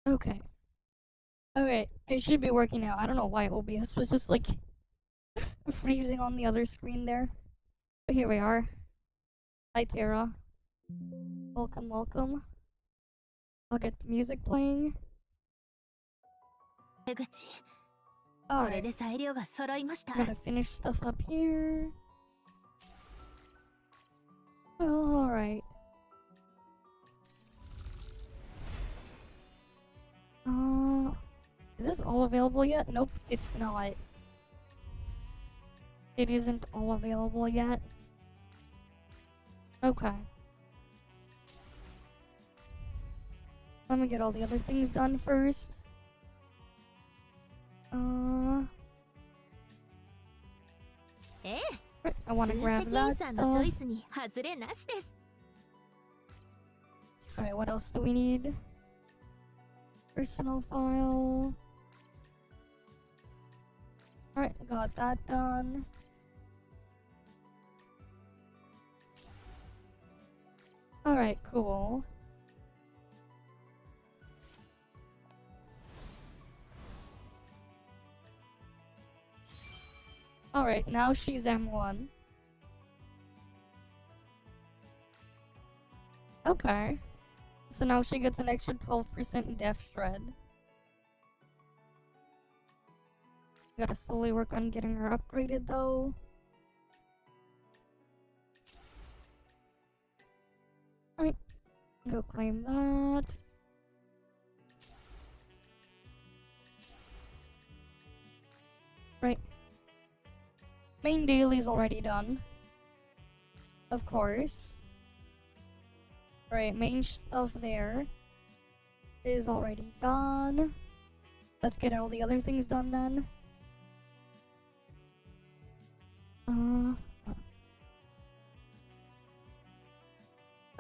Okay. Okay, it should be working now. I don't know why OBS was just like freezing on the other screen there. But here we are. Hi Tara. Welcome, welcome. I'll get the music playing. Alright. Gotta finish stuff up here. Alright. Is this all available yet? Nope, it's not. It isn't all available yet. Okay. Let me get all the other things done first. I want to grab that stuff. Alright, what else do we need? Personal file. Alright, got that done. Alright, cool. Alright, now she's M1. Okay. So now she gets an extra 12% def shred. Gotta slowly work on getting her upgraded though. Alright, go claim that. Right. Main daily's already done. Of course. Right, main stuff there is already done. Let's get all the other things done then.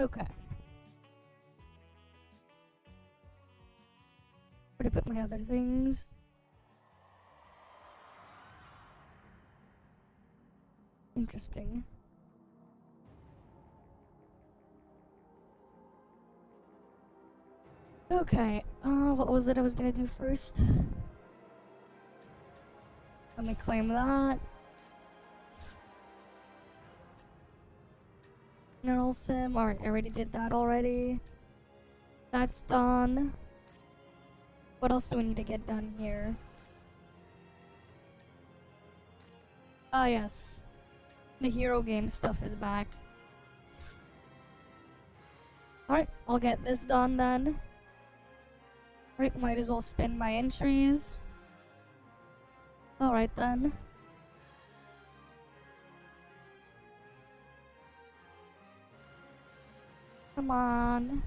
Okay. Where to put my other things? Interesting. Okay, what was it I was gonna do first? Let me claim that. Neural sim, alright, I already did that already. That's done. What else do we need to get done here? Ah, yes. The hero game stuff is back. Alright, I'll get this done then. Alright, might as well spend my entries. Alright then. Come on.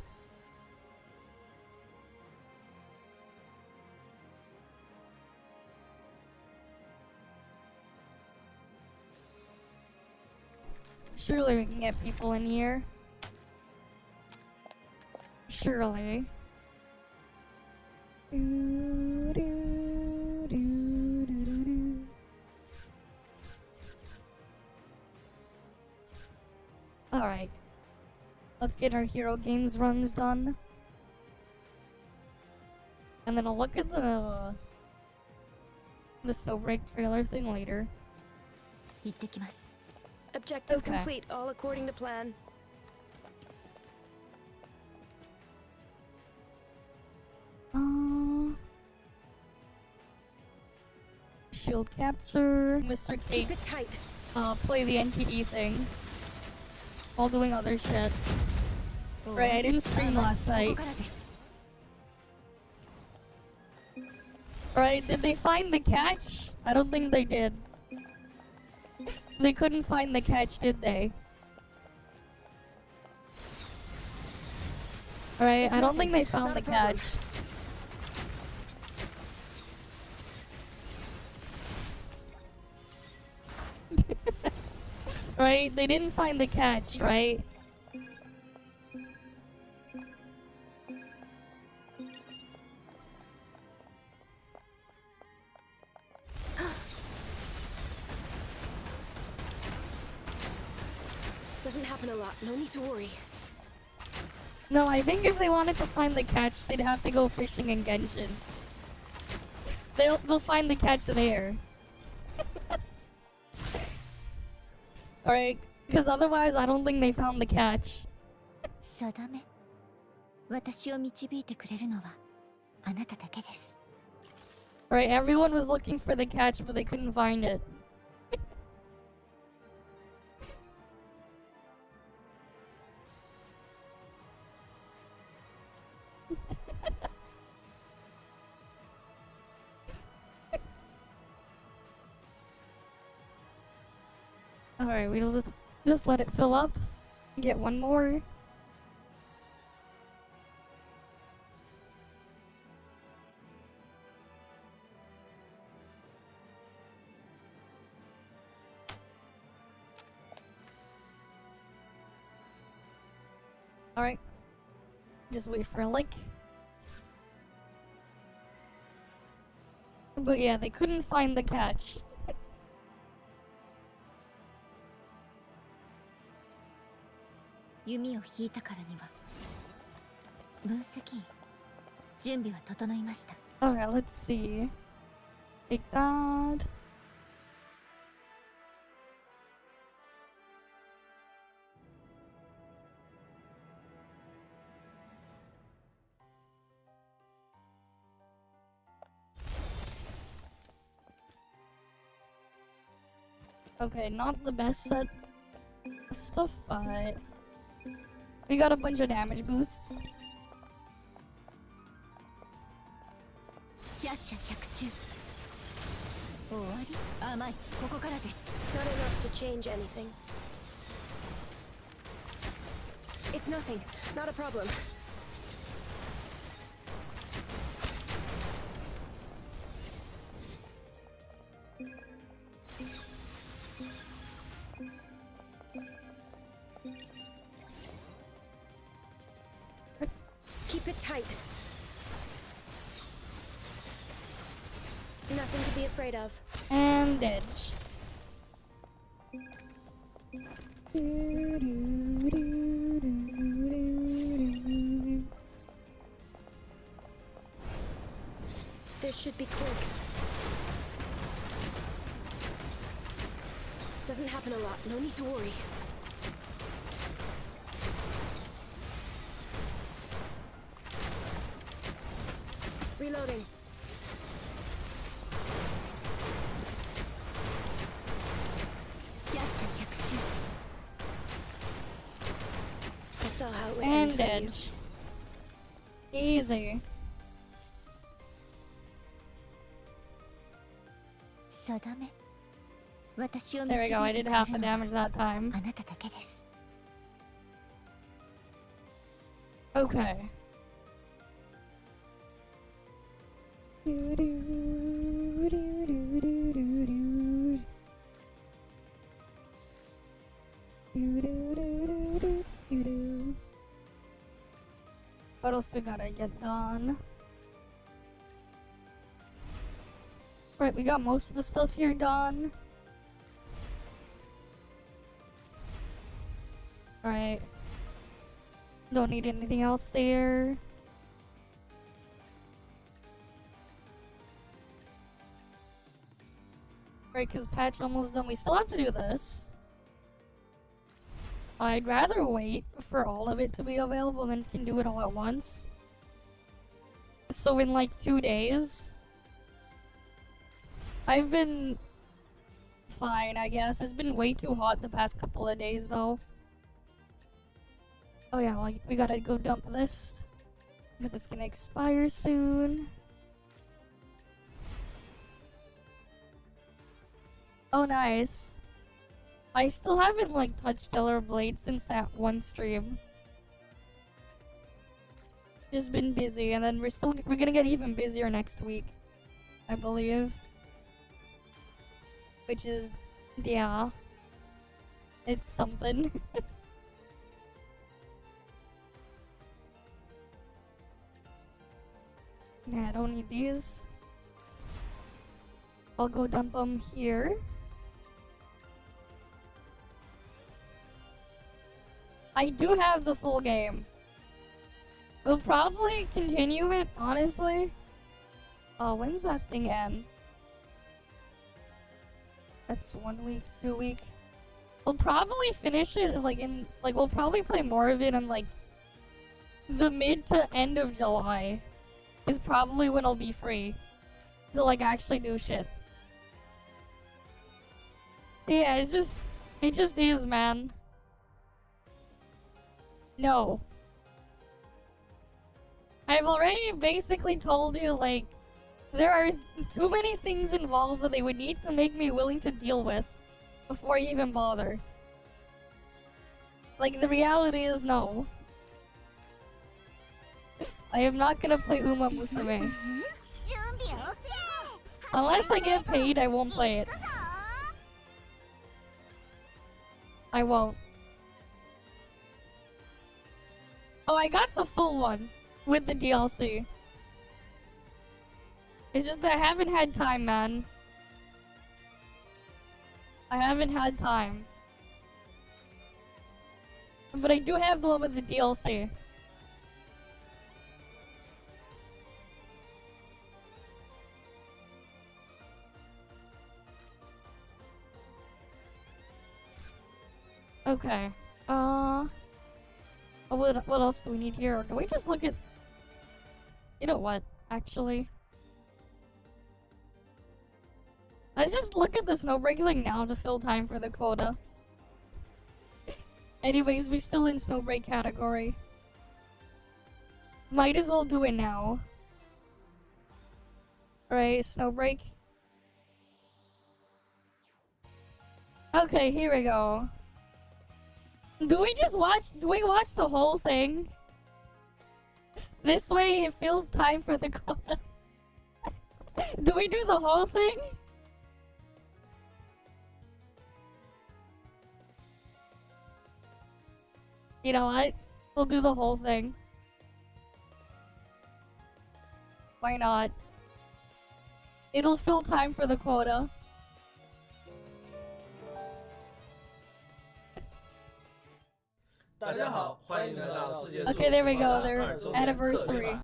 Surely we can get people in here. Surely. Alright. Let's get our hero games runs done. And then I'll look at the Snowbreak trailer thing later. Objective complete, all according to plan. Shield capture, Mr. Cake. Keep it tight. Play the NTD thing while doing other shit. Right, I didn't stream last night. Right, did they find the catch? I don't think they did. They couldn't find the catch, did they? Alright, I don't think they found the catch. Right, they didn't find the catch, right? Doesn't happen a lot, no need to worry. No, I think if they wanted to find the catch, they'd have to go fishing in Genshin. They'll find the catch there. Alright, because otherwise I don't think they found the catch. そうだめ。私を導いてくれるのはあなただけです。Right, everyone was looking for the catch, but they couldn't find it. Alright, we'll just let it fill up. Get one more. Alright. Just wait for a lick. But yeah, they couldn't find the catch. 弓を引いたからには分析員準備は整いました。 Alright, let's see. Take that. Okay, not the best set of stuff, but we got a bunch of damage boosts. 百射百中。終わり？甘い。ここからです。 Not enough to change anything. It's nothing. Not a problem. Keep it tight. Nothing to be afraid of. And edge. This should be quick. Doesn't happen a lot. No need to worry. Reloading. I saw how it would end And for you. edge. Easy. そうだめ。私を There 導 we いて go, I くれ did る half の the は damage that time. あなただけです。 Okay. What else we gotta get done? Right, we got most of the stuff here done. Right. Don't need anything else there. Right, because patch almost done. We still have to do this. I'd rather wait for all of it to be available than can do it all at once. So in like 2 days, I've been fine, I guess. It's been way too hot the past couple of days though. Oh yeah, like we gotta go dump this because it's gonna expire soon. Oh nice. I still haven't like touched Stellar Blade since that one stream. Just been busy, and then we're gonna get even busier next week, I believe. Which is, yeah, it's something. Nah, I don't need these. I'll go dump them here. I do have the full game. We'll probably continue it, honestly. When's that thing end? That's 1 week, 2 week. We'll probably finish it we'll probably play more of it in like the mid to end of July. Is probably when I'll be free to like actually do shit. Yeah, it just is, man. No. I've already basically told you, like, there are too many things involved that they would need to make me willing to deal with before I even bother. Like, the reality is no. I am not gonna play Uma Musume. Unless I get paid, I won't play it. I won't. Oh, I got the full one with the DLC. It's just that I haven't had time, man. I haven't had time. But I do have the one with the DLC. Okay. What else do we need here? Or do we just look at... You know what, actually? Let's just look at the Snowbreak thing now to fill time for the quota. Anyways, we're still in Snowbreak category. Might as well do it now. Right, Snowbreak. Okay, here we go. Do we watch the whole thing? This way it fills time for the quota. Do we do the whole thing? You know what? We'll do the whole thing. Why not? It'll fill time for the quota. Okay, there we go. Their anniversary.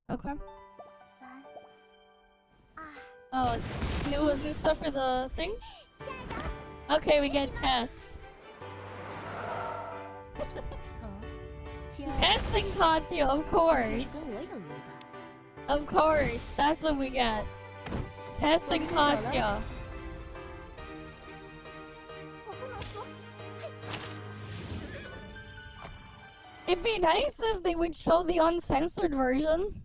Okay. 三、Oh, new stuff for the thing? Okay, we get Tess. 亲爱的， Testing Katya, of 今天是 course. 跟我有一个。 Of course, that's what we get. Testing Katya. 我不能说。 It'd be nice if they would show the uncensored version.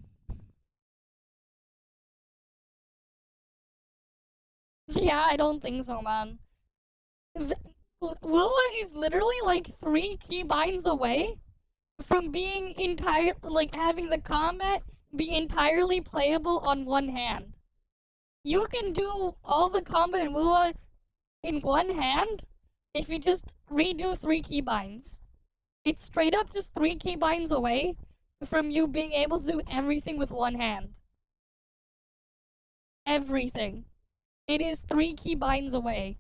Yeah, I don't think so, man. Lua is literally like 3 keybinds away from being having the combat be entirely playable on one hand. You can do all the combat in Lua in one hand if you just redo 3 keybinds. It's straight up just 3 keybinds away from you being able to do everything with one hand. Everything. It is 3 keybinds away.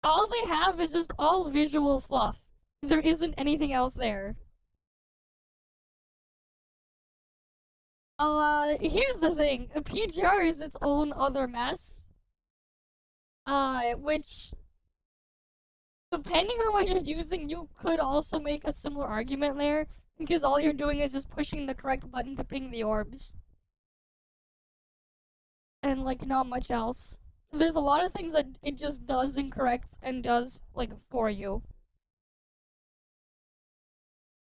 All they have is just all visual fluff. There isn't anything else there. Here's the thing. A PGR is its own other mess. Which, depending on what you're using, you could also make a similar argument there, because all you're doing is just pushing the correct button to ping the orbs. And, like, not much else. There's a lot of things that it just does incorrect and does, like, for you.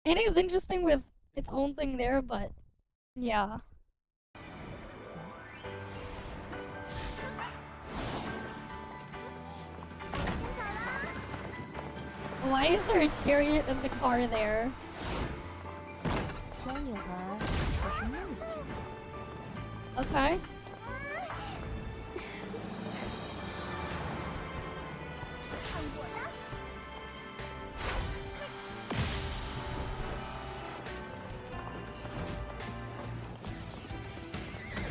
It is interesting with its own thing there, but yeah. Why is there a chariot in the car there? 小女孩可是妹纸。 Okay.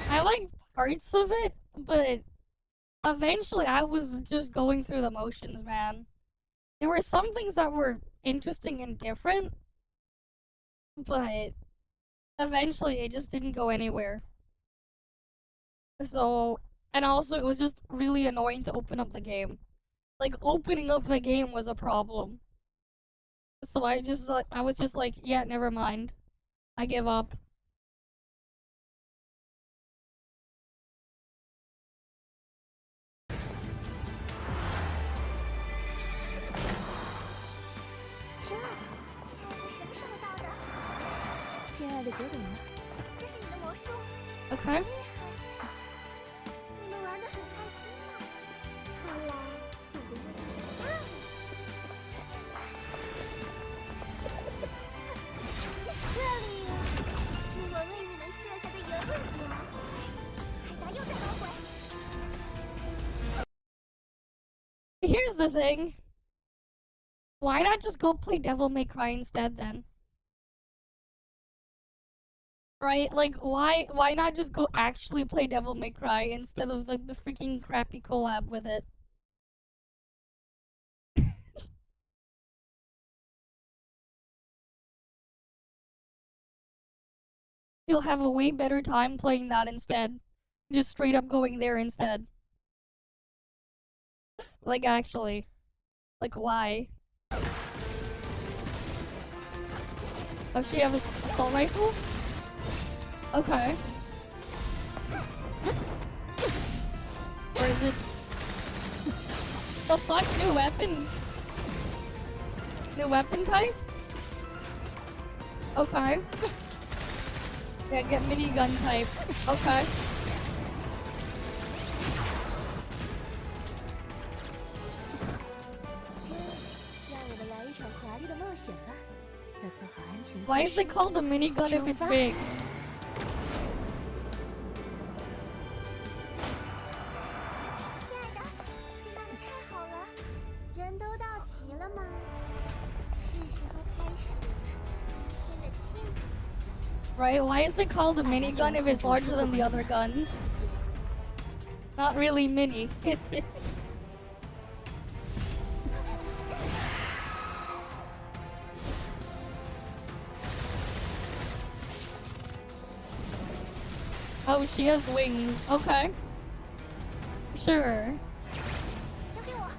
I like parts of it, but eventually I was just going through the motions, man. There were some things that were interesting and different, but eventually it just didn't go anywhere. So, and also it was just really annoying to open up the game. Like, opening up the game was a problem. So I was just like, yeah, never mind. I give up. Okay. 你们玩得很开心吗？看来有个问题。这里是我为你们设下的游乐园。海达又在捣鬼。 Here's the thing. Why not just go play Devil May Cry instead then? Right? Like, why not just go actually play Devil May Cry instead of the freaking crappy collab with it? You'll have a way better time playing that instead. Just straight up going there instead. Like, actually. Like, why? Oh, she have a assault rifle? Okay. Where is it? The fuck? New weapon? New weapon type? Okay. Yeah, get minigun type. Okay. Why is it called a minigun if it's big? Right, why is it called a minigun if it's larger than the other guns? Not really mini, is it? Oh, she has wings. Okay. Sure. 交给我。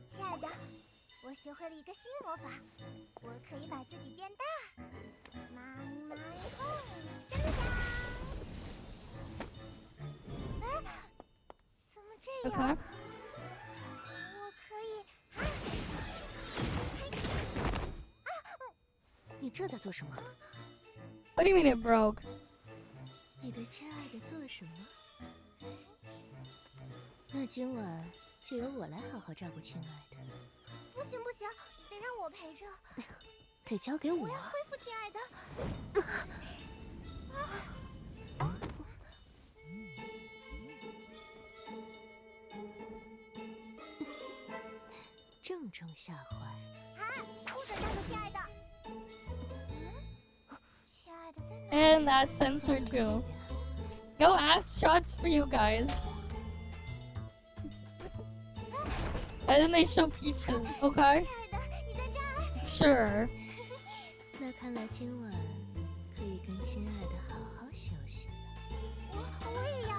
亲爱的，我学会了一个新魔法，我可以把自己变大。妈妈哄，真的假？哎，怎么这样？ Okay. 我可以。你这在做什么？ What do you mean it broke? 你对亲爱的做了什么？那今晚就由我来好好照顾亲爱的。不行不行，得让我陪着。得交给我。我要恢复亲爱的。正中下怀。啊，不准带走亲爱的。亲爱的在哪？ And that's censored too. No ass shots for you guys. And then they show peaches. Okay. 亲爱的，你在这儿。 Sure. 那看来今晚可以跟亲爱的好好休息了。我也要。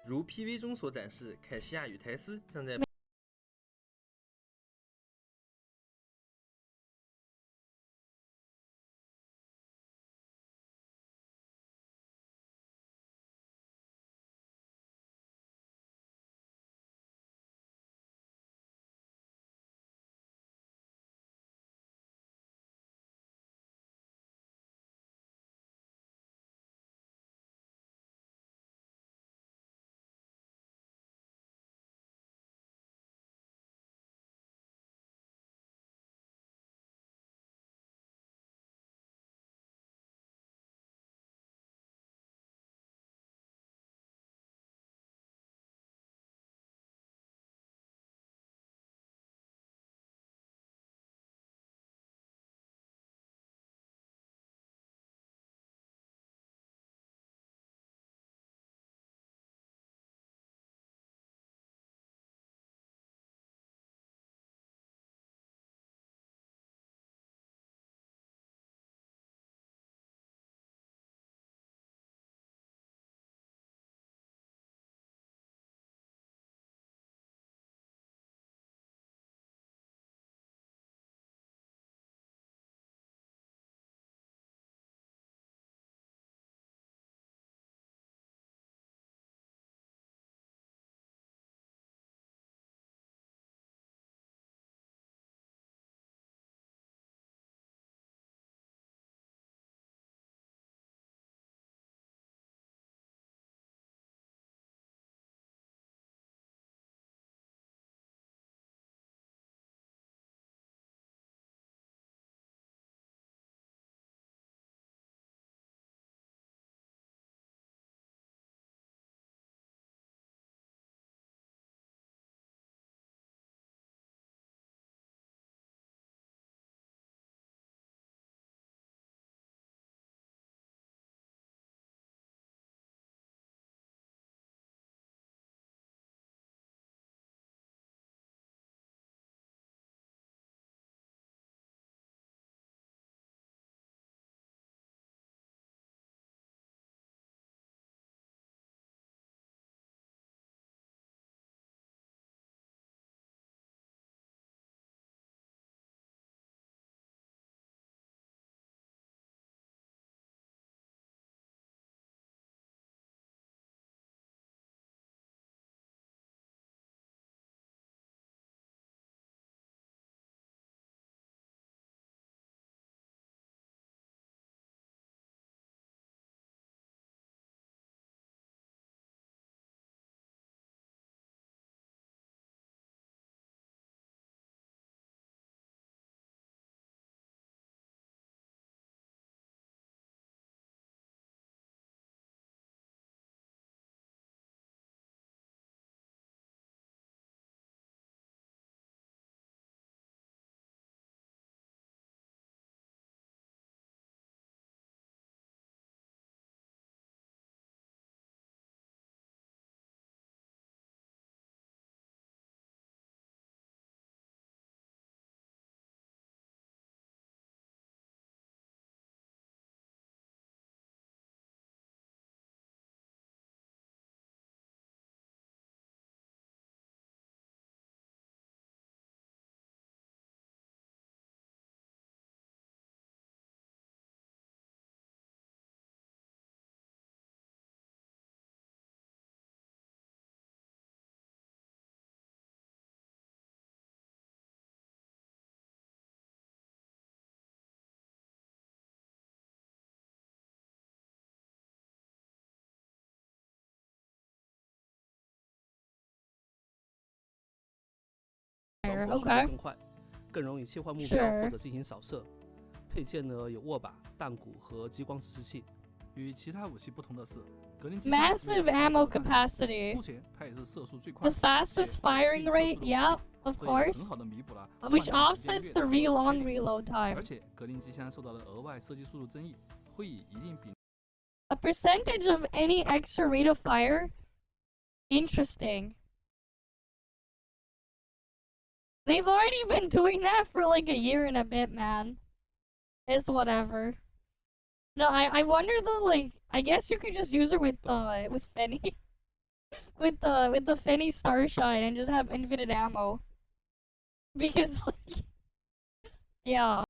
如 PV 中所展示，凯西亚与泰斯正在 Sure, 速度 okay. 更快，更容易切换目标 Sure. 或者进行扫射。配件呢有握把、弹鼓和激光指示器。与其他武器不同的是，格林机枪 Massive 没有 ammo 超高的弹 capacity. 目前它也是射速最快 The 的， fastest firing rate, yeah, of 这也很 course. 好的弥补了 Which 换弹时 offsets 间 the 越长的缺 long 点 reload time. 而且格林机枪受到了额外射击速度争议，会以一定比 A percentage of any extra rate of fire? Interesting. They've already been doing that for like a year and a bit, man. It's whatever. No, I wonder though, like, I guess you could just use her with Fenny. with the Fenny Starshine and just have infinite ammo. Because like yeah.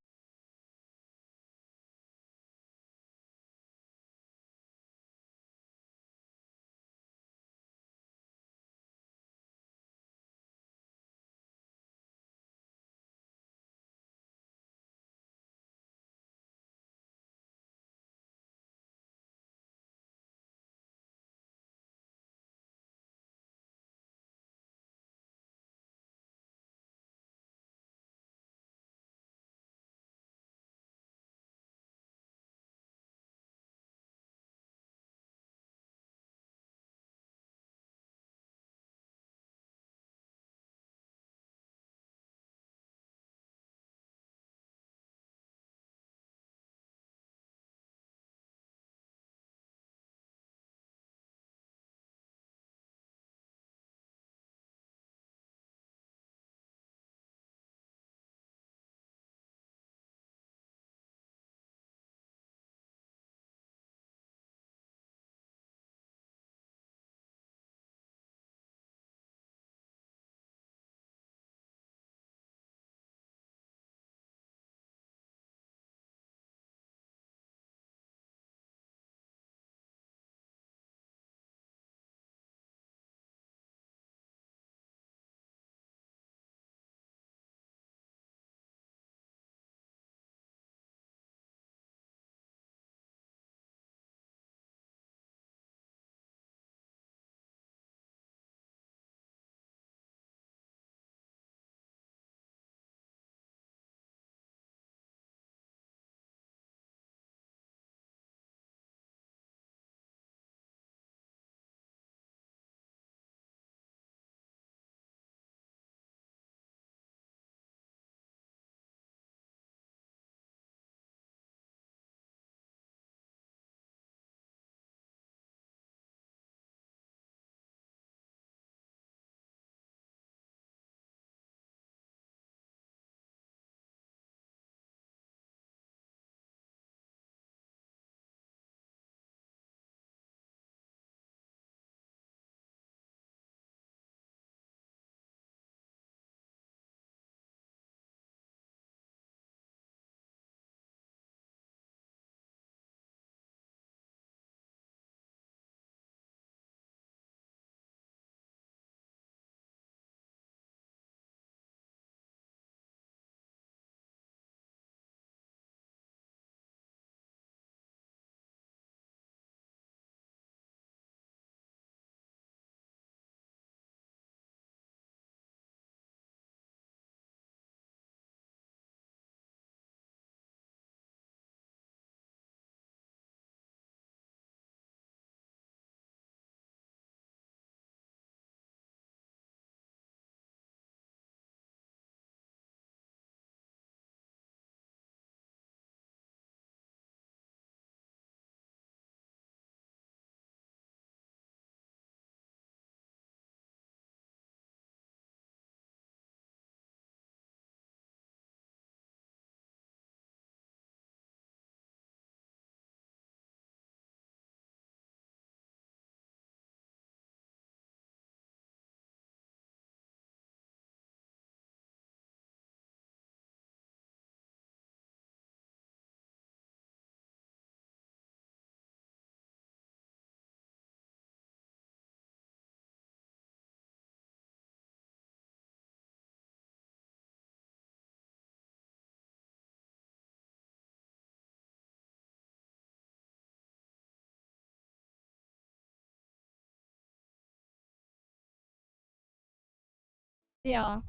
Yeah.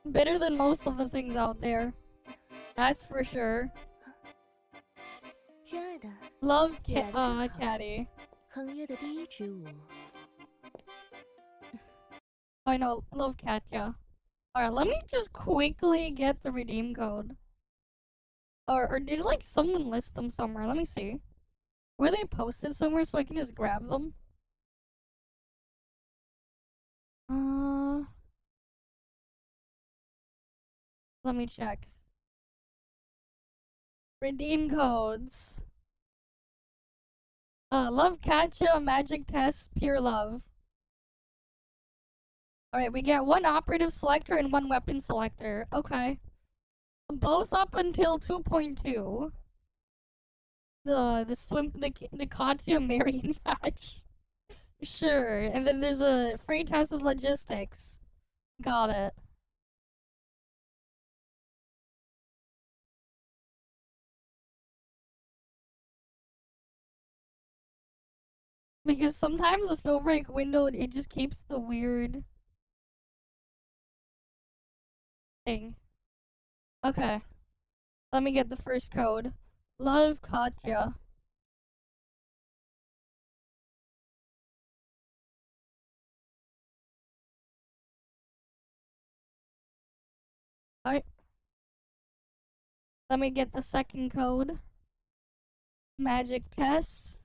Better than most of the things out there. That's for sure. 亲爱的， Love 你来得正好 Caddy. 横越的第一支舞， I know, love Katya. Alright, let me just quickly get the redeem code. Or did like someone list them somewhere? Let me see. Were they posted somewhere so I can just grab them? Let me check. Redeem codes. Love Katya, Magic Test, Pure Love. Alright, we get one operative selector and one weapon selector. Okay. Both up until 2.2. The Katya Marion patch. Sure. And then there's a free test of logistics. Got it. Because sometimes the Snowbreak window, it just keeps the weird thing. Okay. Let me get the first code. Love Katya. Alright. Let me get the second code. Magic Test.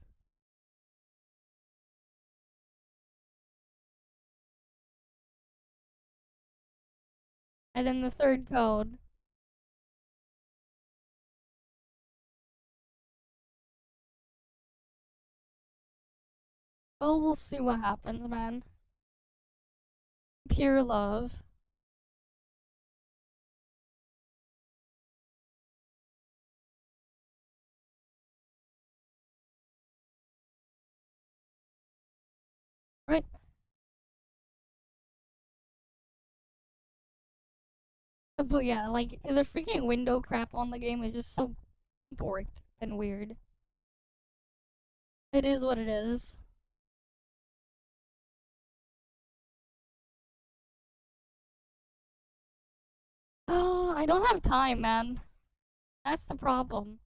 And then the third code. Well, we'll see what happens, man. Pure love. Right. But yeah, like, the freaking window crap on the game is just so borked and weird. It is what it is. Oh, I don't have time, man. That's the problem.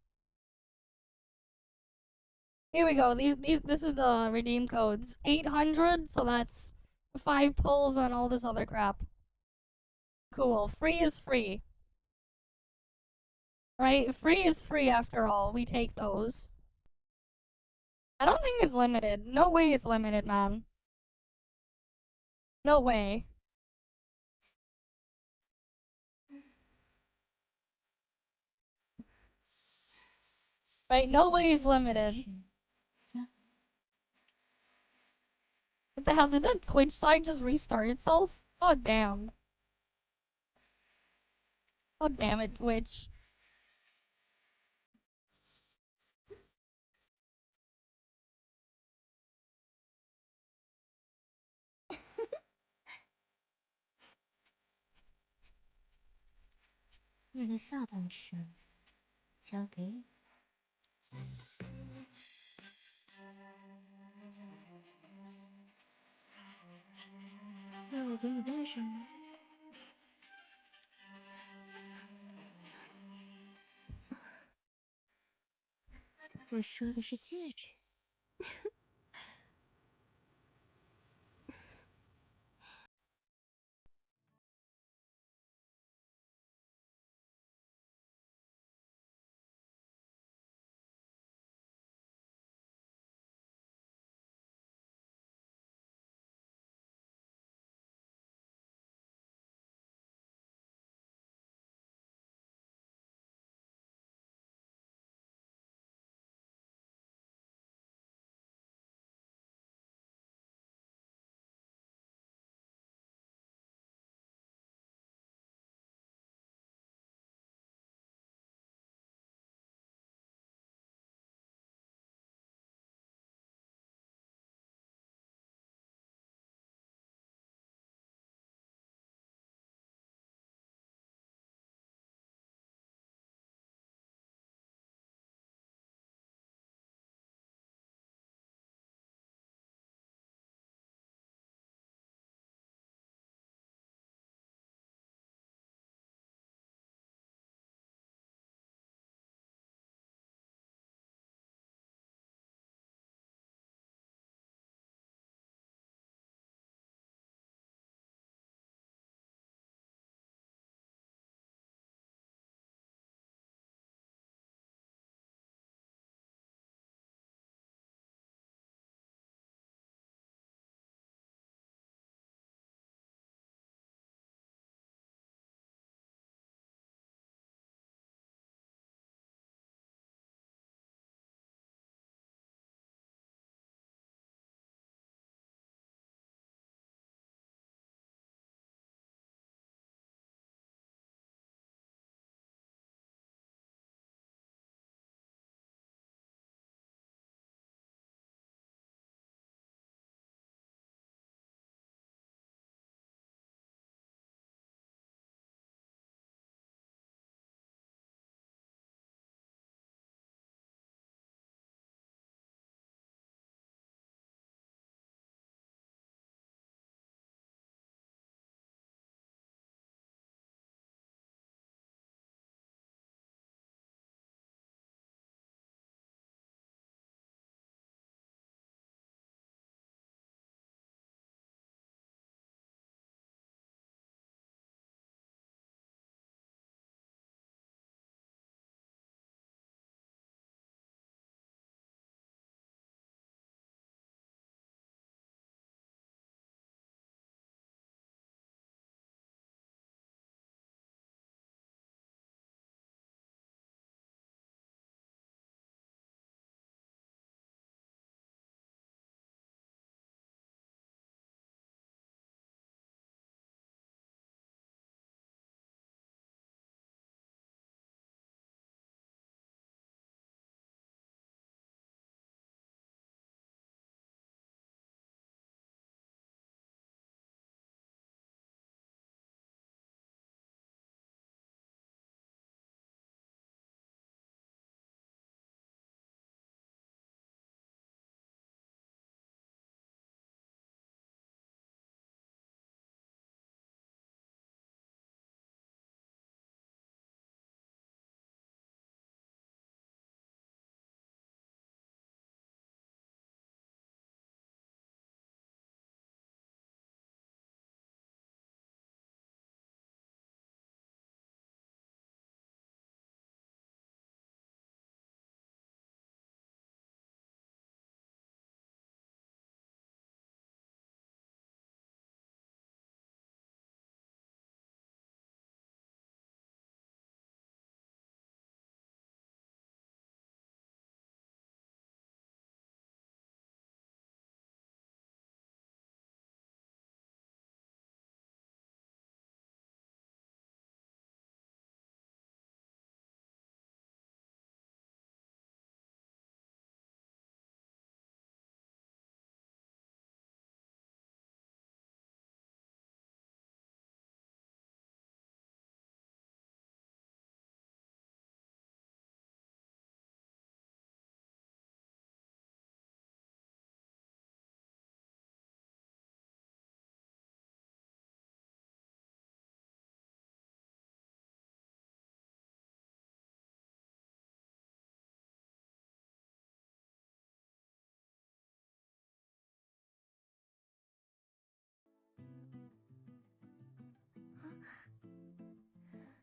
Here we go. This is the redeem codes. 800, so that's 5 pulls and all this other crap. Cool. Free is free. Right? Free is free after all. We take those. I don't think it's limited. No way it's limited, man. No way. Right? No way it's limited. What the hell? Did the Twitch site just restart itself? Oh, damn. Oh, damn it, Twitch. "你的下半生交给我。那我给你戴上吗？我说的是戒指。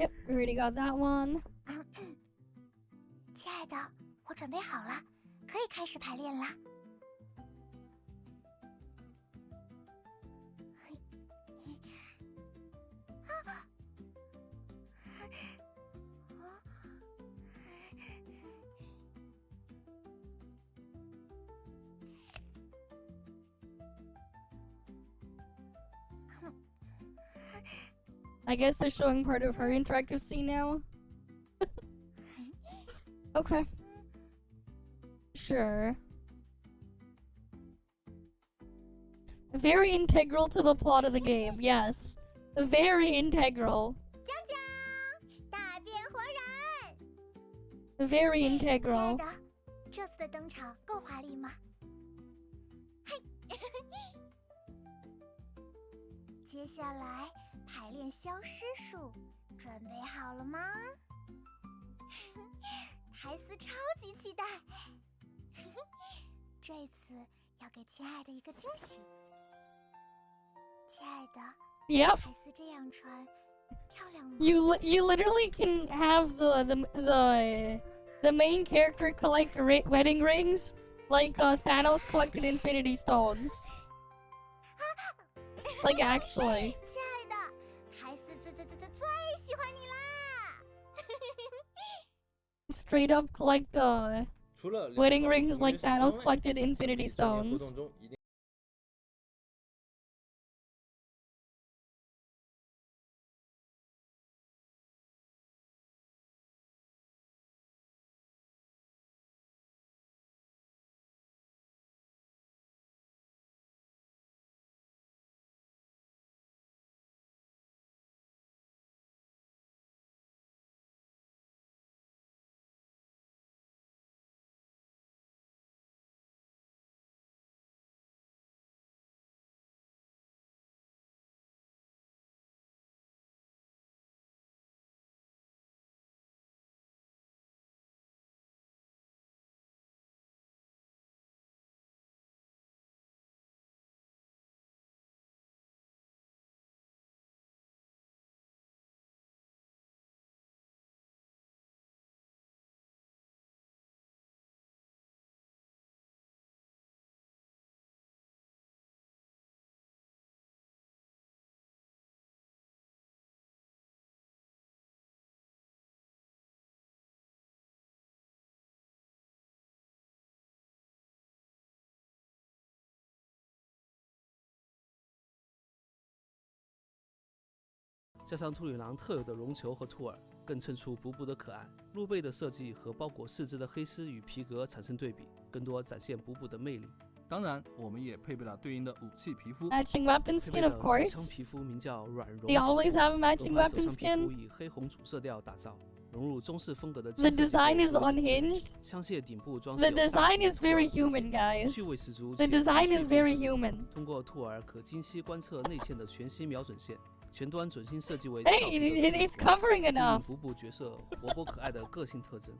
Yep, we already got that one. 亲爱的，我准备好了，可以开始排练啦。I guess they're showing part of her interactive scene now. Okay. Sure. Very integral to the plot of the game, yes. Very integral. 江江，大变活人！ Very 亲爱 integral. 的，这次的登场够华丽吗？嘿，接下来排练消失术，准备好了吗？台斯超级期待，这次要给亲爱的一个惊喜。亲爱的， Yep. 台斯这样穿漂亮吗？ You literally can have the main character collect wedding rings like Thanos collected Infinity Stones. Like actually. 亲爱的，台斯最喜欢你啦！ Straight up collect 除了 wedding rings like 2 Thanos collected Infinity 少年活 Stones. 动中一定 加上兔女郎特有的绒球和兔耳，更衬出补补的可爱。鹿背的设计和包裹四肢的黑丝与皮革产生对比，更多展现补补的魅力。当然，我们也配备了对应的武器皮肤。 Matching weapon 配 skin, 备 of 的手枪 course. 皮肤名叫软绒 They always have a 动 matching 漫手 weapon 枪皮肤 skin. 以黑红主色调打造，融入中式风格的 The 金色 design 结 is 构为主 unhinged. 枪械顶部装饰 The 有大 design 型 is very 兔耳 human, guys. 趣味十足 The 且 design 精 is 辟 very 复古 human. 通过兔耳可精细观测内嵌的全息瞄准线，前端准心设计为 Hey, 俏皮的 it's 兔耳 covering 对应 enough. 补补角色活泼可爱的个性特征。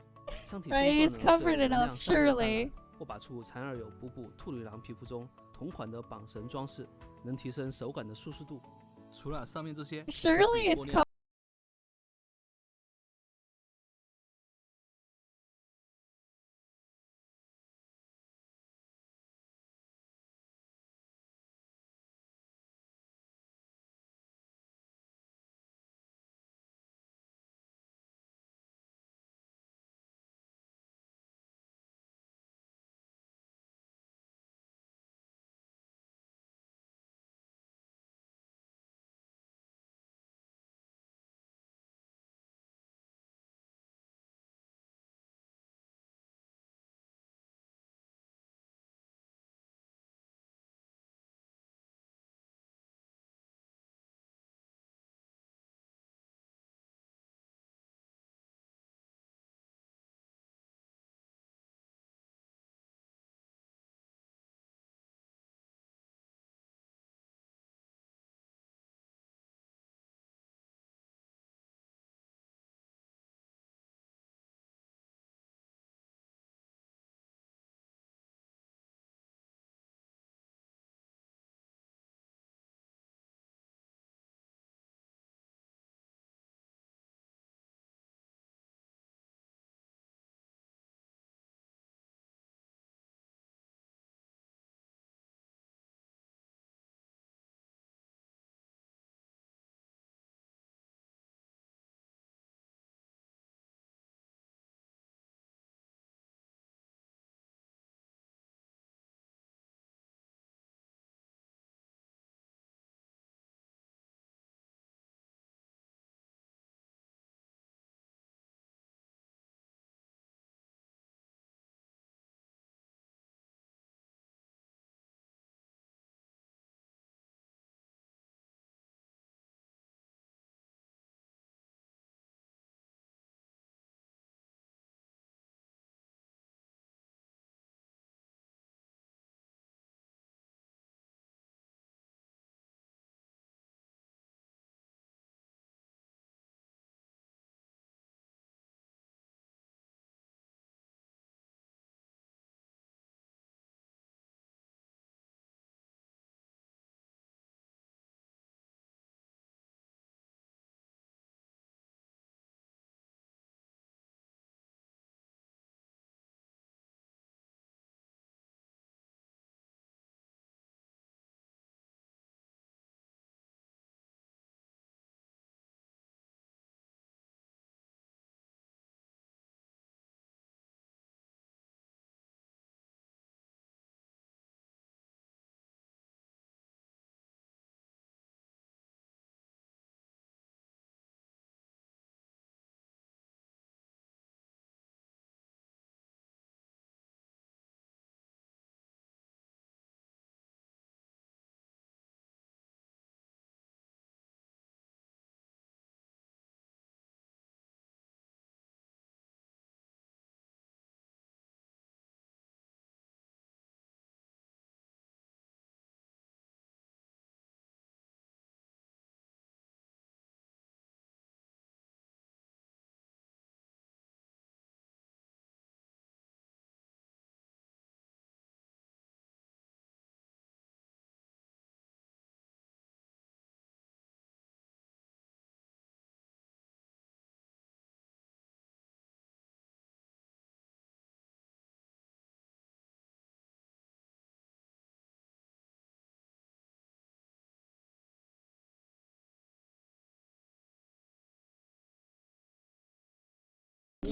枪体 Right, 中 it's 段呢 covered 是 enough, 能量散热 surely. 握把处残而有补补兔女郎皮肤中同款的绑绳装饰，能提升手感的舒适度。除了上面这些， Surely 这 it's 是多年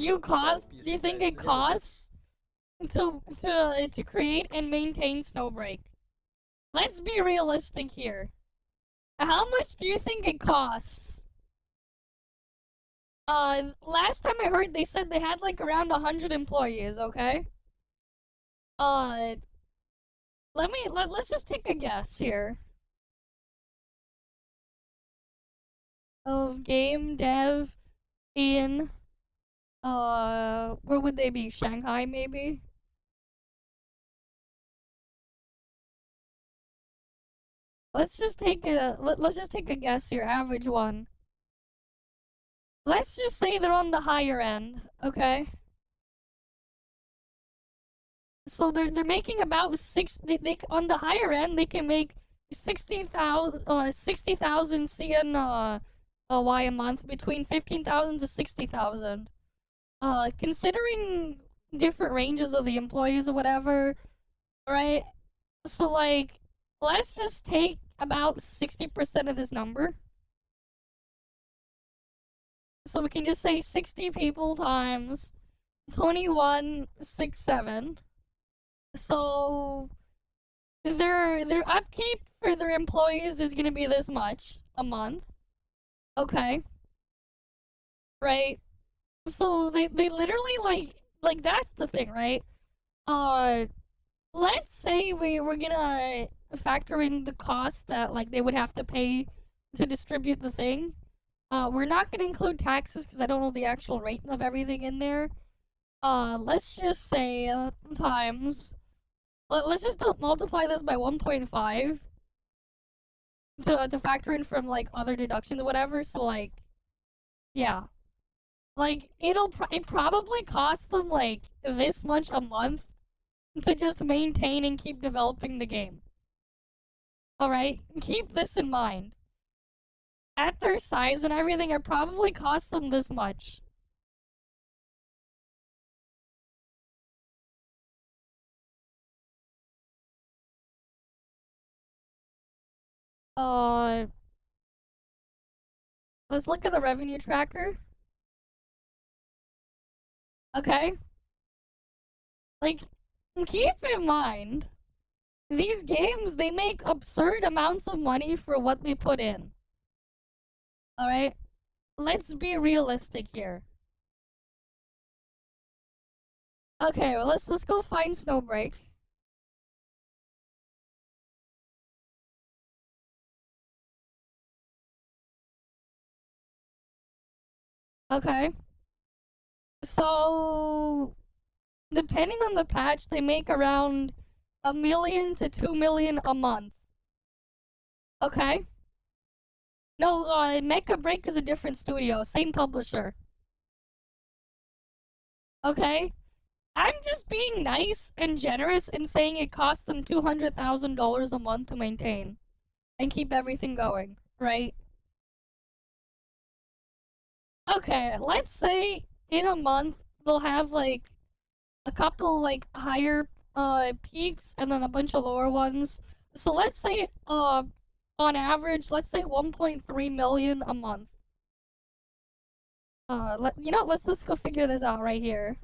you think it costs to create and maintain Snowbreak? Let's be realistic here. How much do you think it costs? Last time I heard, they said they had like around 100 employees. Okay. Let's just take a guess here. Of game dev in where would they be? Shanghai, maybe? Let's just take a guess here. Average one. Let's just say they're on the higher end, okay? So they're making about they on the higher end they can make 60,000 CNY a month, between 15,000 to 60,000. Considering different ranges of the employees or whatever, right? So like, let's just take about 60% of this number. So we can just say 60 people times 2167. So their upkeep for their employees is gonna be this much a month. Okay. Right? So they literally like that's the thing, right? Let's say we're gonna factor in the cost that like they would have to pay to distribute the thing. We're not gonna include taxes because I don't know the actual rate of everything in there. Let's just say times. Let's just multiply this by 1.5 to factor in from like other deductions or whatever. So like, yeah, like it probably costs them like this much a month to just maintain and keep developing the game. All right, keep this in mind. At their size and everything, it probably costs them this much. Let's look at the revenue tracker. Okay. Like, keep in mind, these games, they make absurd amounts of money for what they put in. Alright? Let's be realistic here. Okay, well, let's go find Snowbreak. Okay. So, depending on the patch, they make around 1 million to 2 million a month. Okay? No, Mecha Break is a different studio, same publisher. Okay? I'm just being nice and generous and saying it costs them $200,000 a month to maintain and keep everything going, right? Okay, let's say in a month they'll have like a couple like higher peaks and then a bunch of lower ones. So let's say on average, let's say 1.3 million a month. Let's just go figure this out right here.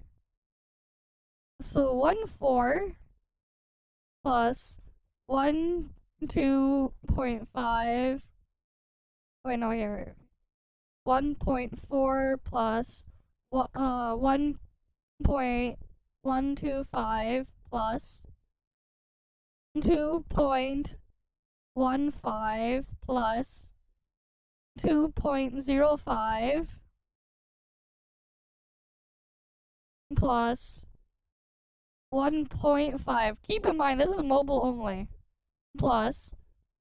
So 1.4 plus 2.5. Wait, no, here. 1.4 plus 1.125 plus 2.15 plus 2.05 plus 1.5. Keep in mind, this is mobile only. Plus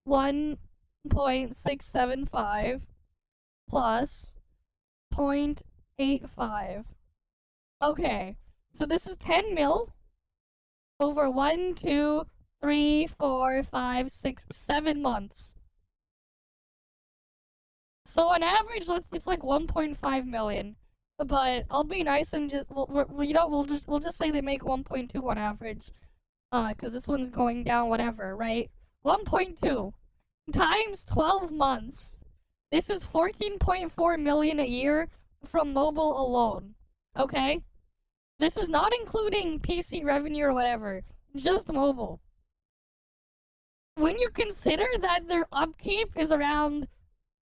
1.675 plus 0.85. Okay, so this is 10 mil over 1, 2, 3, 4, 5, 6, 7 months. So on average, it's like 1.5 million. But I'll be nice and just we'll just say they make 1.2 on average, because this one's going down, whatever, right? 1.2 times 12 months. This is 14.4 million a year from mobile alone. Okay? This is not including PC revenue or whatever, just mobile. When you consider that their upkeep is around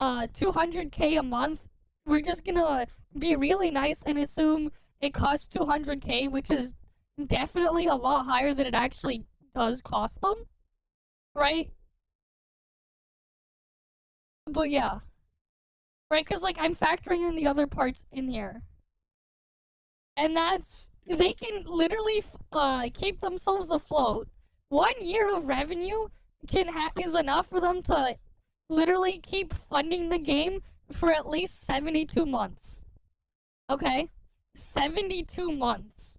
200k a month, we're just gonna be really nice and assume it costs 200k, which is definitely a lot higher than it actually does cost them, right? But yeah, right, because like I'm factoring in the other parts in here, and that's they can literally keep themselves afloat. 1 year of revenue is enough for them to literally keep funding the game for at least 72 months. Okay? 72 months.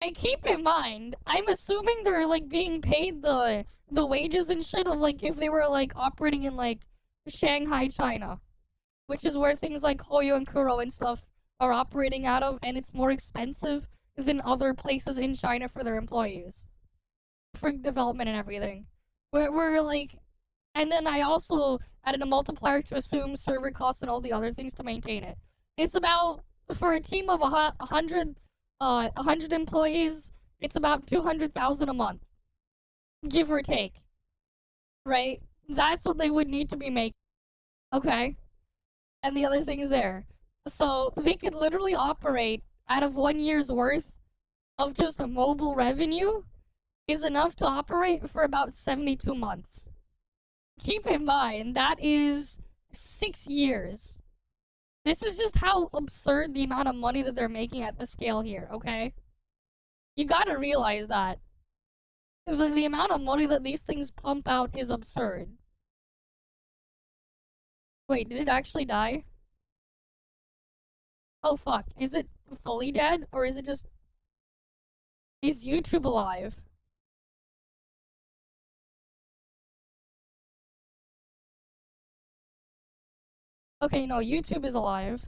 And keep in mind, I'm assuming they're like being paid the wages and shit of like if they were like operating in like Shanghai, China, which is where things like Hoyo and Kuro and stuff are operating out of, and it's more expensive than other places in China for their employees for development and everything. We're like, and then I also added a multiplier to assume server costs and all the other things to maintain it. It's about, for a team of 100 employees, it's about 200,000 a month, give or take, right? That's what they would need to be making. Okay, and the other thing is there, so they could literally operate out of 1 year's worth of just a mobile revenue is enough to operate for about 72 months. Keep in mind, that is 6 years. This is just how absurd the amount of money that they're making at the scale here, okay? You gotta realize that. The amount of money that these things pump out is absurd. Wait, did it actually die? Oh fuck, is it fully dead? Or is it just... Is YouTube alive? Okay, no, YouTube is alive.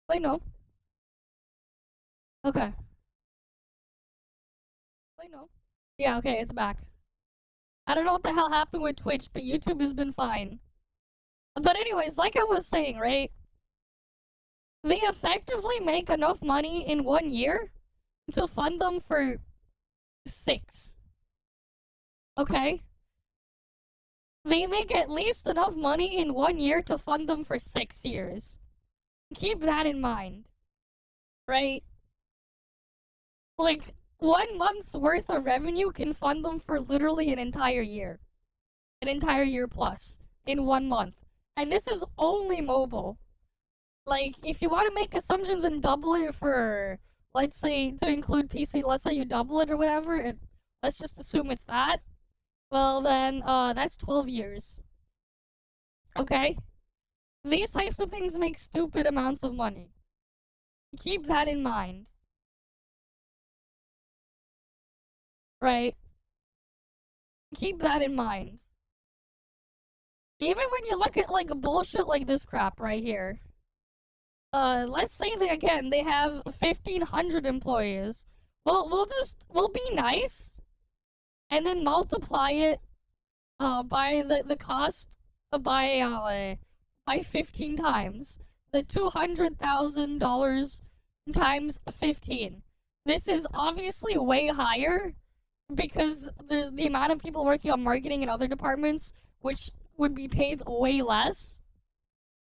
Wait, no. Okay. Wait, no. Yeah, okay, it's back. I don't know what the hell happened with Twitch, but YouTube has been fine. But anyways, like I was saying, right? They effectively make enough money in 1 year to fund them for 6. Okay? They make at least enough money in 1 year to fund them for 6 years. Keep that in mind. Right? Like, 1 month's worth of revenue can fund them for literally an entire year. An entire year plus. In 1 month. And this is only mobile. Like, if you want to make assumptions and double it for, let's say, to include PC, let's say you double it or whatever, and let's just assume it's that. Well, then, that's 12 years. Okay? These types of things make stupid amounts of money. Keep that in mind. Right? Keep that in mind. Even when you look at, like, bullshit like this crap right here. Let's say they have 1,500 employees. Well, we'll be nice. And then multiply it, by the cost, by 15 times. The $200,000 times 15. This is obviously way higher because there's the amount of people working on marketing in other departments, which would be paid way less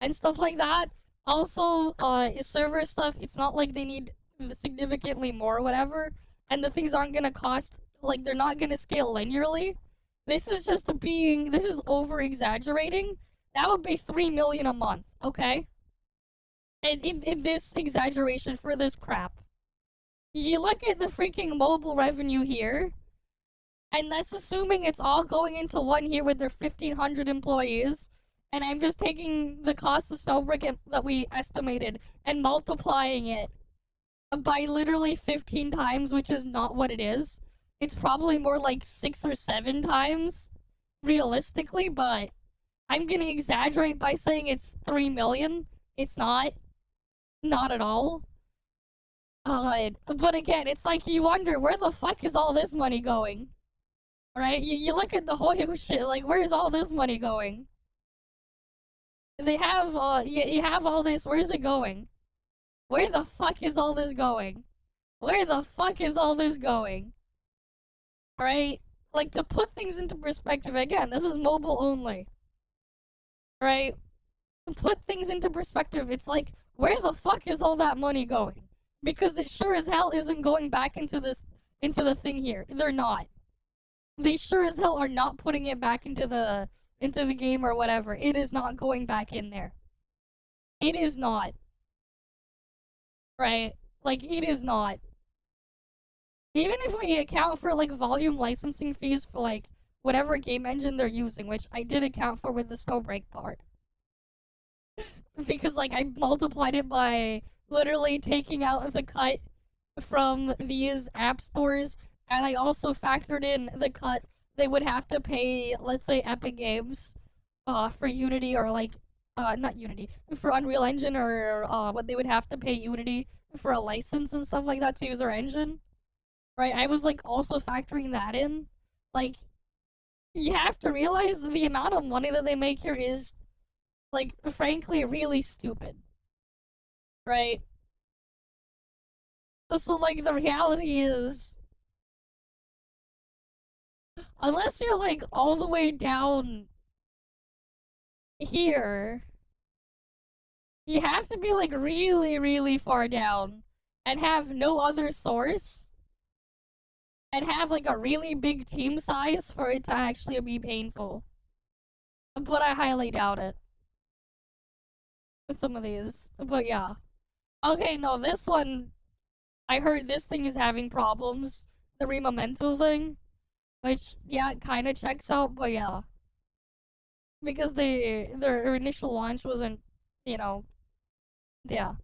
and stuff like that. Also, server stuff, it's not like they need significantly more or whatever, and the things aren't gonna cost, like, they're not gonna scale linearly. This is just this is over-exaggerating. That would be 3 million a month, okay? And in this exaggeration for this crap. You look at the freaking mobile revenue here, and that's assuming it's all going into 1 year with their 1,500 employees, and I'm just taking the cost of Snowbreak that we estimated and multiplying it by literally 15 times, which is not what it is. It's probably more like 6 or 7 times, realistically, but I'm gonna exaggerate by saying it's 3 million. It's not. Not at all. But again, it's like you wonder where the fuck is all this money going? Right? You look at the Hoyo shit, like where's all this money going? They have you have all this, where's it going? Where the fuck is all this going? Where the fuck is all this going? Right? Like, to put things into perspective, again, this is mobile only. Right? To put things into perspective, it's like, where the fuck is all that money going? Because it sure as hell isn't going back into the thing here. They're not. They sure as hell are not putting it back into the game or whatever. It is not going back in there. It is not. Right? Like, it is not. Even if we account for, like, volume licensing fees for, like, whatever game engine they're using, which I did account for with the Snowbreak part. Because, like, I multiplied it by literally taking out the cut from these app stores, and I also factored in the cut they would have to pay, let's say, Epic Games, for Unity, or, like, not Unity, for Unreal Engine, or, what they would have to pay Unity for a license and stuff like that to use their engine. Right, I was, like, also factoring that in. Like, you have to realize the amount of money that they make here is, like, frankly, really stupid. Right? So, like, the reality is, unless you're, like, all the way down here, you have to be, like, really, really far down and have no other source. And have, like, a really big team size for it to actually be painful. But I highly doubt it. With some of these. But yeah. Okay, no, this one, I heard this thing is having problems. The Remomento thing. Which, yeah, it kinda checks out, but yeah. Because their initial launch wasn't, you know, yeah.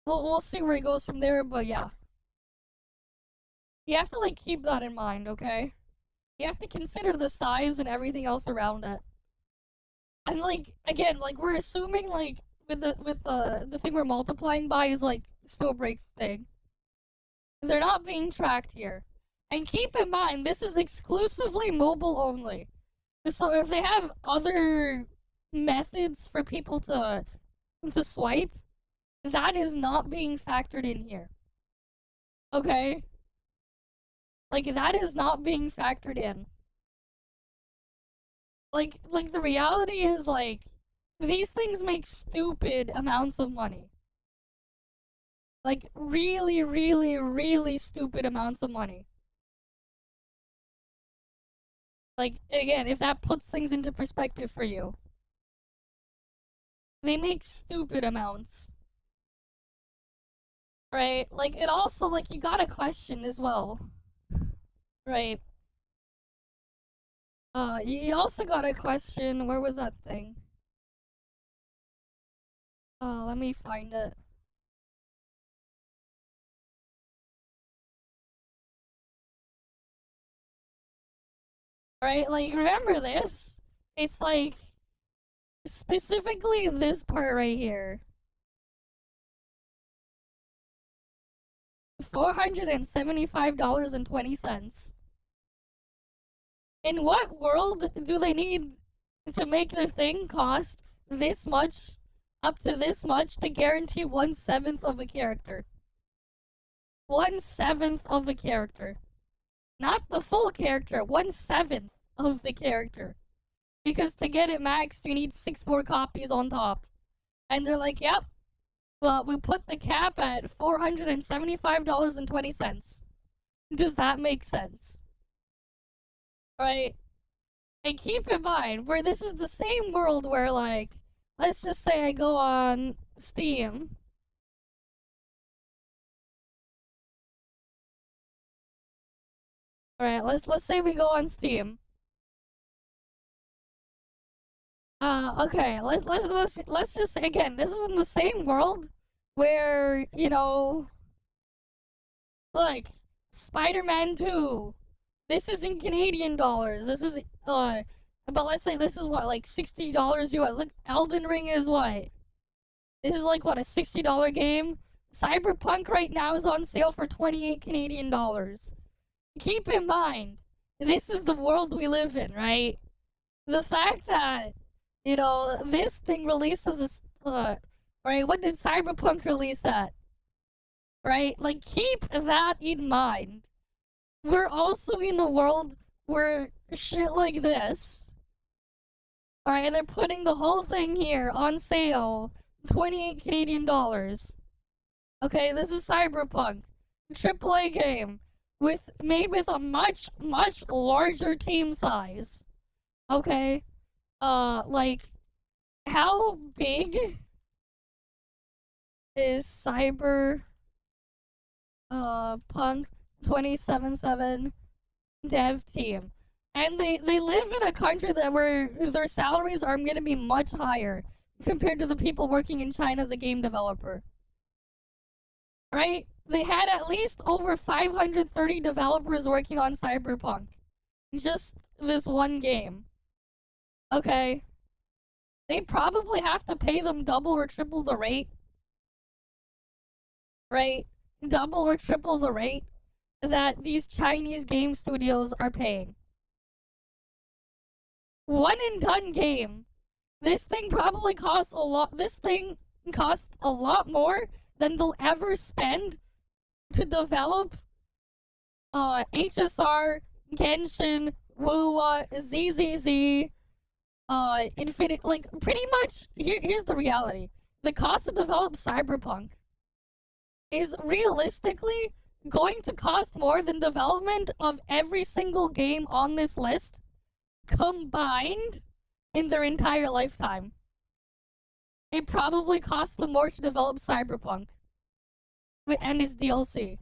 We'll see where it goes from there, but yeah. You have to, like, keep that in mind, okay? You have to consider the size and everything else around it. And, like, again, like, we're assuming, like, with the thing we're multiplying by is, like, Snowbreak's thing. They're not being tracked here. And keep in mind, this is exclusively mobile only. So if they have other methods for people to swipe, that is not being factored in here. Okay? Like, that is not being factored in. Like, the reality is, like, these things make stupid amounts of money. Like, really, really, really stupid amounts of money. Like, again, if that puts things into perspective for you. They make stupid amounts. Right? Like, it also, like, you gotta question as well. Right. You also got a question. Where was that thing? Let me find it. Right, like, remember this? It's like, specifically this part right here. $475.20. In what world do they need to make their thing cost this much, up to this much, to guarantee 1/7 of a character? 1/7 of a character. Not the full character, 1/7 of the character. Because to get it maxed, you need 6 more copies on top. And they're like, yep, well, we put the cap at $475.20. Does that make sense? Right? And keep in mind, where this is the same world where, like, let's just say I go on Steam. Alright, let's say we go on Steam. Okay, let's just say, again, this is in the same world where, you know, like, Spider-Man 2. This is in Canadian dollars. This is, but let's say this is what, like, $60 US. Look, Elden Ring is what? This is like, what, a $60 game? Cyberpunk right now is on sale for 28 Canadian dollars. Keep in mind, this is the world we live in, right? The fact that, you know, this thing releases, right, what did Cyberpunk release at? Right? Like, keep that in mind. We're also in a world where shit like this, alright, they're putting the whole thing here on sale, 28 Canadian dollars. Okay, this is Cyberpunk, AAA game, made with a much, much larger team size. Okay, like, how big is Cyberpunk 2077 dev team? And they live in a country that where their salaries are going to be much higher compared to the people working in China as a game developer. Right? They had at least over 530 developers working on Cyberpunk. Just this one game. Okay. They probably have to pay them double or triple the rate. Right? Double or triple the rate that these Chinese game studios are paying. One and done game. This thing probably costs a lot. This thing costs a lot more than they'll ever spend to develop HSR, Genshin, WoW, ZZZ, Infinite. Like, pretty much, here's the reality. The cost to develop Cyberpunk is realistically going to cost more than development of every single game on this list combined in their entire lifetime. It probably cost them more to develop Cyberpunk and its DLC.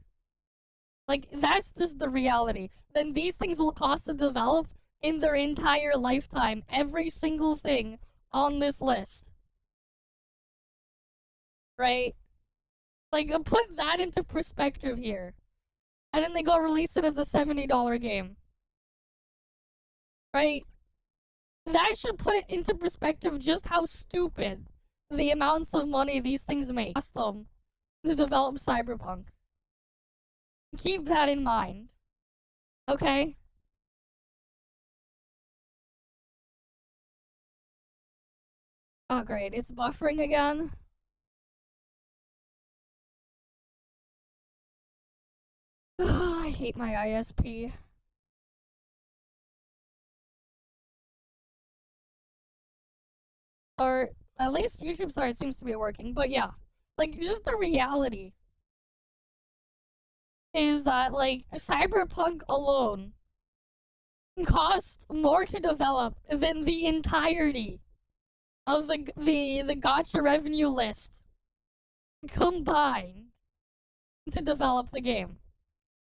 Like, that's just the reality. Then these things will cost to develop in their entire lifetime. Every single thing on this list. Right? Like, put that into perspective here. And then they go release it as a $70 game. Right? That should put it into perspective just how stupid the amounts of money these things make cost them to develop Cyberpunk. Keep that in mind. Okay? Oh great, it's buffering again. I hate my ISP. Or at least YouTube side seems to be working, but yeah. Like, just the reality is that, like, Cyberpunk alone costs more to develop than the entirety of the gacha revenue list combined to develop the game.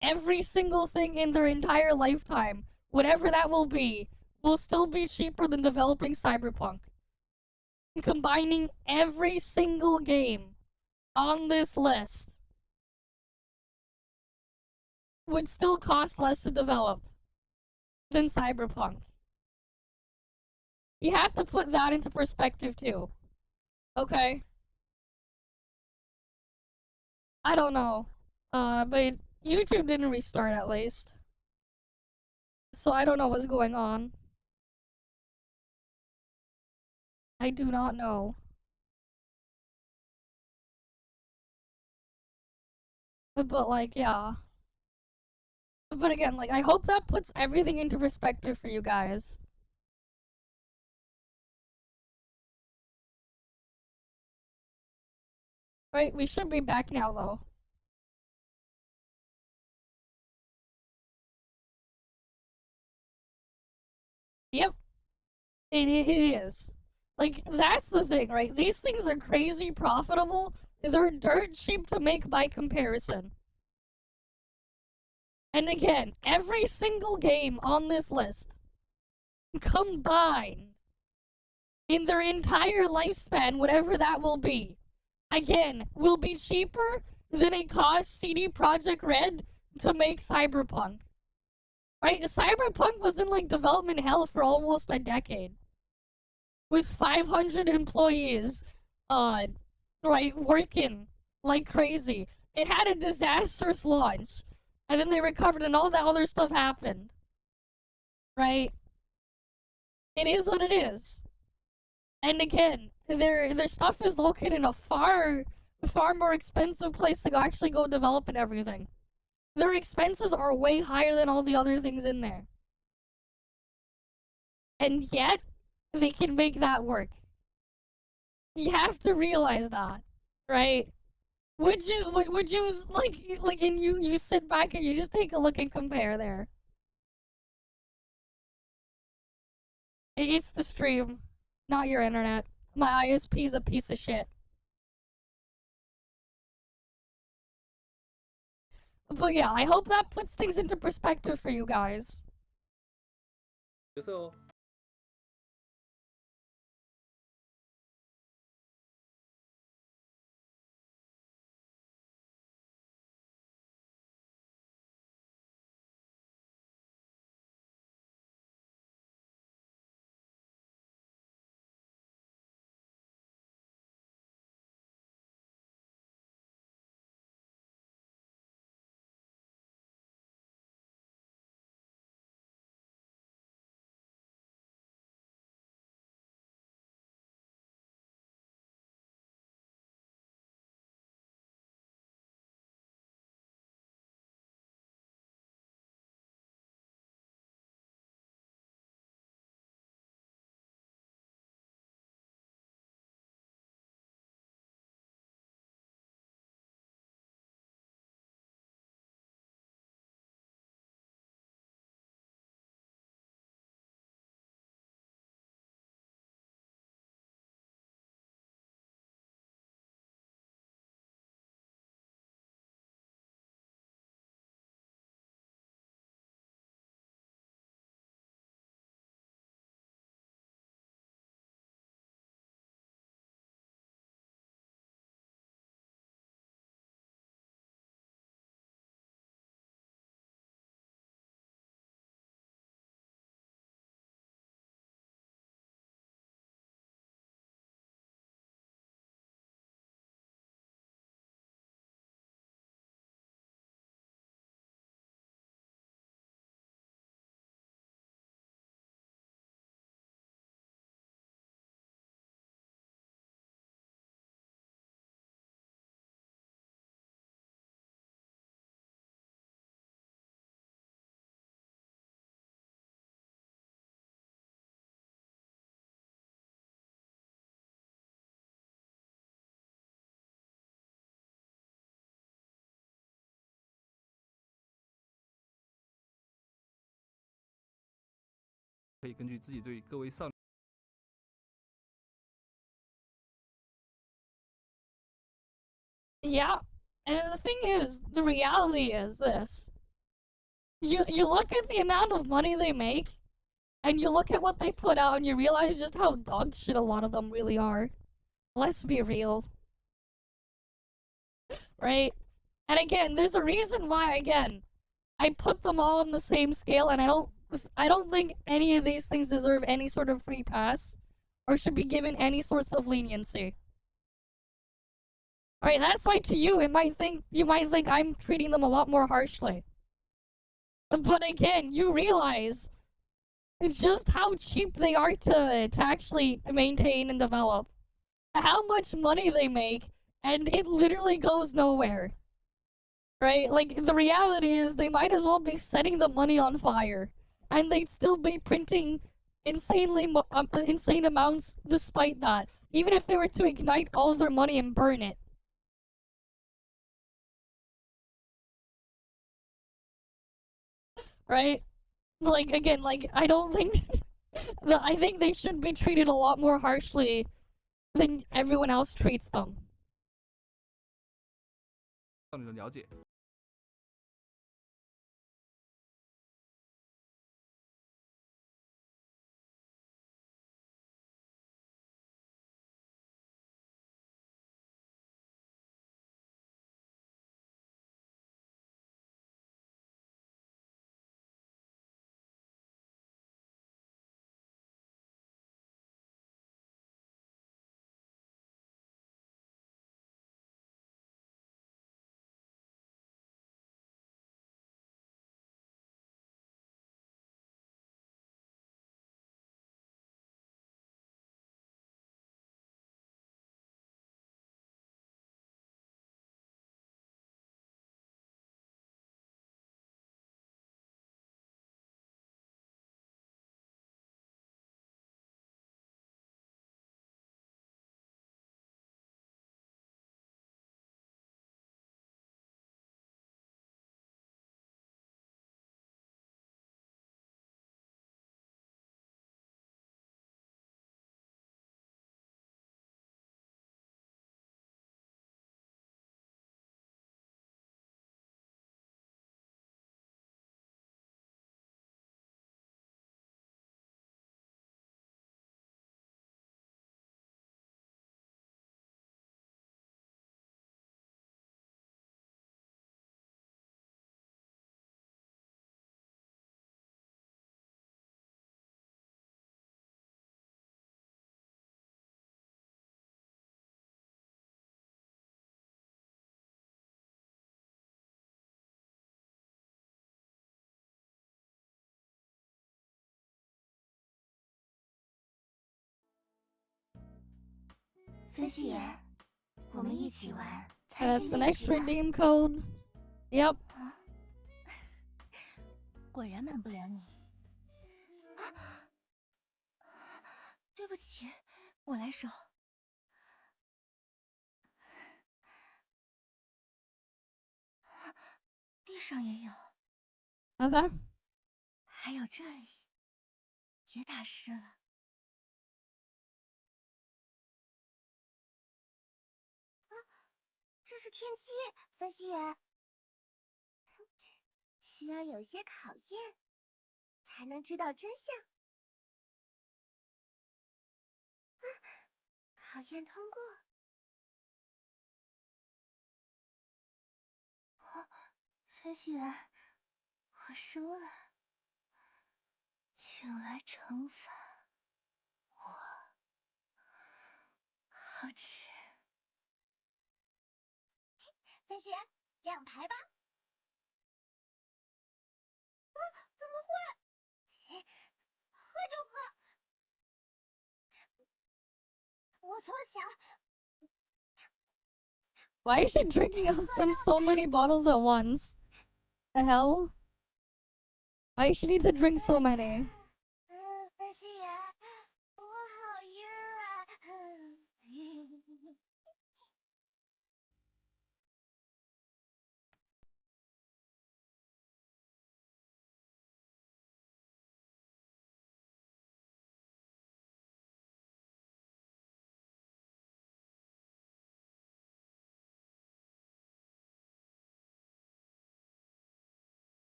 Every single thing in their entire lifetime, whatever that will still be cheaper than developing Cyberpunk. Combining every single game on this list would still cost less to develop than Cyberpunk. You have to put that into perspective too. Okay? I don't know. But YouTube didn't restart at least. So I don't know what's going on. I do not know. But like, yeah. But again, like, I hope that puts everything into perspective for you guys. Right, we should be back now though. Yep. It is. Like, that's the thing, right? These things are crazy profitable. They're dirt cheap to make by comparison. And again, every single game on this list, combined, in their entire lifespan, whatever that will be, again, will be cheaper than it cost CD Projekt Red to make Cyberpunk. Right? Cyberpunk was in, like, development hell for almost a decade. With 500 employees, right, working like crazy. It had a disastrous launch, and then they recovered, and all that other stuff happened. Right? It is what it is. And again, their stuff is located in a far more expensive place to actually go develop and everything. Their expenses are way higher than all the other things in there. And yet, they can make that work. You have to realize that, right? Would you like and you sit back and you just take a look and compare there. It's the stream, not your internet. My ISP's a piece of shit. But yeah, I hope that puts things into perspective for you guys. 角色哦。可以根据自己对各位少女 Yeah, and the thing is, the reality is this. You look at the amount of money they make, and you look at what they put out, and you realize just how dog shit a lot of them really are. Let's be real. Right? And again, there's a reason why, again, I put them all on the same scale, and I don't think any of these things deserve any sort of free pass, or should be given any sorts of leniency. Alright, that's why to you, you might think I'm treating them a lot more harshly. But again, you realize just how cheap they are to actually maintain and develop. How much money they make, and it literally goes nowhere. Right? Like, the reality is they might as well be setting the money on fire, and they'd still be printing insane amounts despite that, even if they were to ignite all of their money and burn it. Right? Like, again, like, I don't think I think they should be treated a lot more harshly than everyone else treats them. 少女的了解。分析员，我们一起玩。 That's the next redeem code. Yep. 果然瞒不了你。对不起，我来手。地上也有， Okay. 还有这里也打湿了。这是天机，分析员。需要有些考验，才能知道真相。考验通过。分析员，我输了，请来惩罚我。好吃。分析员，两排吧。怎么会？喝就喝。我从小 Why is she drinking from so many bottles at once? The hell? Why she need to drink so many? 分析员，我好晕啊。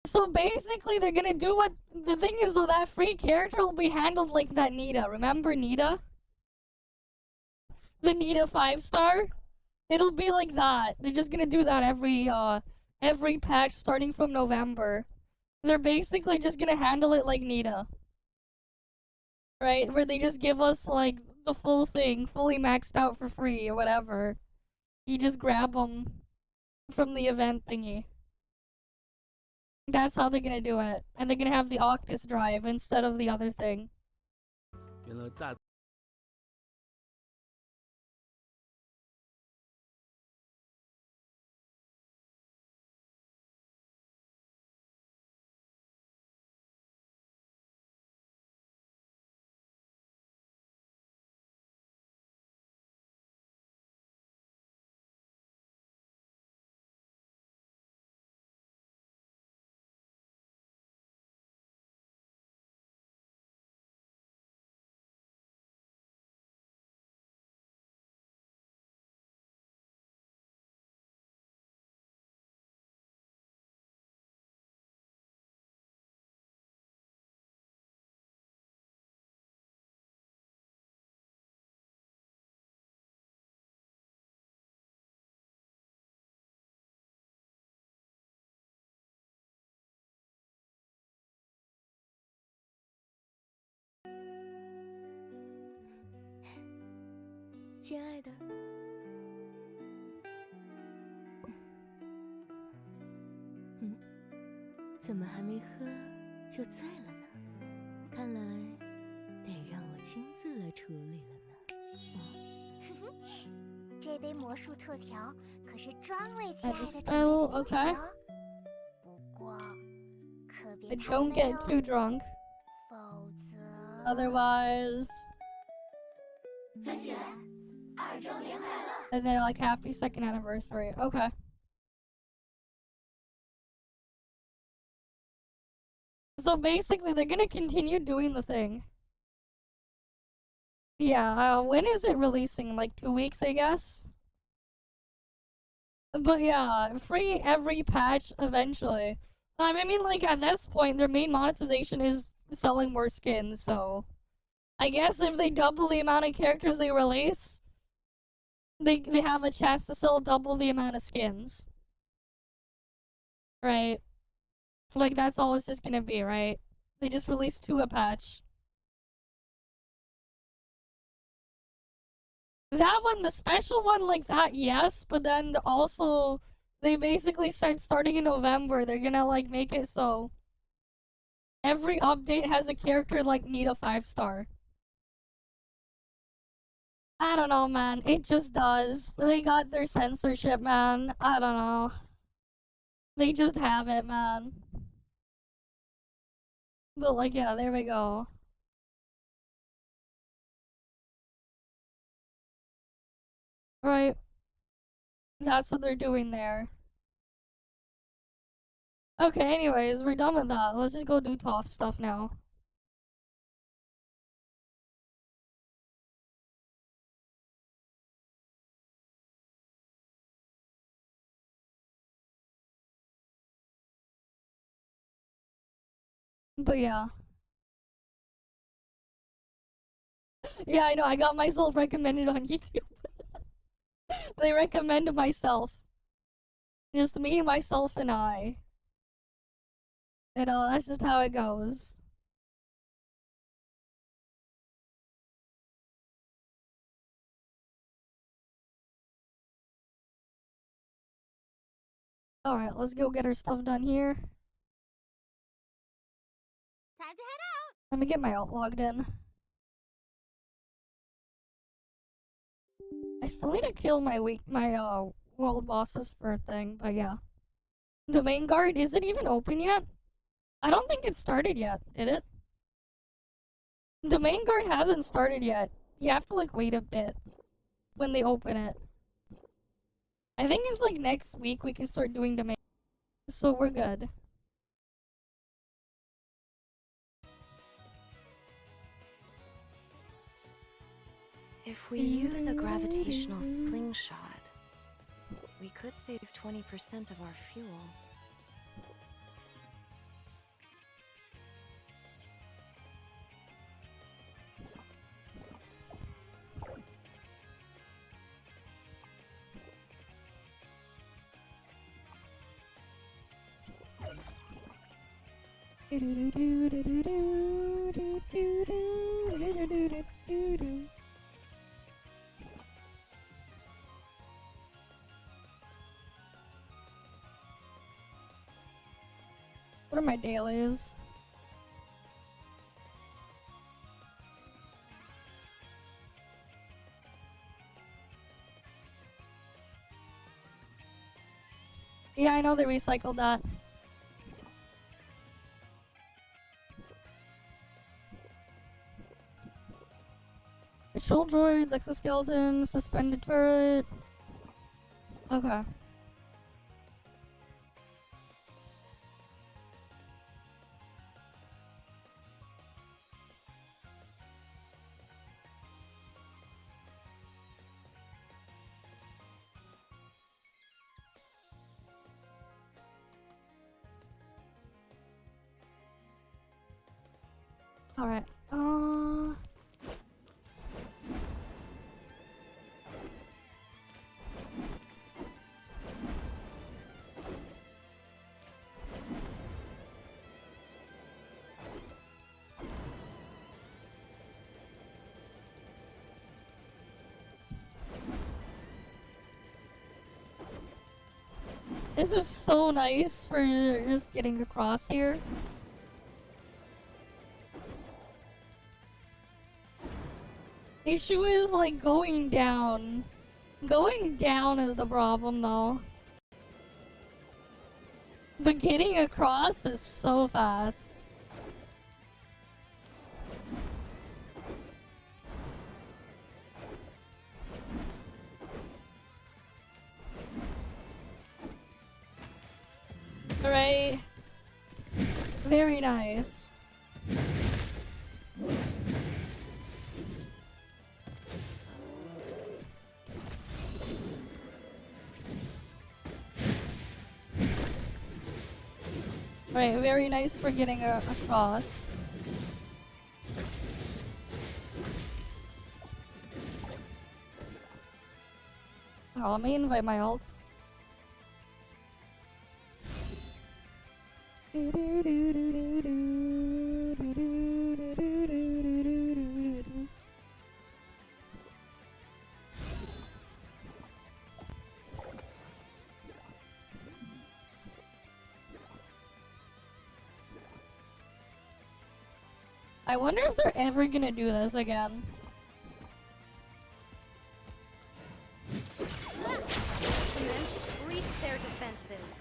So basically, they're gonna do what the thing is. Though that free character will be handled like that Nita. Remember Nita? The Nita 5-star. It'll be like that. They're just gonna do that every patch starting from November. They're basically just gonna handle it like Nita. Right? Where they just give us like the full thing, fully maxed out for free or whatever. You just grab them from the event thingy. That's how they're gonna do it. And they're gonna have the Octus drive instead of the other thing. 原了大 亲爱的，怎么还没喝就醉了呢？看来得让我亲自来处理了呢。这杯魔术特调可是专为亲爱的 Edit 准备 style, 的惊喜 okay. 哦。不过可别 But 太 don't 累 get 哦， too drunk. 否则 Otherwise. 分学2周年快乐。 And they're like, happy 2nd anniversary. Okay. So basically, they're gonna continue doing the thing. Yeah, when is it releasing? Like 2 weeks, I guess? But yeah, free every patch eventually. I mean, like, at this point, their main monetization is selling more skins, so... I guess if they double the amount of characters they release, they have a chance to sell double the amount of skins. Right? Like, that's all it's just gonna be, right? They just released 2 a patch. That one, the special one like that, yes, but then also, they basically said starting in November, they're gonna, like, make it so every update has a character like Nita 5-star. I don't know, man. It just does. They got their censorship, man. I don't know. They just have it, man. But, like, yeah, there we go. Right. That's what they're doing there. Okay, anyways, we're done with that. Let's just go do ToF stuff now. But yeah. Yeah, I know, I got myself recommended on YouTube. They recommend myself. Just me, myself, and I. You know, that's just how it goes. Alright, let's go get our stuff done here. Time to head out. Let me get my alt logged in. I still need to kill my world bosses for a thing, but yeah. The main guard, is it even open yet? I don't think it started yet, did it? The main guard hasn't started yet. You have to like wait a bit when they open it. I think it's like next week we can start doing the main, so we're good. If we use a gravitational slingshot, we could save 20% of our fuel. What are my dailies? Yeah, I know they recycled that. Patrol droids, exoskeleton, suspended turret. Okay. Alright. This is so nice for just getting across here. Issue is like going down. Going down is the problem though. But getting across is so fast. Right. Very nice. Right, very nice for getting across. Oh, let me invite my alt. I wonder if they're ever gonna do this again. Breach their defenses.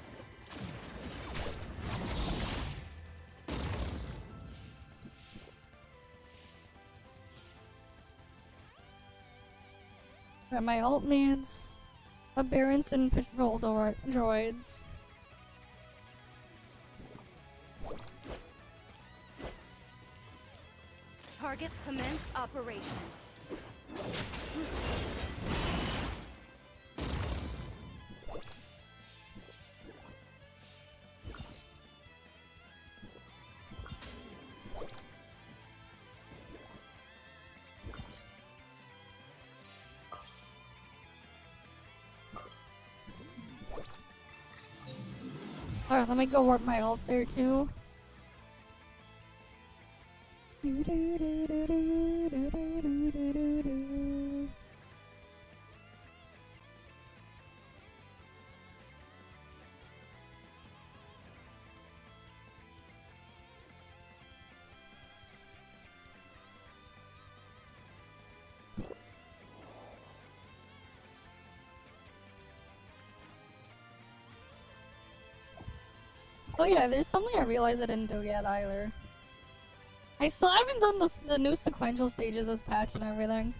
Right, my alt needs a Berenson patrol droids. Target commence operation. Alright, let me go warp my alt there too. Oh yeah, there's something I realized I didn't do yet either. I still haven't done the new sequential stages this patch and everything.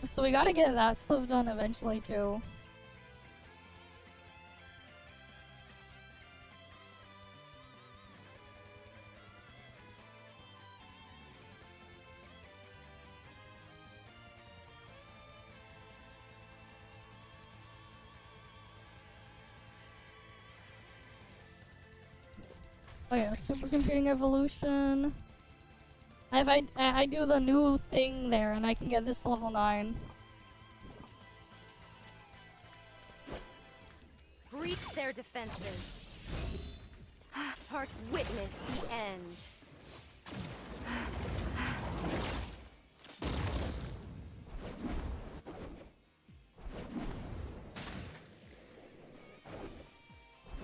So we gotta get that stuff done eventually too. Oh yeah, supercomputing evolution. I do the new thing there and I can get this level 9. Breach their defenses. Target Witness the end.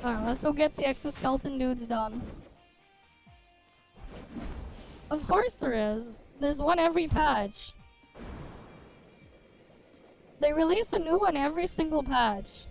Alright, let's go get the exoskeleton dudes done. Of course there is. There's one every patch. They release a new one every single patch.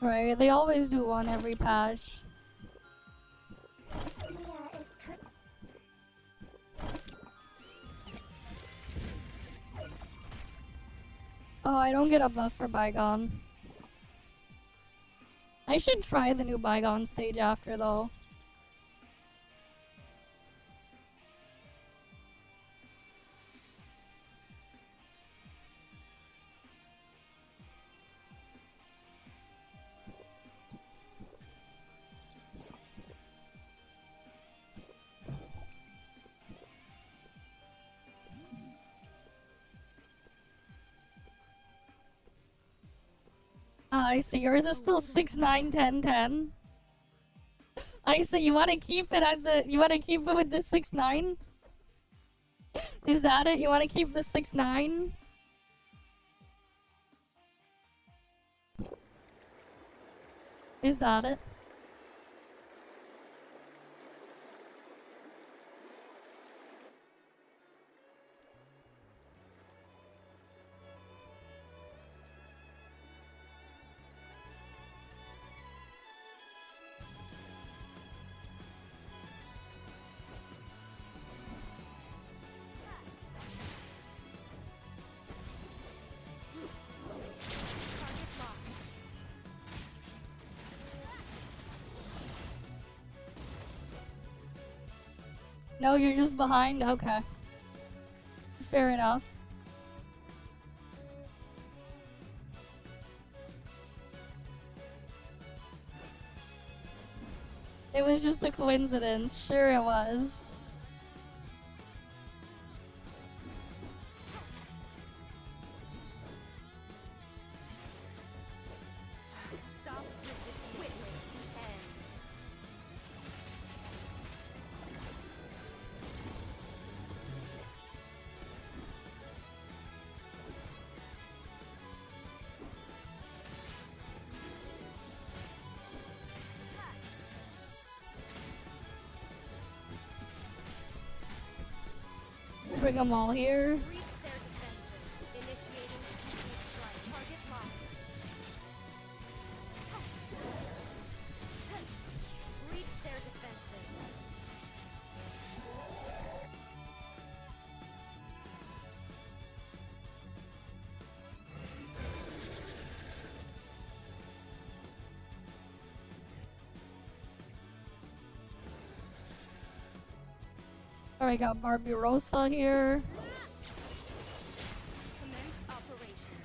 Right, they always do one every patch. Yeah, it's cut. Oh, I don't get a buff for Bygone. I should try the new Bygone stage after, though. I see yours is still 6, 9, 10, 10. I see you want to keep it at the. You want to keep it with the 6, 9? Is that it? You want to keep the 6, 9? Is that it? No, you're just behind? Okay. Fair enough. It was just a coincidence. Sure it was. Stop resisting. Witness the end. Bring them all here. Breach their defenses. Initiating fusion strike. Target locked. Breach their defenses. Alright, got Barbarossa here. Commence operation.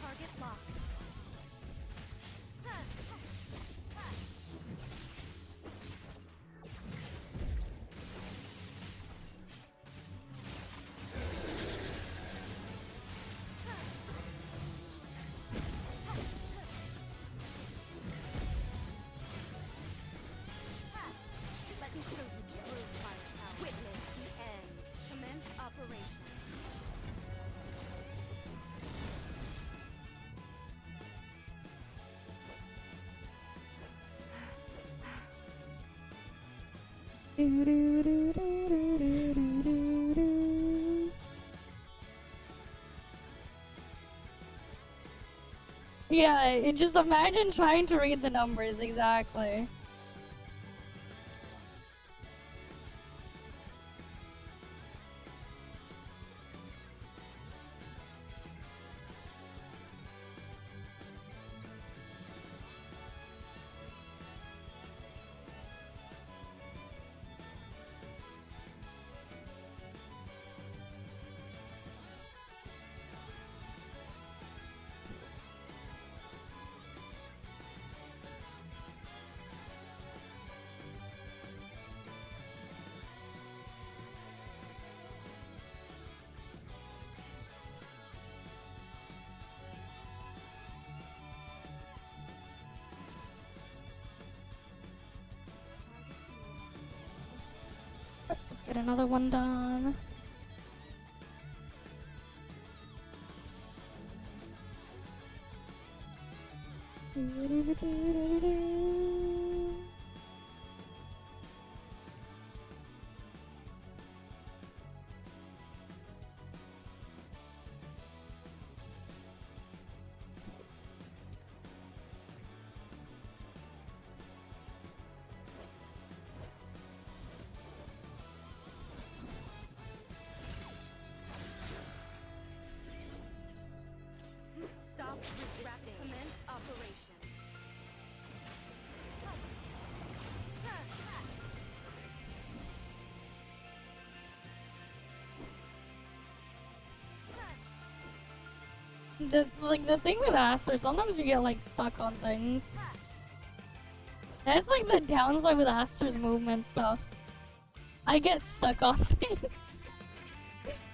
Target locked. Let me show you true firepower. Witness the end. Commence operation. Yeah, just imagine trying to read the numbers exactly. Get another one done. Stop resisting. Commence operation. The thing with Aster, sometimes you get like stuck on things. That's like the downside with Aster's movement stuff. I get stuck on things.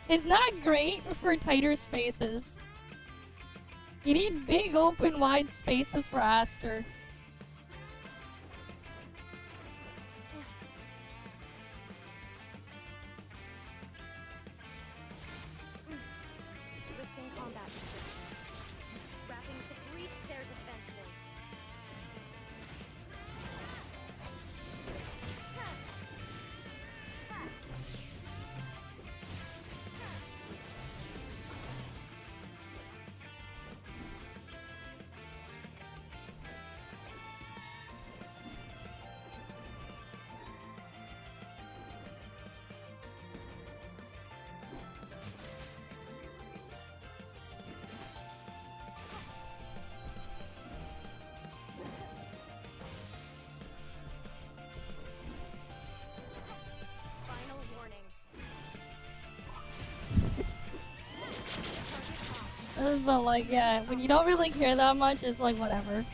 It's not great for tighter spaces. You need big, open, wide spaces for Aster. Lifting combat restrictions. Wrapping to breach their defenses. Final warning. But like, yeah, when you don't really care that much, it's like whatever.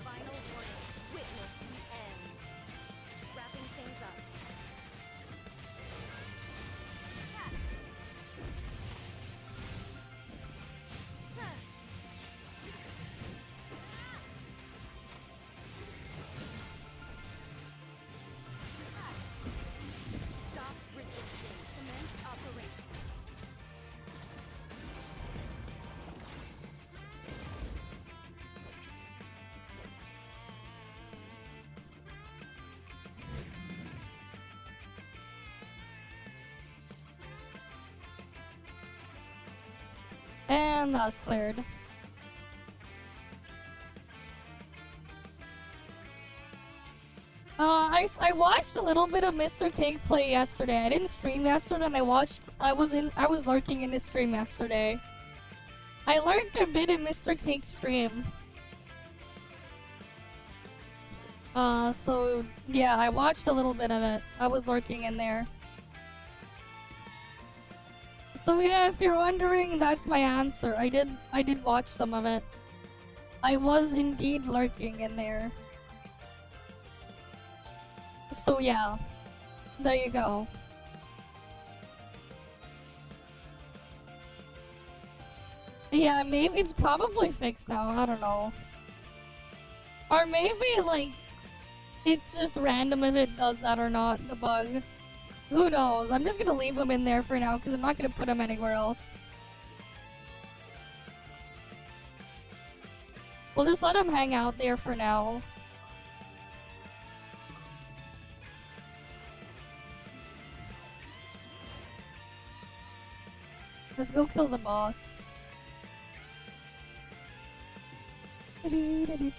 Final warning. Witness the end. Wrapping things up. Stop resisting. Commence operation. And that's cleared. I watched a little bit of Mr. Cake play yesterday. I didn't stream yesterday, and I was lurking in his stream yesterday. I lurked a bit in Mr. Cake's stream. So yeah, I watched a little bit of it. I was lurking in there. So yeah, if you're wondering, that's my answer. I did watch some of it. I was indeed lurking in there. So yeah, there you go. Yeah, maybe it's probably fixed now, I don't know. Or maybe, like, it's just random if it does that or not, the bug. Who knows? I'm just gonna leave him in there for now, because I'm not gonna put him anywhere else. We'll just let him hang out there for now. Let's go kill the boss. Lifting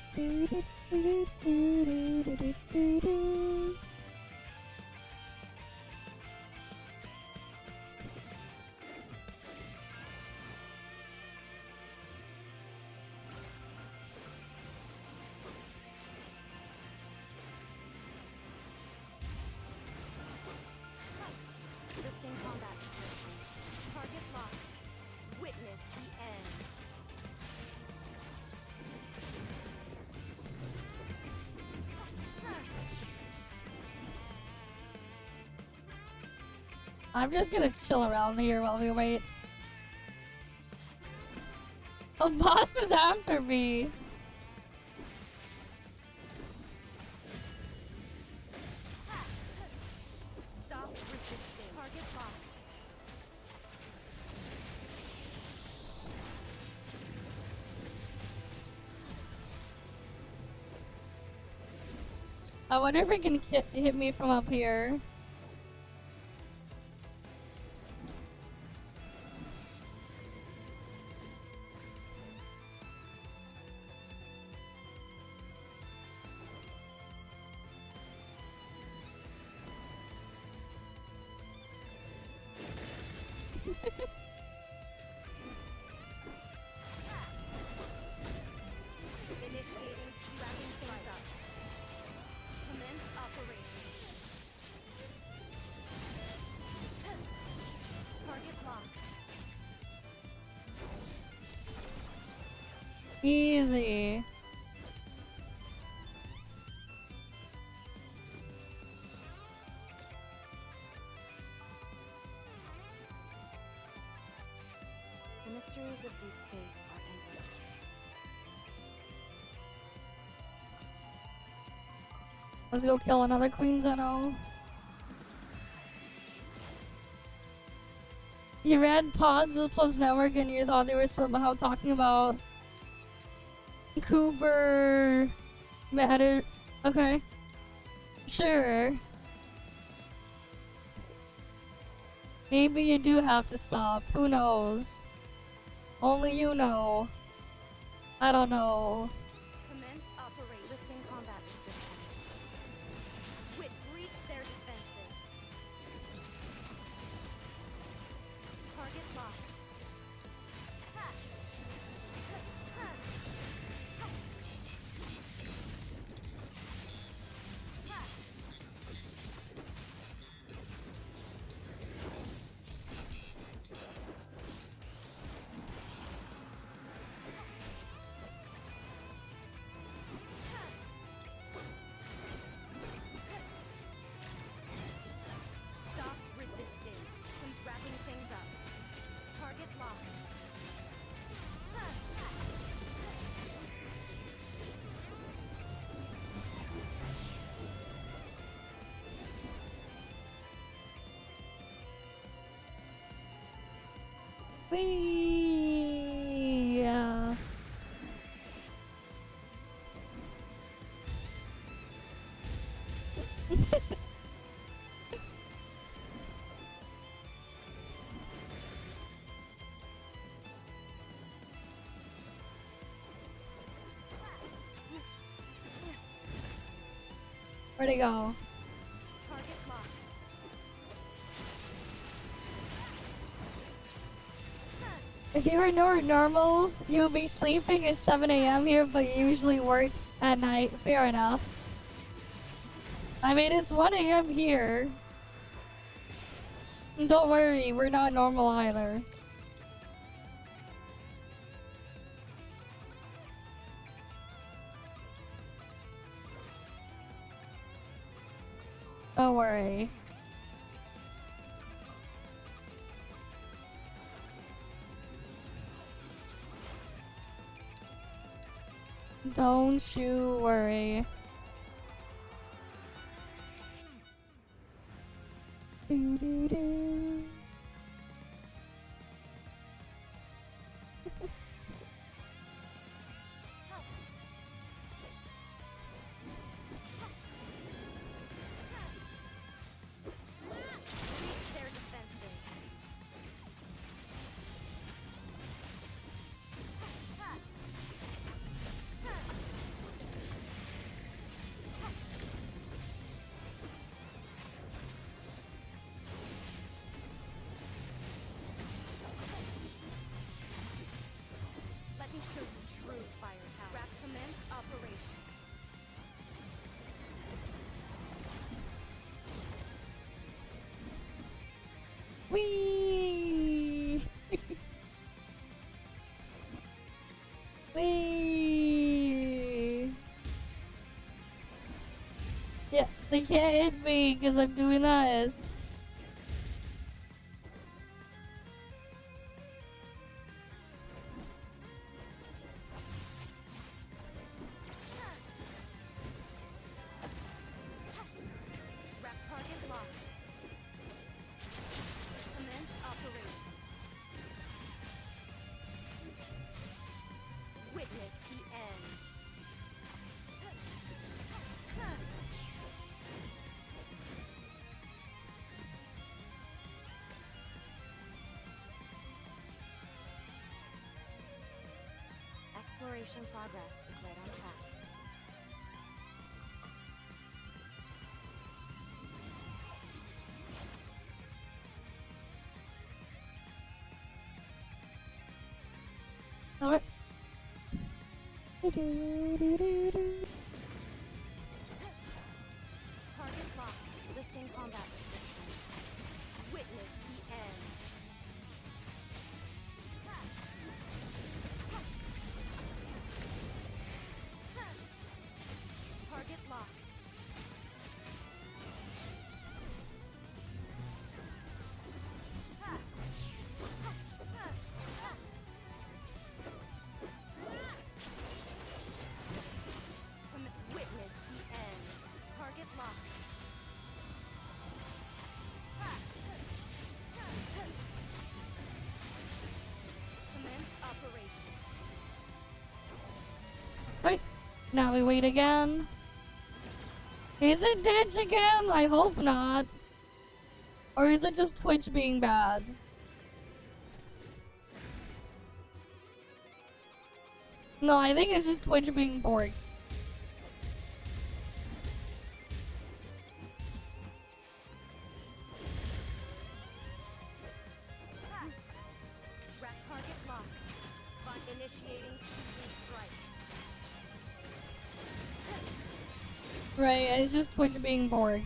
combat restrictions. Target locked. Witness the end. I'm just gonna chill around here while we wait. The boss is after me. Stop resisting. Target locked. I wonder if it can hit me from up here. Initiating wrapping things up. Commence operation. Target locked. Easy. The mysteries of deep space are endless. Let's go kill another Queen Zeno. You read Pods plus Network and you thought they were somehow talking about Cooper matter. Okay. Sure. Maybe you do have to stop. Who knows? Only you know. I don't know. Commence operation. Lifting combat restrictions. Breach their defenses. Target locked. Stop resisting. Wrapping things up. Target locked. Whee! Yeah. Where'd he go? Target locked. If you were normal, you would be sleeping at 7 a.m. here, but you usually work at night. Fair enough. I mean, it's 1 a.m. here. Don't worry, we're not normal either. Don't worry. Don't you worry. Do do do. Breach their defenses. Let me show you true firepower. Wrap commence operation. Whee! They can't hit me because I'm doing this. Wrap target locked. Commence operation. Witness the end. Exploration progress is right on track. Alright. Target locked. Lifting combat restrictions. Witness the end. Target locked. Witness the end. Target locked. Commence operation. Right. Now we wait again. Is it Ditch again? I hope not. Or is it just Twitch being bad? No, I think it's just Twitch being bored. Wrap target locked. Initiating fusion strike. Right, it's just Twitch being bored.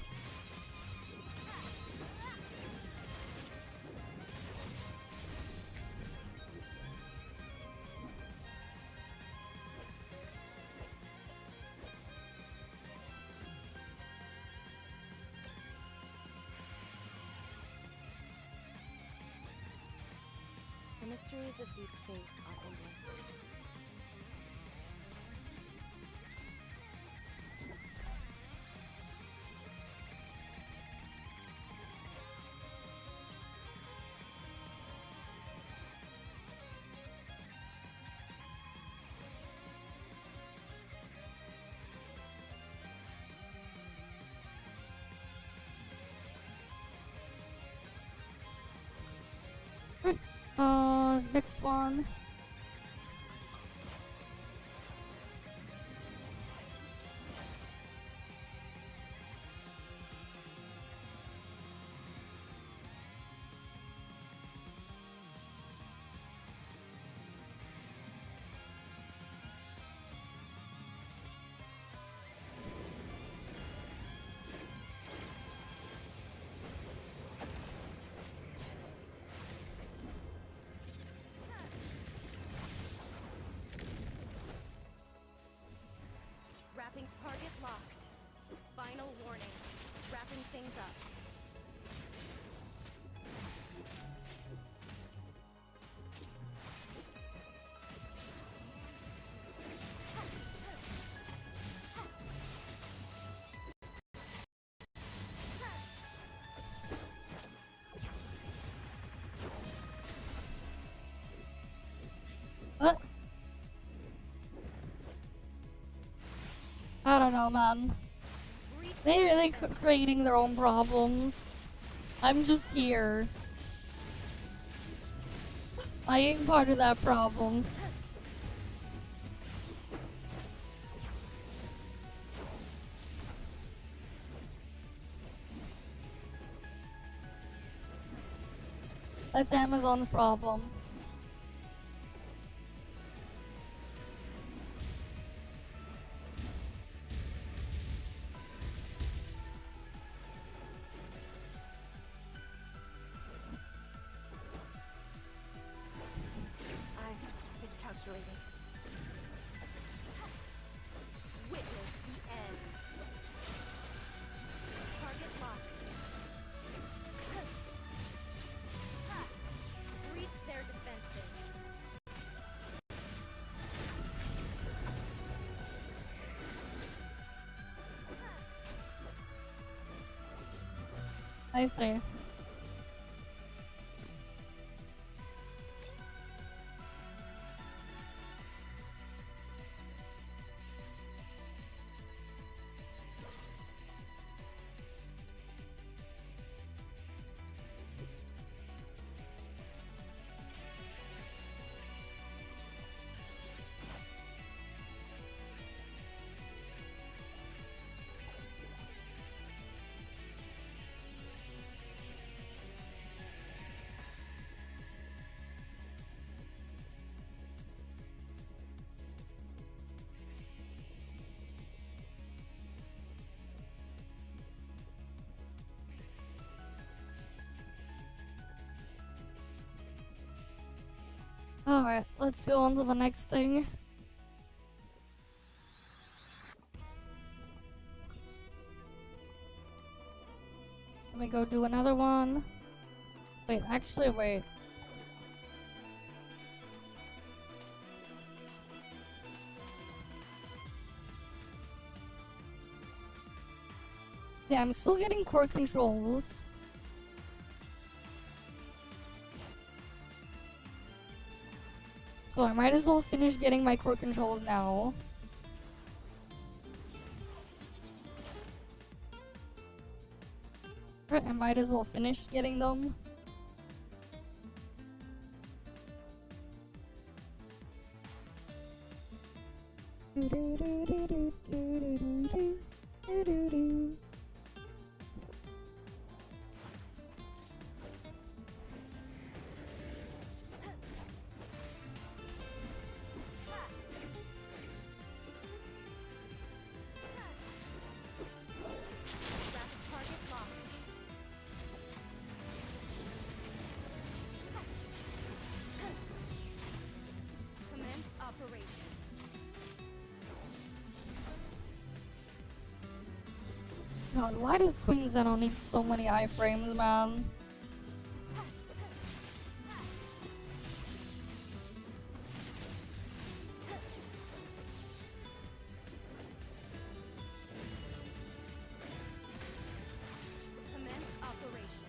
The mysteries of deep space are endless. Next one. Wrapping target locked. Final warning. Wrapping things up. What? I don't know, man. They're creating their own problems. I'm just here. I ain't part of that problem. That's Amazon's problem. I've miscalculated. Witness the end. I see. Alright, let's go on to the next thing. Let me go do another one. Wait, actually, wait. Yeah, I'm still getting core controls. So I might as well finish getting my core controls now. Right, I might as well finish getting them. Commence operation. God, why does Queen Zeno need so many iframes, man? Commence operation.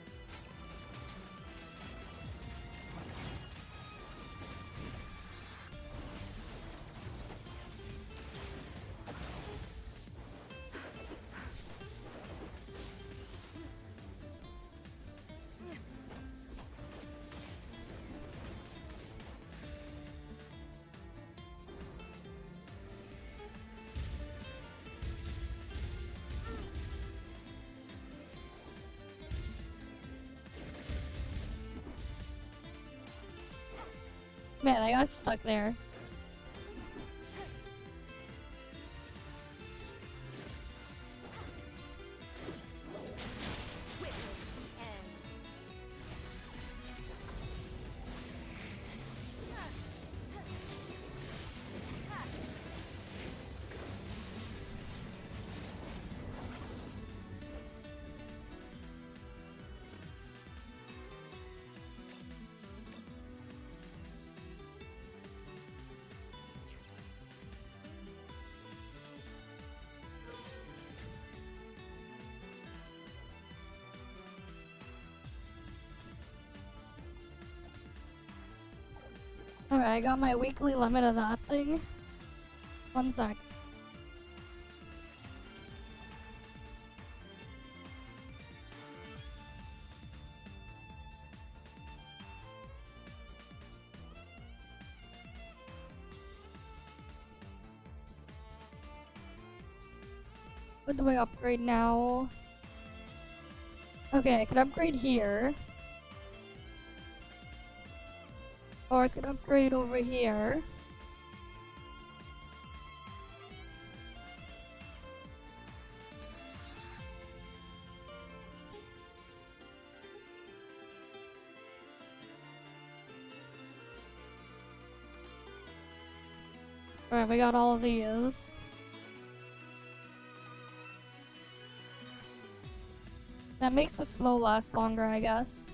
Man, I got stuck there. Witness the end. Alright, I got my weekly limit of that thing. One sec. What do I upgrade now? Okay, I could upgrade here. Or I could upgrade over here. Alright, we got all of these. That makes the slow last longer, I guess.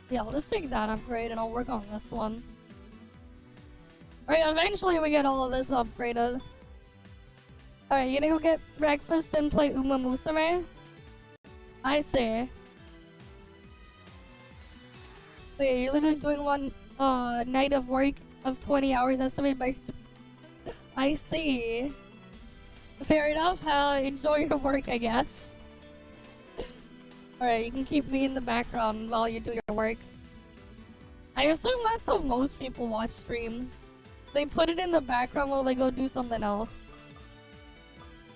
Yeah, I'll just take that upgrade and I'll work on this one. Alright, eventually we get all of this upgraded. Alright, you gonna go get breakfast and play Uma Musume? I see. Wait, you're literally doing one night of work of 20 hours estimated by... I see. Fair enough, enjoy your work, I guess. Alright, you can keep me in the background while you do your work. I assume that's how most people watch streams. They put it in the background while they go do something else.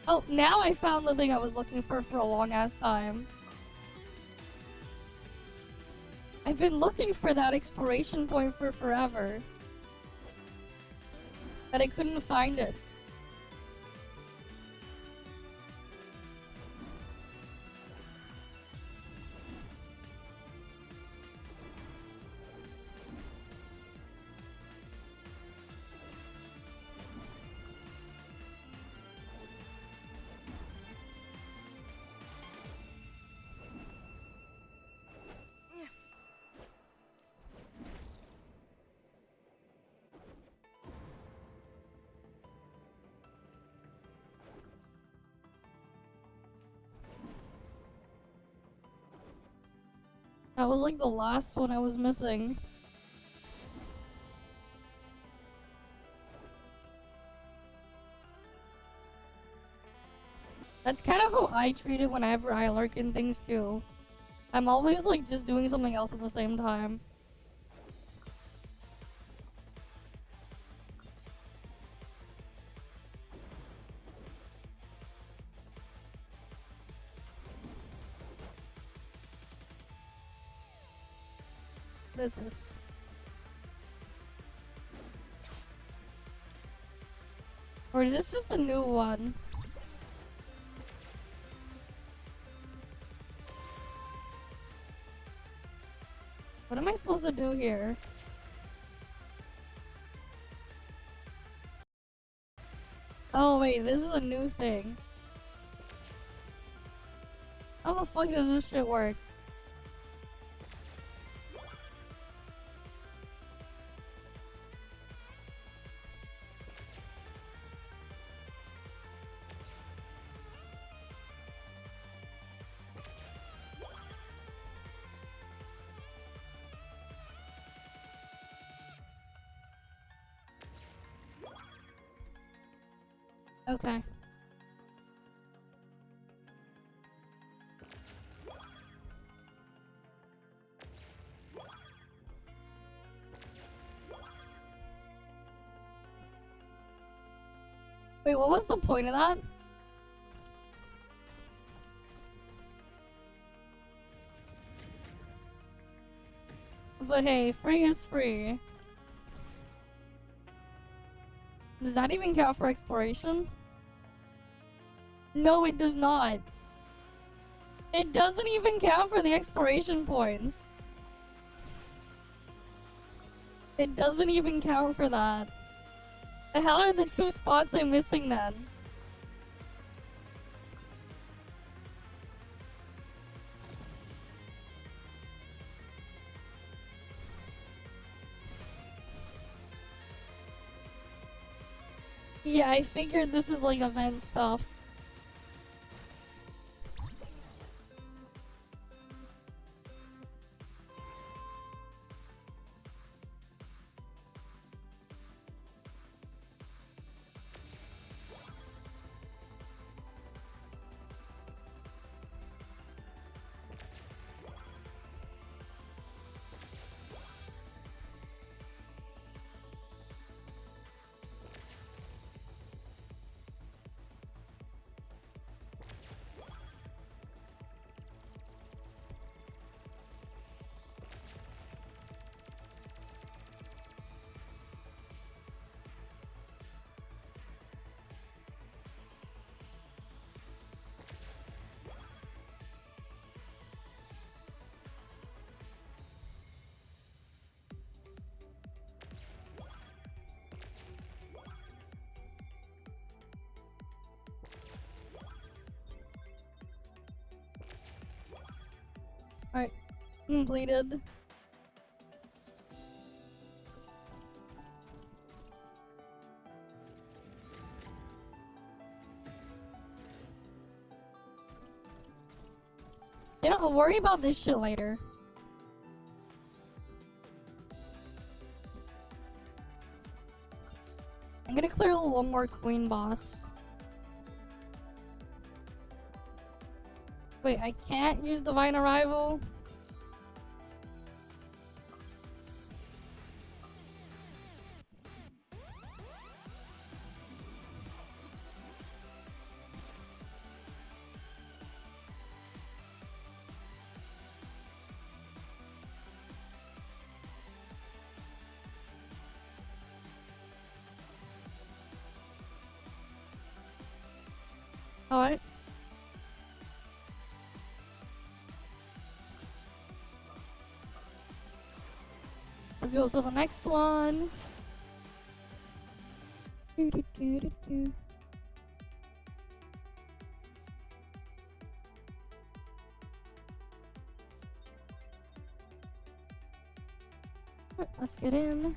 Oh, now I found the thing I was looking for a long ass time. I've been looking for that exploration point for forever. But I couldn't find it. That was like the last one I was missing. That's kind of how I treat it whenever I lurk in things too. I'm always like just doing something else at the same time. What is this? Or is this just a new one? What am I supposed to do here? Oh wait, this is a new thing. How the fuck does this shit work? Okay. Wait, what was the point of that? But hey, free is free. Does that even count for exploration? No, it does not. It doesn't even count for the exploration points. It doesn't even count for that. The hell are the 2 spots I'm missing then? Yeah, I figured this is like event stuff. Alright, completed. You know, I'll worry about this shit later. I'm gonna clear one more queen boss. Wait, I can't use Divine Arrival? Alright. Let's go to the next one. Do-do-do-do-do. Alright, let's get in.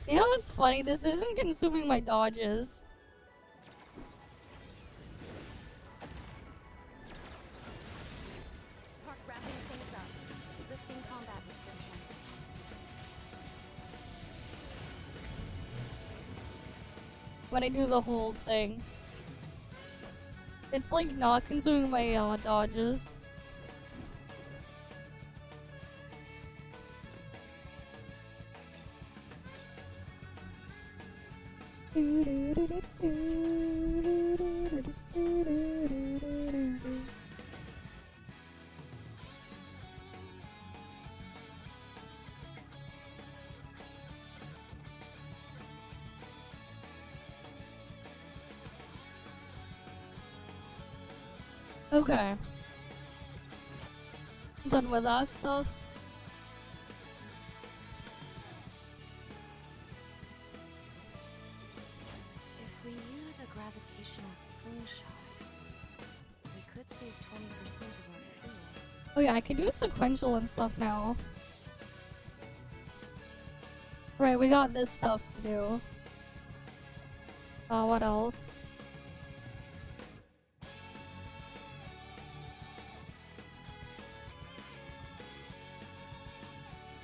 You know what's funny? This isn't consuming my dodges. Start wrapping things up. Lifting combat restrictions. When I do the whole thing. It's like not consuming my dodges. Okay. Done with that stuff. If we use a gravitational slingshot, we could save 20% of our fuel. Oh yeah, I can do sequential and stuff now. Right, we got this stuff to do. What else?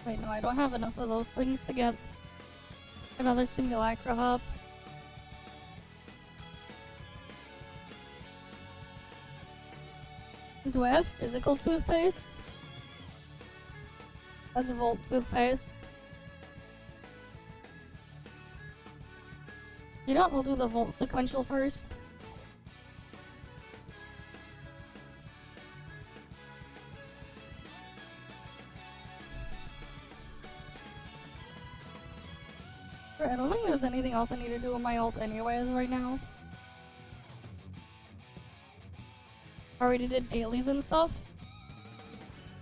Wait, no, I don't have enough of those things to get another simulacra up. Do I have physical toothpaste? That's Volt toothpaste. You know what? We'll do the Volt sequential first. I don't think there's anything else I need to do with my ult anyways right now. Already did dailies and stuff.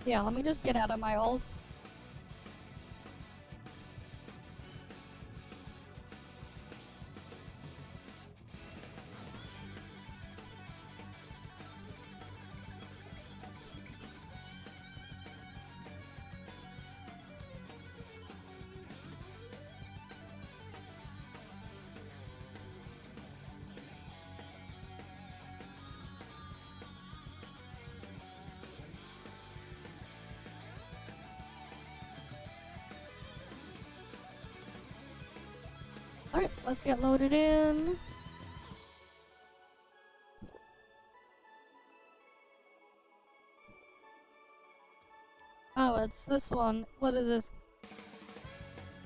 Yeah, let me just get out of my ult. Alright, let's get loaded in. Oh, it's this one. What is this?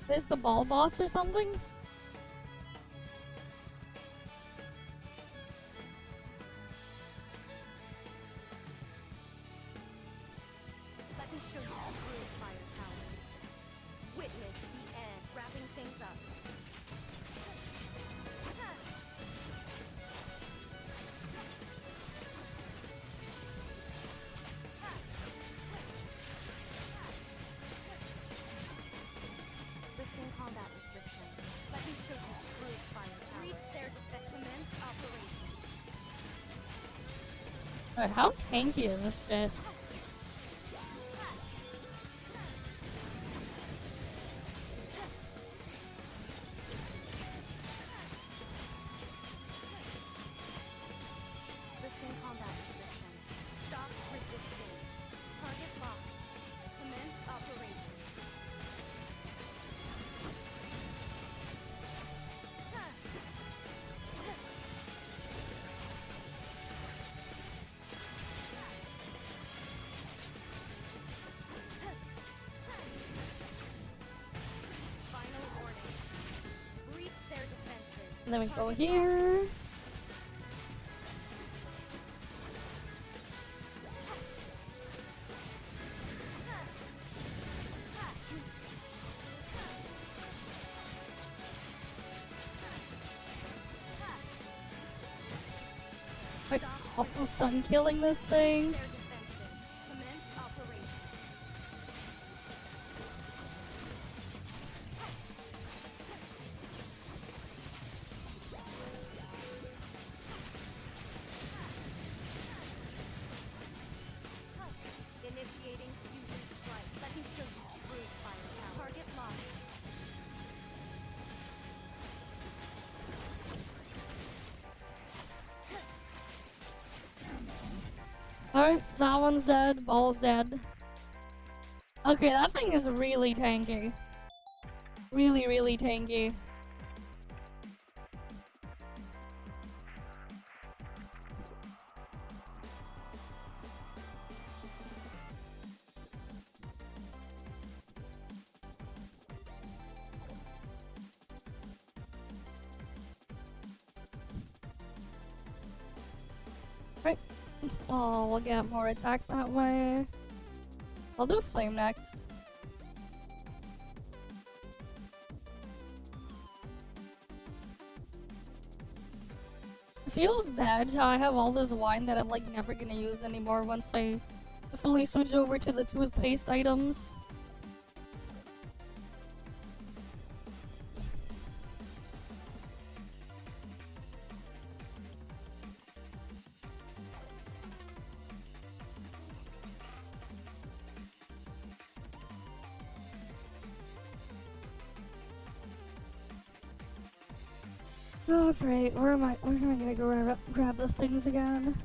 This the ball boss or something? Let me show you true firepower. Witness the end. Wrapping things up. god, how tanky is this shit? Lifting combat restrictions. Stop resisting. Target locked. Commence operation. Final warning. Breach their defenses. And then we go here. Like, almost done killing this thing. Their defenses. Commence operation. Initiating fusion strike. Let me show you true firepower. Target locked. Alright, that one's dead. Ball's dead. Okay, that thing is really tanky. Really, really tanky. Right. Oh, we'll get more attack that way. I'll do flame next. It feels bad how I have all this wine that I'm like never gonna use anymore once I fully switch over to the toothpaste items. Oh great, where am I gonna go grab the things again?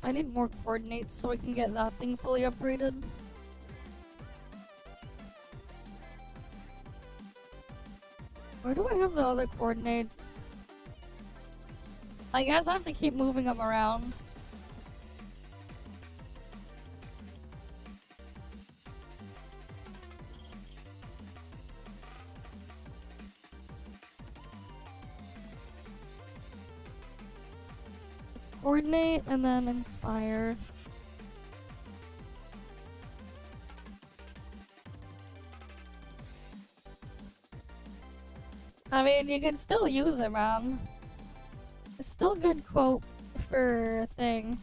I need more coordinates so I can get that thing fully upgraded. Where do I have the other coordinates? I guess I have to keep moving them around. Coordinate and then inspire. I mean, you can still use it, man. It's still a good quote for a thing.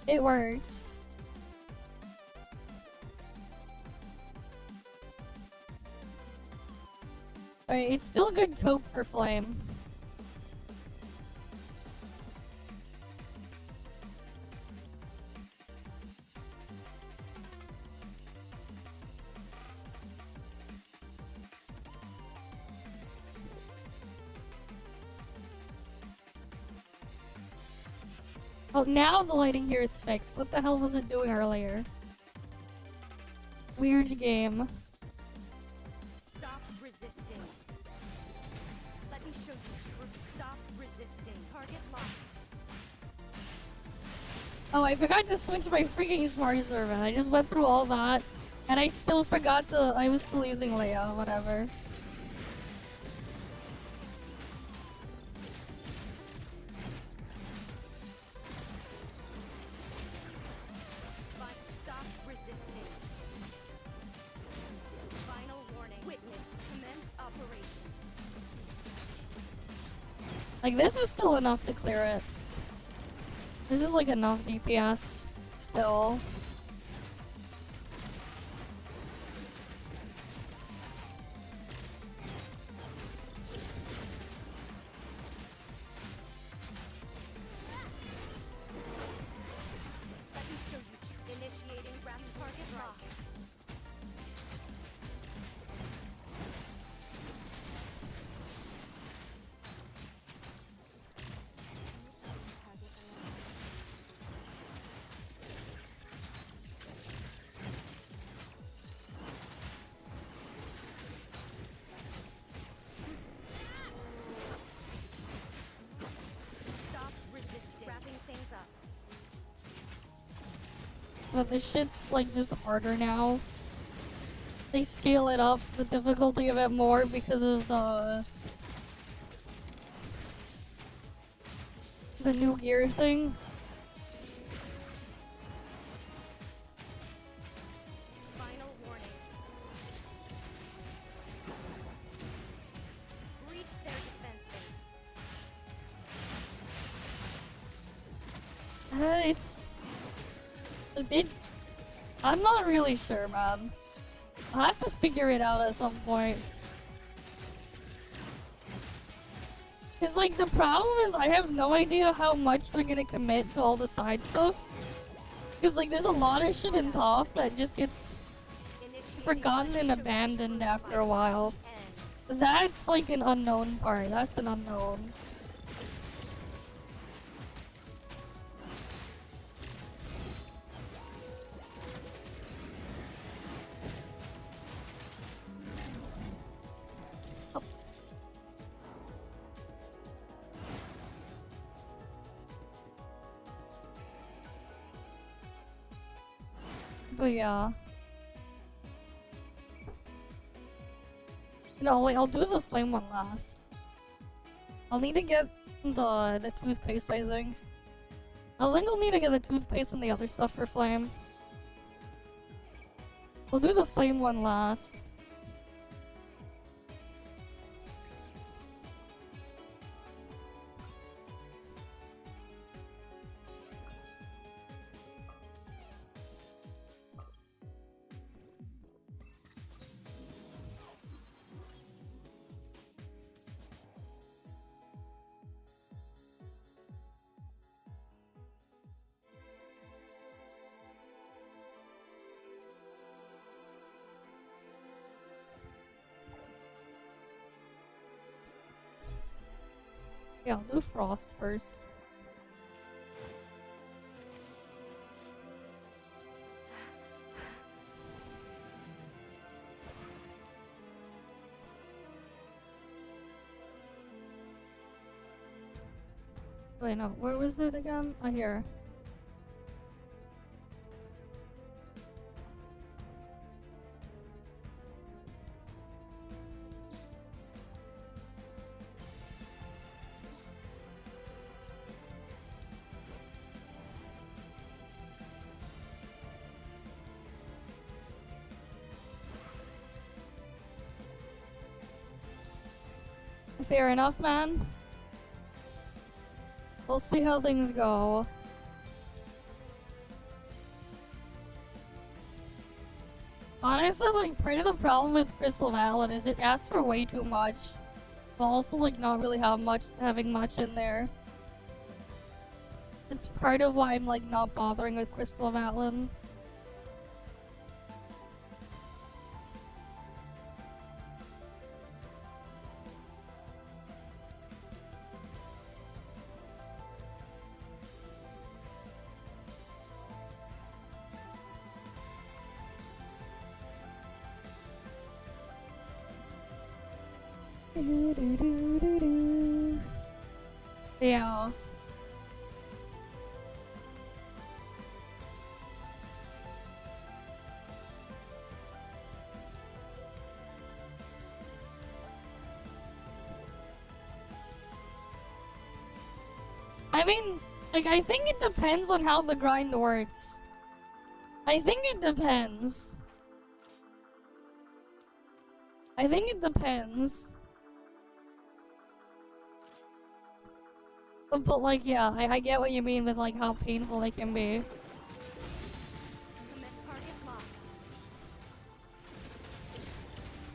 It works. Alright, it's still a good cope for flame. Oh, now the lighting here is fixed. What the hell was it doing earlier? Weird game. Stop resisting. Let me show you true. Stop resisting. Target locked. Oh, I forgot to switch my freaking smart servant. I just went through all that And I still forgot to. I was still using Leia, whatever. Stop resisting. Final warning. Witness. Commence operation. Like, this is still enough to clear it. This is like enough DPS still. Let me show you. Initiating rapid target lock. Stop resisting. Wrapping things up. But this shit's like just harder now. They scale it up, the difficulty of it more because of the new gear thing. Final warning. Breach their defenses. It's I'm not really sure, man. I'll have to figure it out at some point. Cause like the problem is I have no idea how much they're gonna commit to all the side stuff. Cause like there's a lot of shit in ToF that just gets forgotten and abandoned after a while. That's like an unknown part. That's an unknown. But yeah. No, wait, I'll do the flame one last. I'll need to get the toothpaste, I think. I think I'll need to get the toothpaste and the other stuff for flame. We'll do the flame one last. Yeah, I'll do frost first. Wait, no, where was it again? Oh, here. Fair enough, man. We'll see how things go. Honestly, like, part of the problem with Crystal Valid is it asks for way too much, but also, like, not really having much in there. It's part of why I'm, like, not bothering with Crystal Valid. Yeah. I mean, like, I think it depends on how the grind works. I think it depends. I think it depends. But like, yeah, I get what you mean with like how painful it can be. Commit target locked.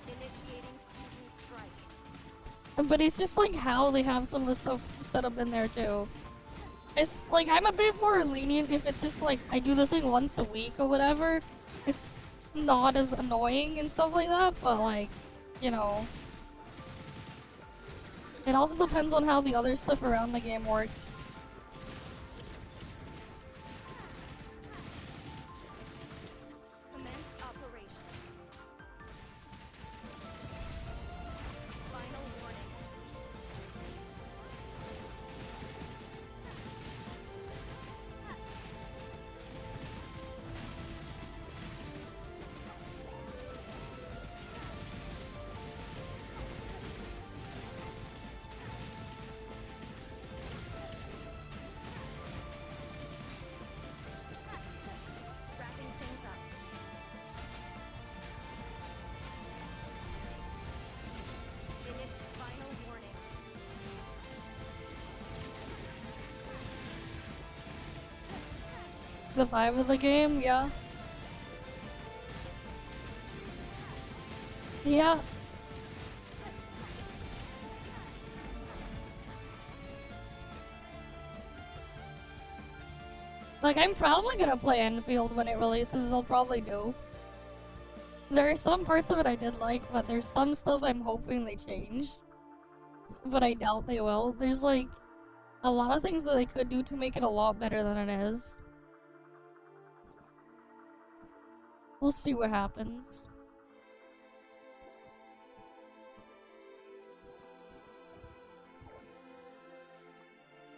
Initiating fusion strike. But it's just like how they have some of the stuff set up in there too. It's like I'm a bit more lenient if it's just like I do the thing once a week or whatever. It's not as annoying and stuff like that, but like, you know. It also depends on how the other stuff around the game works. Commence operation. Final warning. Wrapping things up. Finished. Final warning. The vibe of the game, yeah. Yeah. Like, I'm probably gonna play EnVield when it releases, I'll probably do. There are some parts of it I did like, but there's some stuff I'm hoping they change. But I doubt they will. There's like a lot of things that they could do to make it a lot better than it is. We'll see what happens.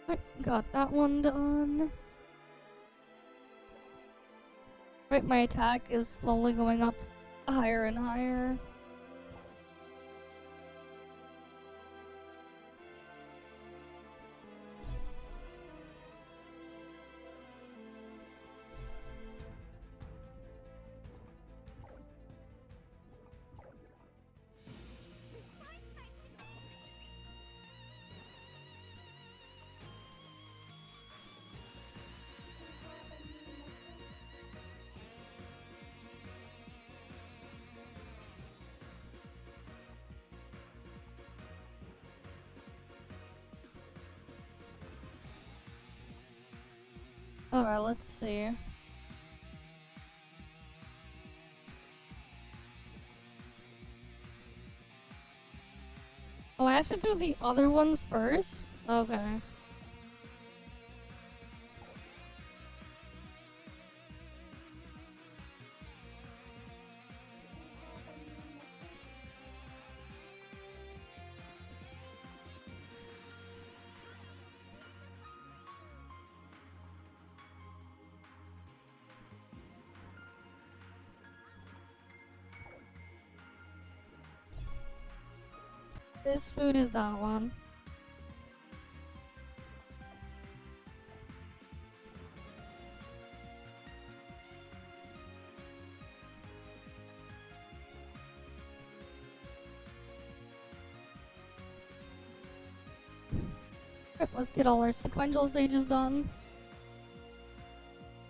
Right, got that one done. Right, my attack is slowly going up higher and higher. Alright, let's see. Oh, I have to do the other ones first? Okay. This food is that one. Alright, let's get all our sequential stages done.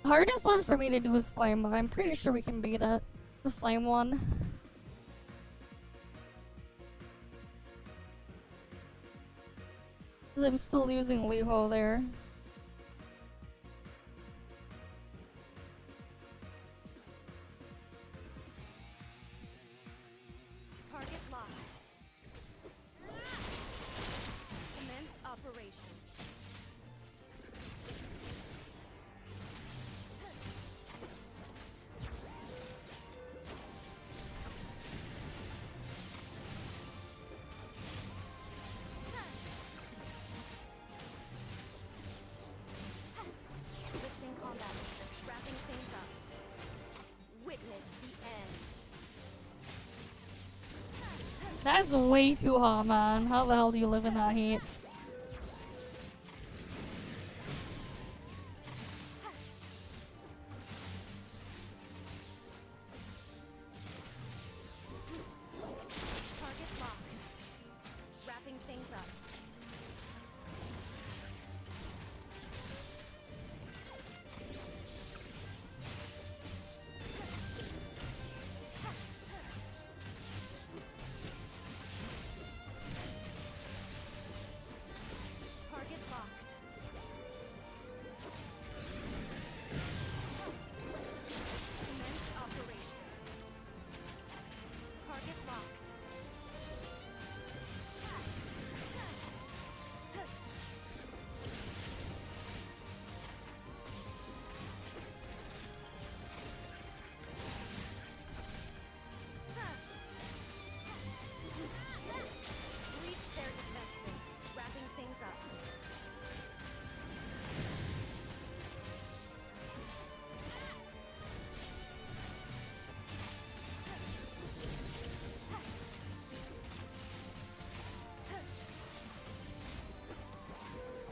Hardest one for me to do is flame, but I'm pretty sure we can beat it. The flame one. 'Cause I'm still using Liho there. Target locked. Commence operation. Lifting combat. Wrapping things up. Witness the end. That's way too hot, man. How the hell do you live in that heat?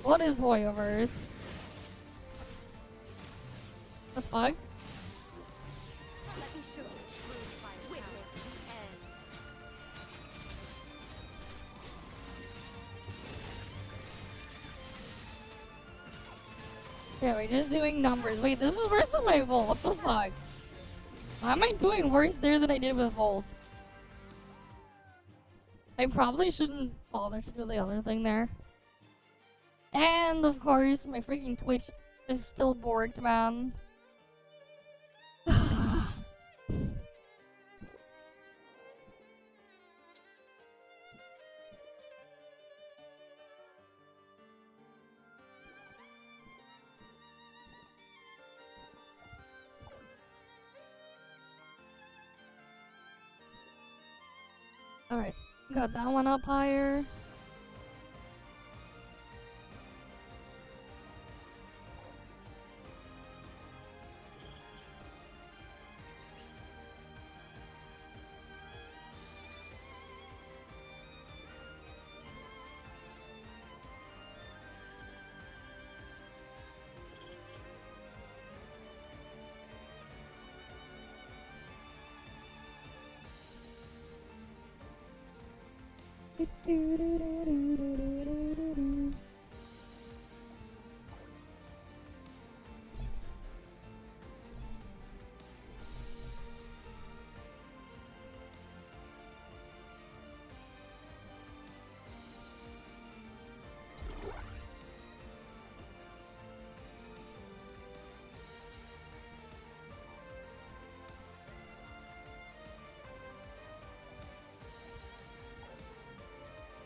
What is Hoyoverse? The fuck? Let me show you true fire. Witness the end. Yeah, we're just doing numbers. Wait, this is worse than my Volt. What the fuck? Why am I doing worse there than I did with Volt? I probably shouldn't bother to do the other thing there. And of course, my freaking Twitch is still borked, man. Alright, got that one up higher.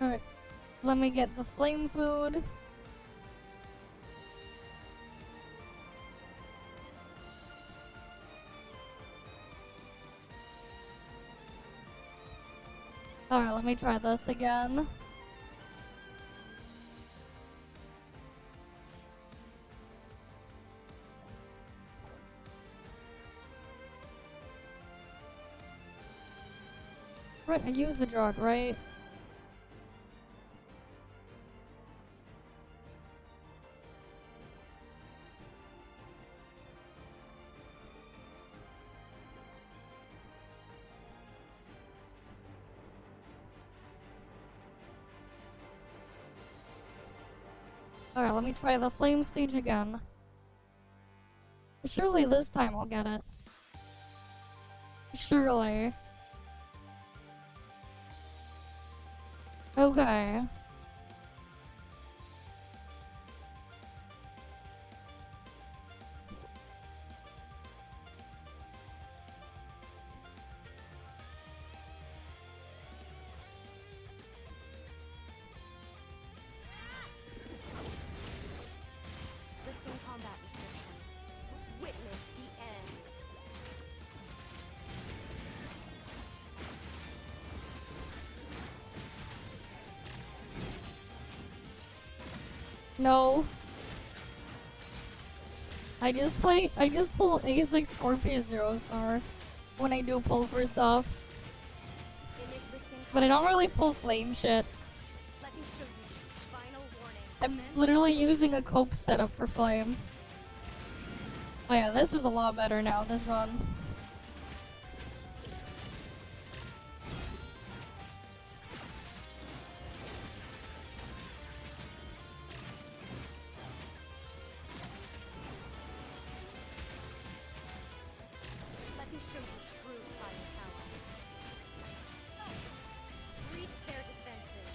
Alright, let me get the flame food. Alright, let me try this again. Right, I used the drug, right? Alright, let me try the flame stage again. Surely this time I'll get it. Surely. Okay. Lifting combat restrictions. Witness the end. No. I just pull A6 4P 0 star when I do pull for stuff. Image lifting. But I don't really pull flame shit. Let me show you. Final warning. I'm literally using a cope setup for flame. Oh yeah, this is a lot better now, this run. Let me show you true firepower. Reach their defenses.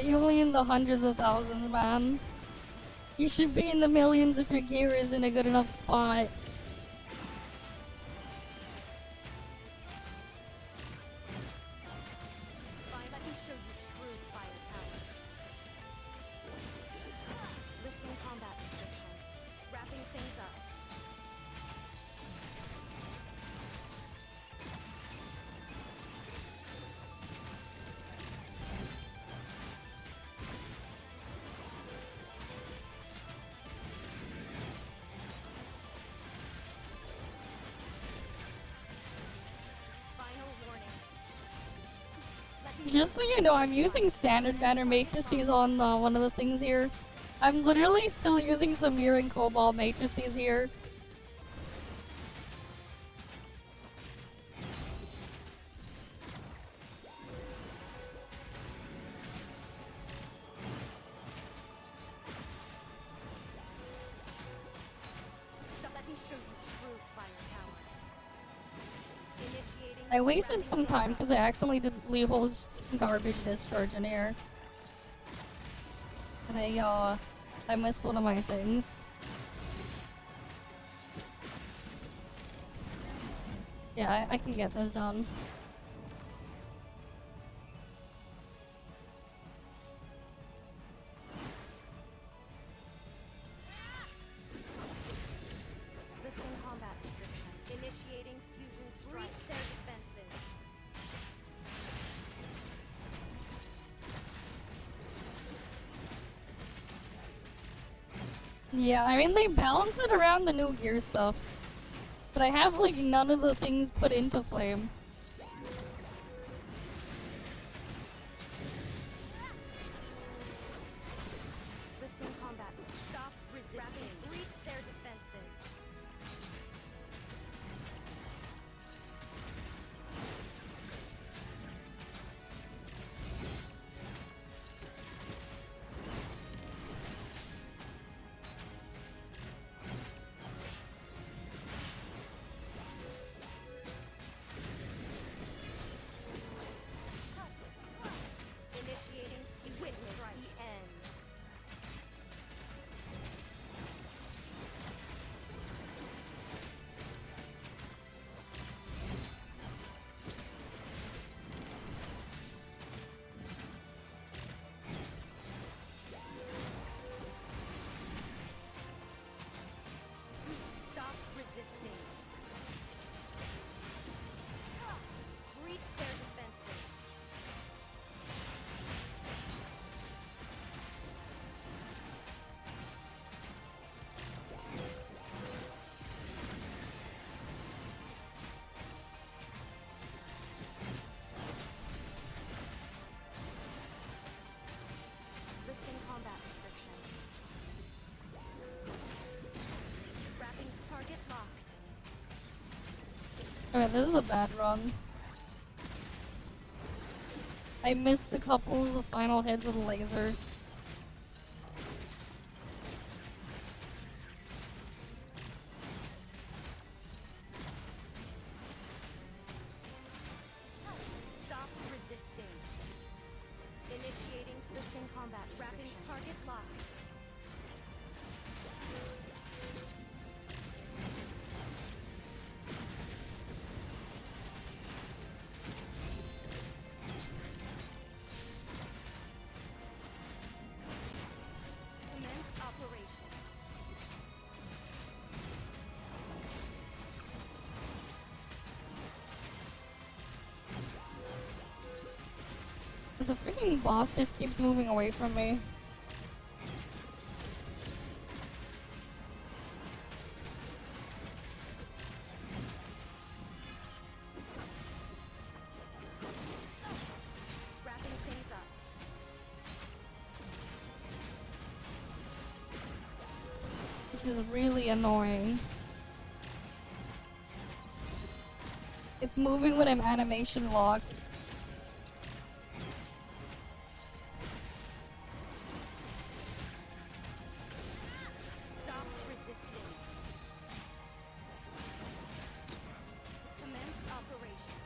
You're only in the hundreds of thousands, man. You should be in the millions if your gear is in a good enough spot. Fine, let me show you true firepower. Lifting combat restrictions. Wrapping things up. Just so you know, I'm using standard banner matrices on one of the things here. I'm literally still using some mirror and cobalt matrices here. Let me show you true firepower. Initiating. I wasted rapid some time because I accidentally did Leopold's garbage discharge in here. And I missed one of my things. Yeah, I can get this done. Lifting combat restriction. Initiating fusion strike. Breach their defenses. Yeah, I mean, they balance it around the new gear stuff. But I have, like, none of the things put into Flame. Lifting combat. Stop resisting. Breach their defenses. Initiating witness the end. Stop resisting. Breach their defenses. Lifting combat restrictions. Wrapping target locked. Alright, this is a bad run. I missed a couple of the final hits of the laser. Stop resisting. Initiating lifting combat. Wrapping target locked. Commence operation. The freaking boss just keeps moving away from me. Wrapping things up. Which is really annoying. It's moving when I'm animation locked. Stop resisting. Commence operation.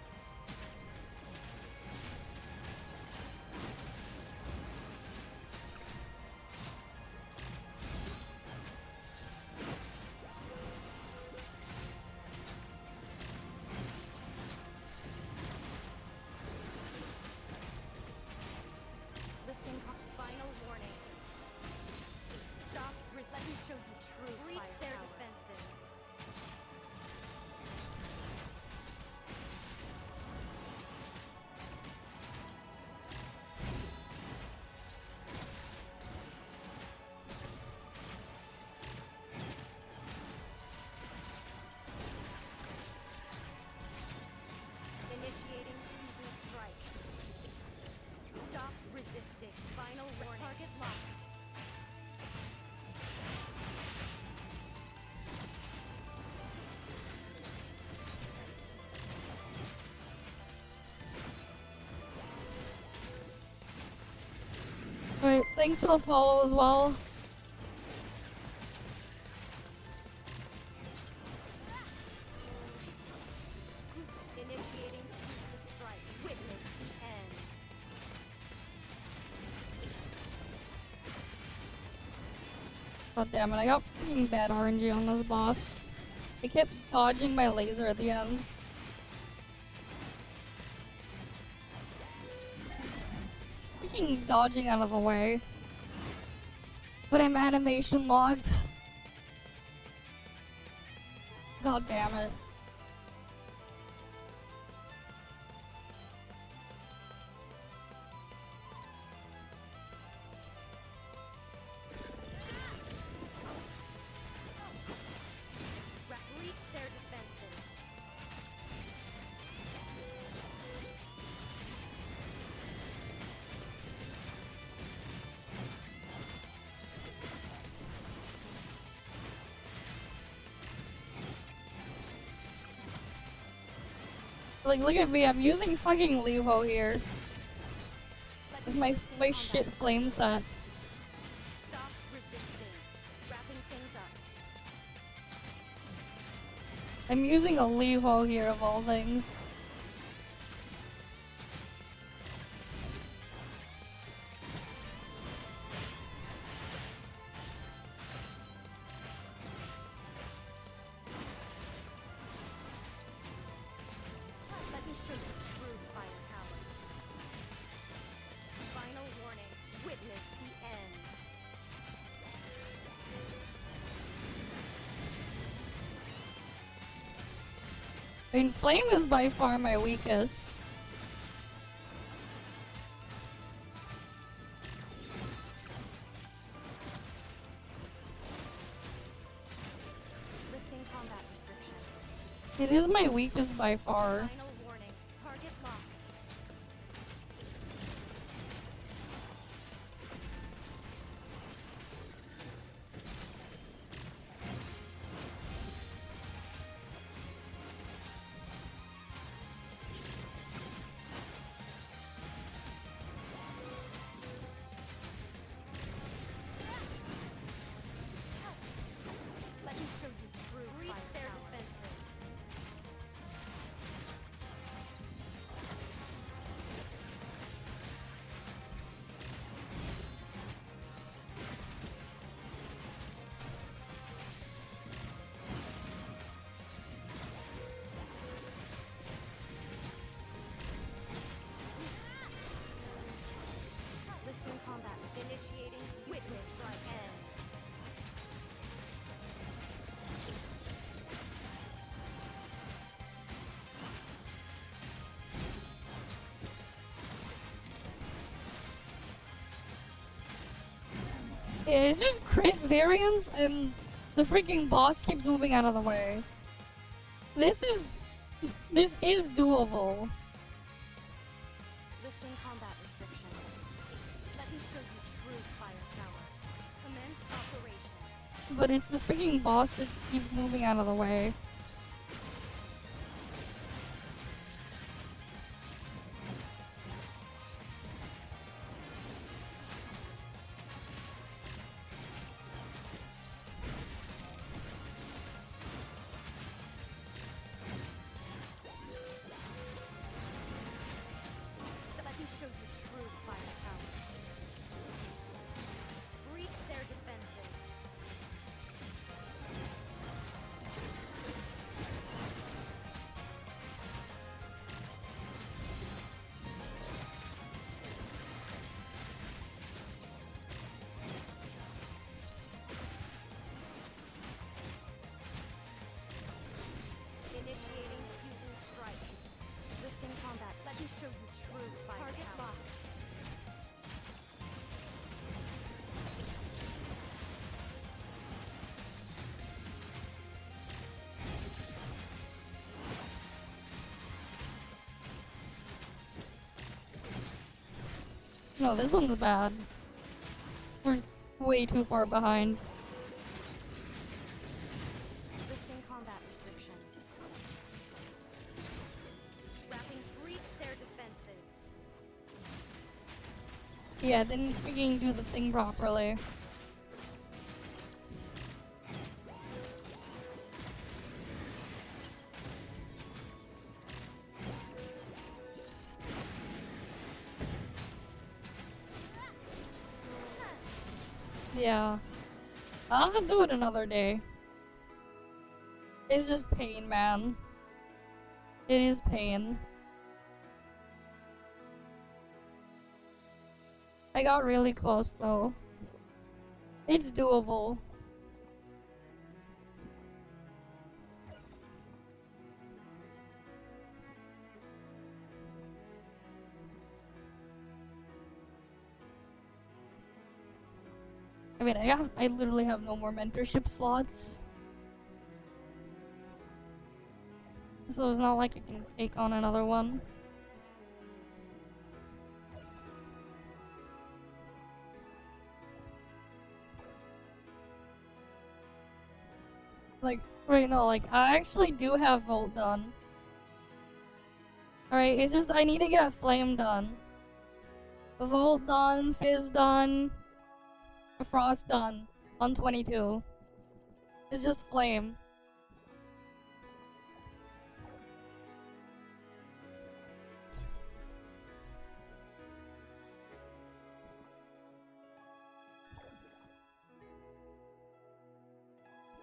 Alright, thanks for the follow as well. Initiating fusion strike. Witness the end. God damn it, I got fucking bad RNG on this boss. I kept dodging my laser at the end. Freaking dodging out of the way. But I'm animation locked. God damn it. Reach their defenses. Like, look at me, I'm using fucking Levo here. Let With me my stay on shit that. flame set. Stop resisting. Wrapping things up. I'm using a Levo here of all things. Let me show you true firepower. Final warning. Witness the end. I mean, flame is by far my weakest. Lifting combat restrictions. It is my weakest by far. Final warning. Target locked. Let me show you true Reach their defenses. Lifting combat. Initiating witness like end. Yeah, it's just crit variance and the freaking boss keeps moving out of the way. This is doable. Lifting combat restrictions. Let me show you true firepower. Commence operation. But it's the freaking boss just keeps moving out of the way. Let me show you true firepower. Breach their defenses. Initiating fusion strike. Lifting combat. Let me show you true firepower. Target locked. No, this one's bad. We're way too far behind. Lifting combat restrictions. Wrapping breach their defenses. Yeah, didn't freaking do the thing properly. Yeah. I'll have to do it another day. It's just pain, man. It is pain. I got really close though. It's doable. I mean, I literally have no more mentorship slots. So it's not like I can take on another one. Like, right, no, like, I actually do have Volt done. Alright, it's just I need to get Flame done. Volt done, Fizz done, Frost done on 22. It's just Flame.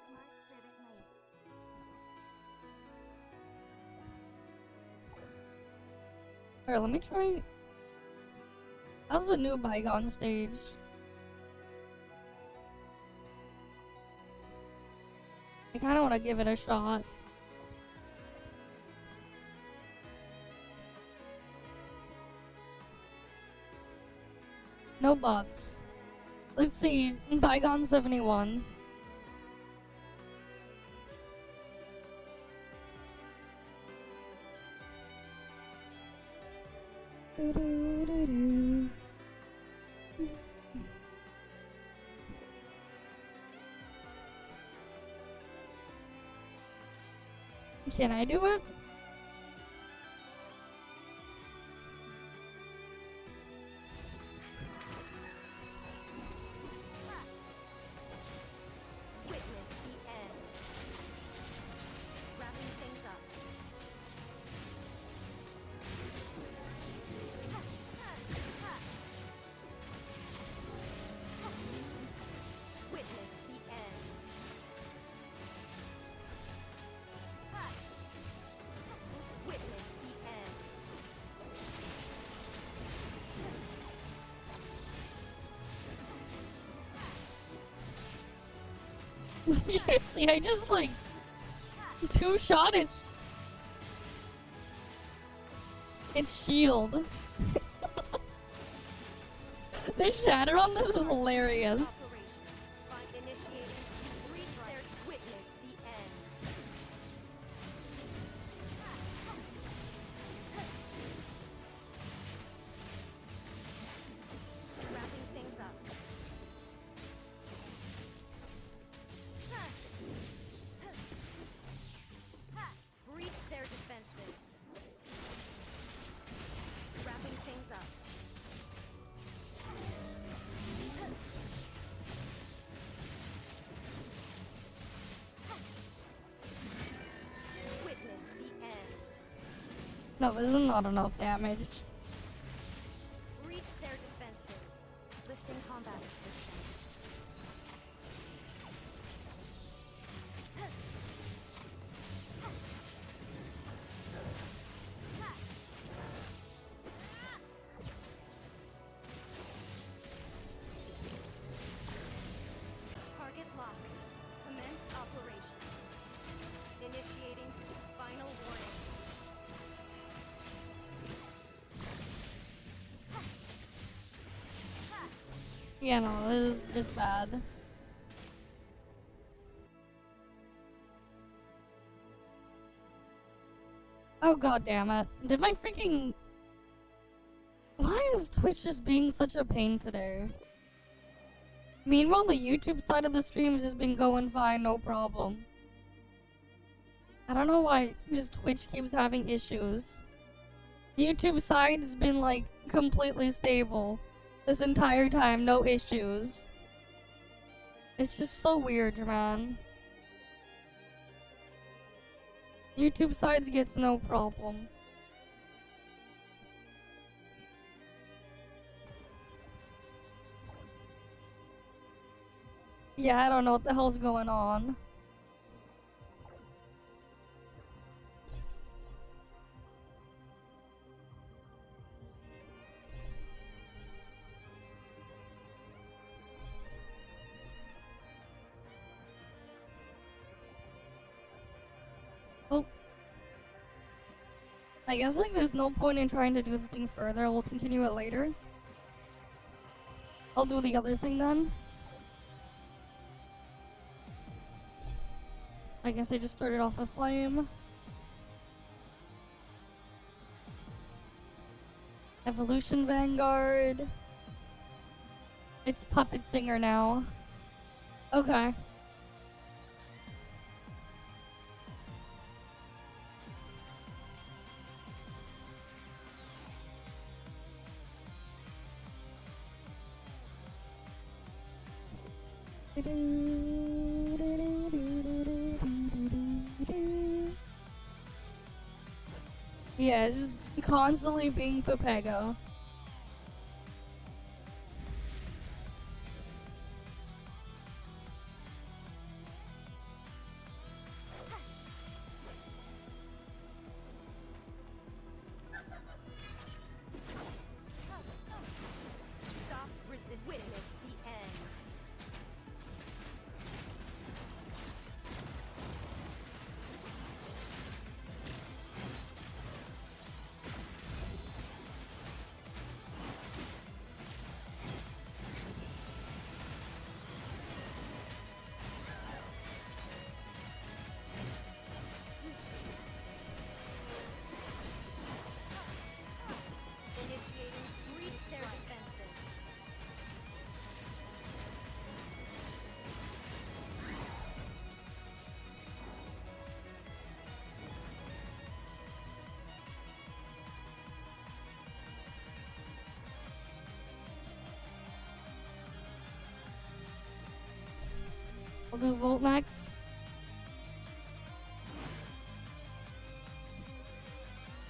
Smart servant maid. Alright, let me try. How's the new Bygone stage? I kinda wanna give it a shot. No buffs. Let's see, Bygone 71. Can I do it? Witness the end. Wrapping things up. Witness the end. Witness the end. See, I just like two-shot its shield. The shatter on this is hilarious. Operation. Find initiating. Reach their witness the end. Wrapping things up. Breach their defenses. Wrapping things up. Witness the end. No, this is not enough damage. Breach their defenses. Lifting combat restrictions. Target locked. Commence operation. Initiating final warning. Yeah, no, this is just bad. Oh god damn it. Did my freaking... Why is Twitch just being such a pain today? Meanwhile, the YouTube side of the stream's just been going fine, no problem. I don't know why just Twitch keeps having issues. YouTube side has been like completely stable. This entire time, no issues. It's just so weird, man. YouTube sides gets no problem. Yeah, I don't know what the hell's going on. Well, I guess like there's no point in trying to do the thing further. We'll continue it later. I'll do the other thing then. I guess I just started off with flame. Evolution Vanguard. It's Puppet Singer now. Okay. Yeah, it's just constantly being Pepego. Stop resisting. Witness the end. Initiating breach their defenses. I'll do Volt next.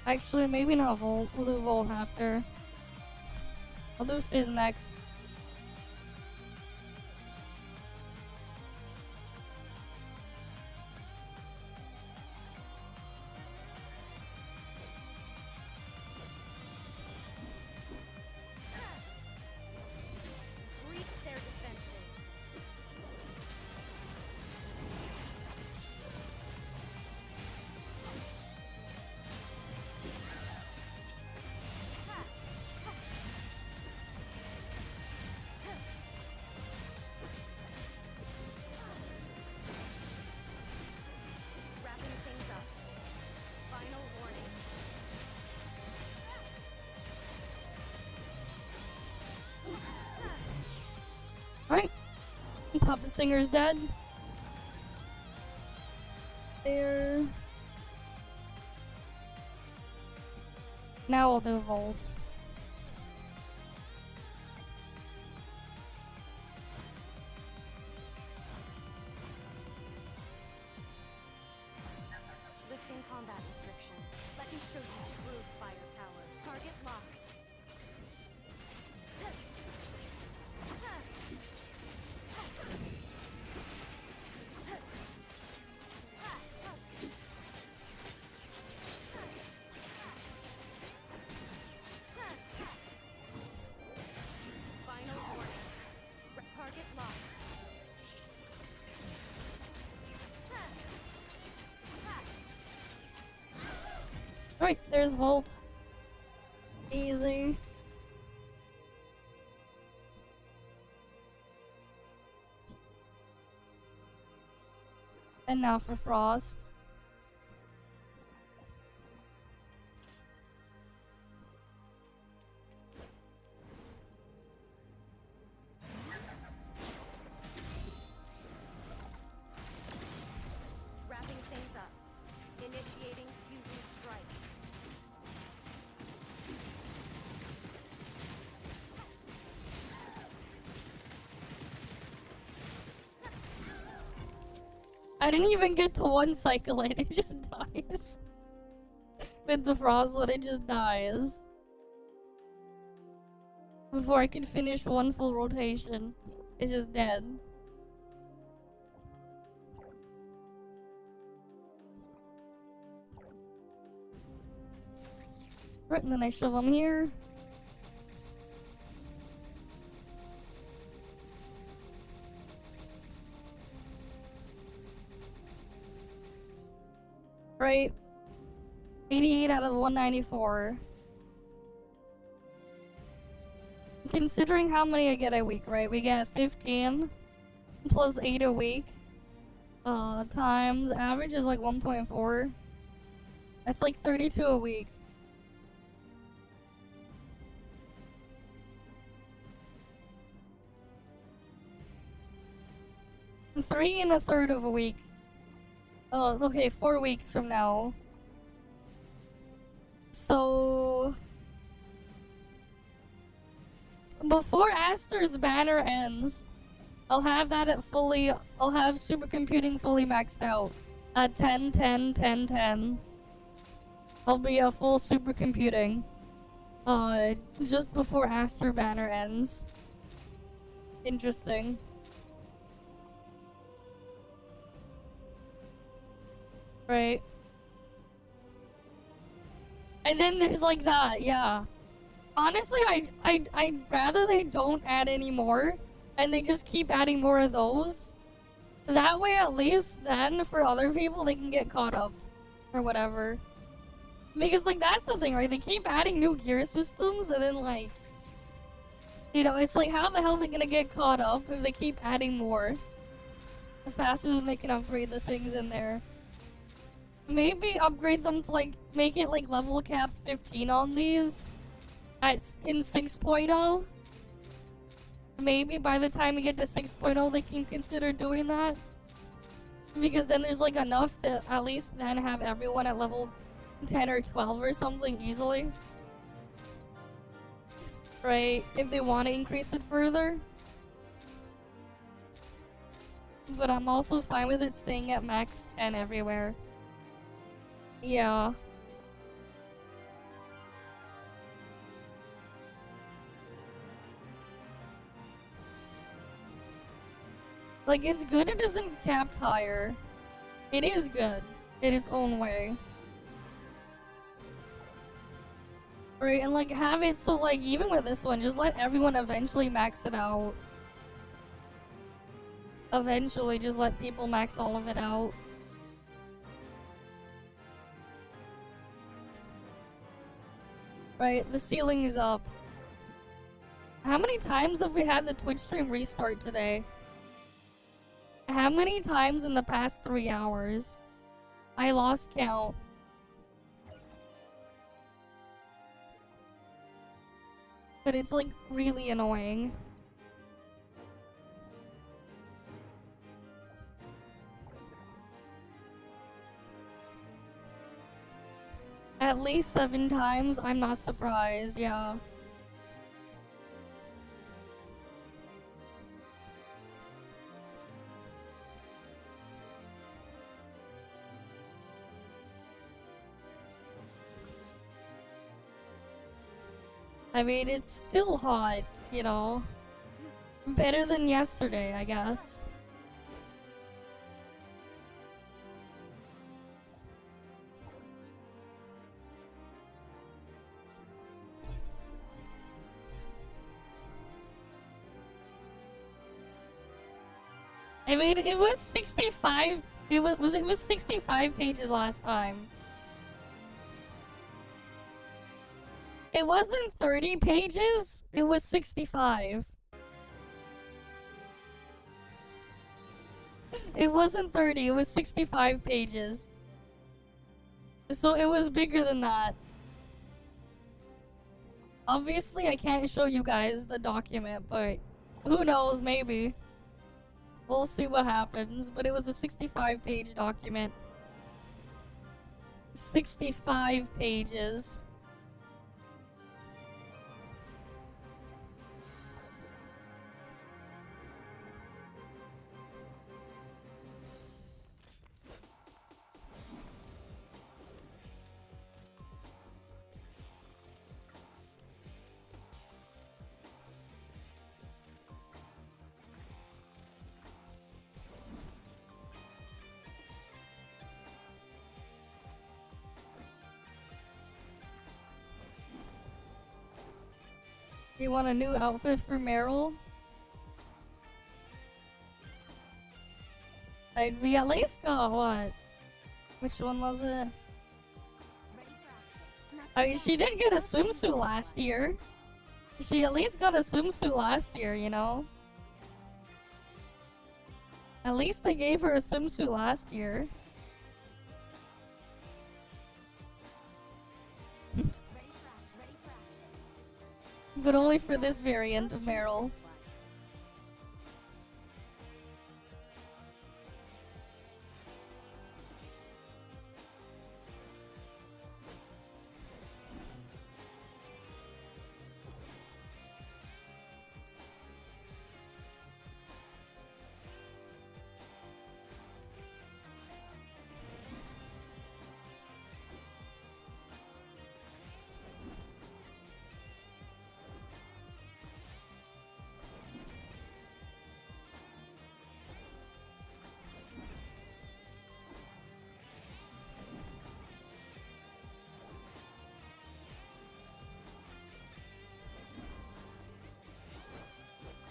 Actually, maybe not Volt. We'll do Volt after. I'll do Fizz next. Breach their defenses. Wrapping things up. Final warning. Alright. Puppet Singer's dead. There. Now I'll do Volt. Lifting combat restrictions. Let me show you true firepower. Target locked. Final warning. Target locked. Alright, there's Volt. Easy. And now for Frost. Wrapping things up. Initiating fusion strike. I didn't even get to one cycle and it just dies. With the frostwood, it just dies. Before I can finish one full rotation, it's just dead. Right, and then I shove them here. Right. 88 out of 194. Considering how many I get a week, right? We get 15 plus 8 a week. Times average is like 1.4. That's like 32 a week. Three and a third of a week. Oh, okay, 4 weeks from now. So before Aster's banner ends, I'll have that at fully. I'll have supercomputing fully maxed out at 10, 10, 10, 10. I'll be a full supercomputing. Just before Aster banner ends. Interesting. Right. And then there's like that, yeah. Honestly, I'd rather they don't add any more and they just keep adding more of those. That way, at least then, for other people, they can get caught up. Or whatever. Because, like, that's the thing, right? They keep adding new gear systems and then, like... You know, it's like, how the hell are they gonna get caught up if they keep adding more? Faster than they can upgrade the things in there. Maybe upgrade them to, like, make it, like, level cap 15 on these in 6.0. Maybe by the time we get to 6.0, they can consider doing that. Because then there's, like, enough to at least then have everyone at level 10 or 12 or something easily. Right? If they want to increase it further. But I'm also fine with it staying at max 10 everywhere. Yeah. Like, it's good it isn't capped higher. It is good in its own way. Right, and like have it so like even with this one, just let everyone eventually max it out. Eventually, just let people max all of it out. Right, the ceiling is up. How many times have we had the Twitch stream restart today? How many times in the past 3 hours? I lost count. But it's like really annoying. At least 7 times, I'm not surprised, yeah. I mean, it's still hot, you know. Better than yesterday, I guess. I mean, it was 65. It was 65 pages last time. It wasn't 30 pages. It was 65. It wasn't 30. It was 65 pages. So it was bigger than that. Obviously, I can't show you guys the document, but who knows? Maybe. We'll see what happens, but it was a 65-page document. 65 pages. You want a new outfit for Meryl? We at least got what? Which one was it? I mean, she did get a swimsuit last year. She at least got a swimsuit last year, you know? At least they gave her a swimsuit last year. But only for this variant of Meryl.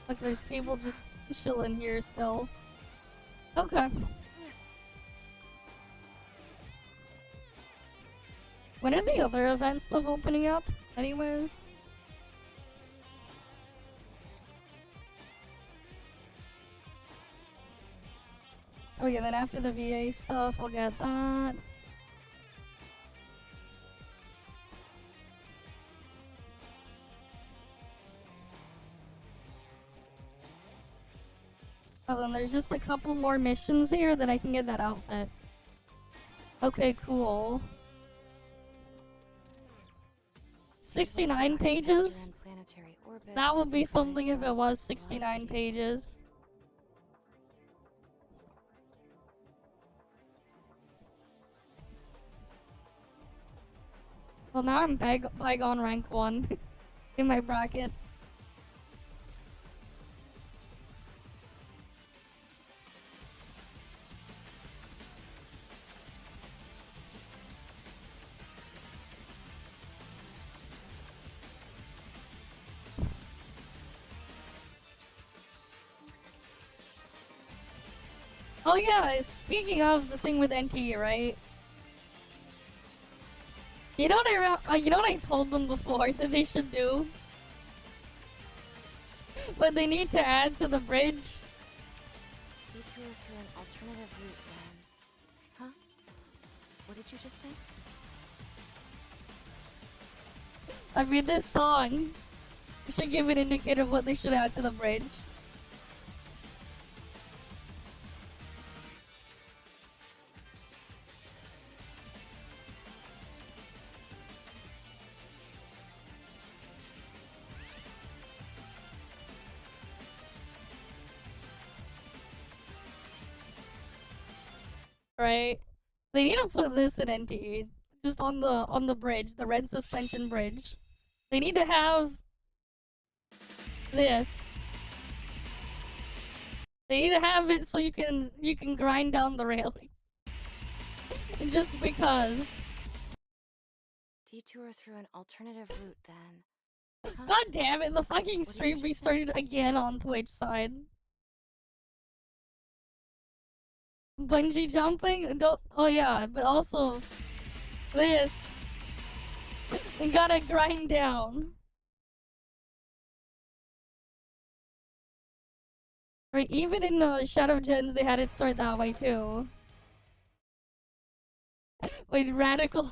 Look, there's people just chilling here still. Okay. When are the other event stuff opening up? Anyways? Oh yeah, then after the VA stuff, I'll get that. Oh, then there's just a couple more missions here, then I can get that outfit. Okay, cool. 69 pages? That would be something if it was 69 pages. Well, now I'm bygone rank 1 in my bracket. Oh yeah, speaking of the thing with NTE, right? You know what I told them before that they should do? But they need to add to the bridge. Detour through an alternative route then. Huh? What did you just say? I mean, this song should give an indicator of what they should add to the bridge. Right? They need to put this in NTE. Just on the bridge, the red suspension bridge. They need to have this. They need to have it so you can grind down the railing. Just because. Detour through an alternative route then. Huh? God damn it, the fucking What did stream you just restarted again on Twitch side. Bungee jumping? Oh yeah, but also this. We gotta grind down. Right, even in Shadow Gens they had it start that way too. Wait, radical.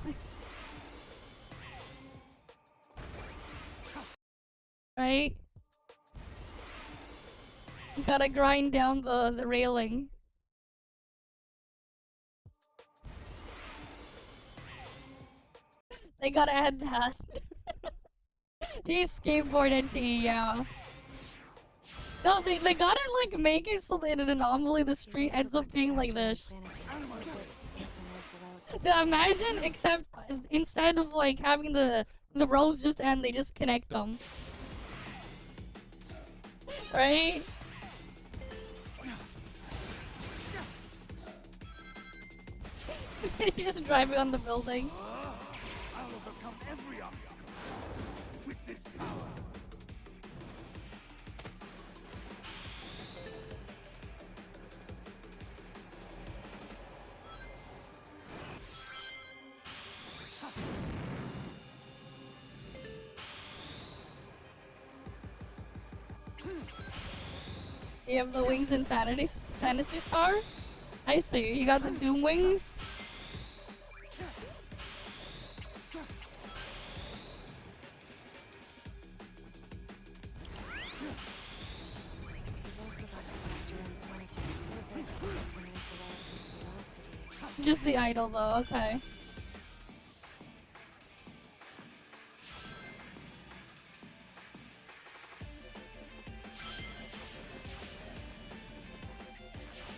Right? You gotta grind down the railing. They gotta add that. He's skateboard NT, yeah. No, they gotta like make it so that in an anomaly the street ends up being like this. Now imagine, except instead of like having the roads just end, they just connect them. Right? You're just driving on the building. I'll overcome every obstacle with this power. You have the wings in Fantasy Star? I see. You got the Doom wings? Just the idol though, okay.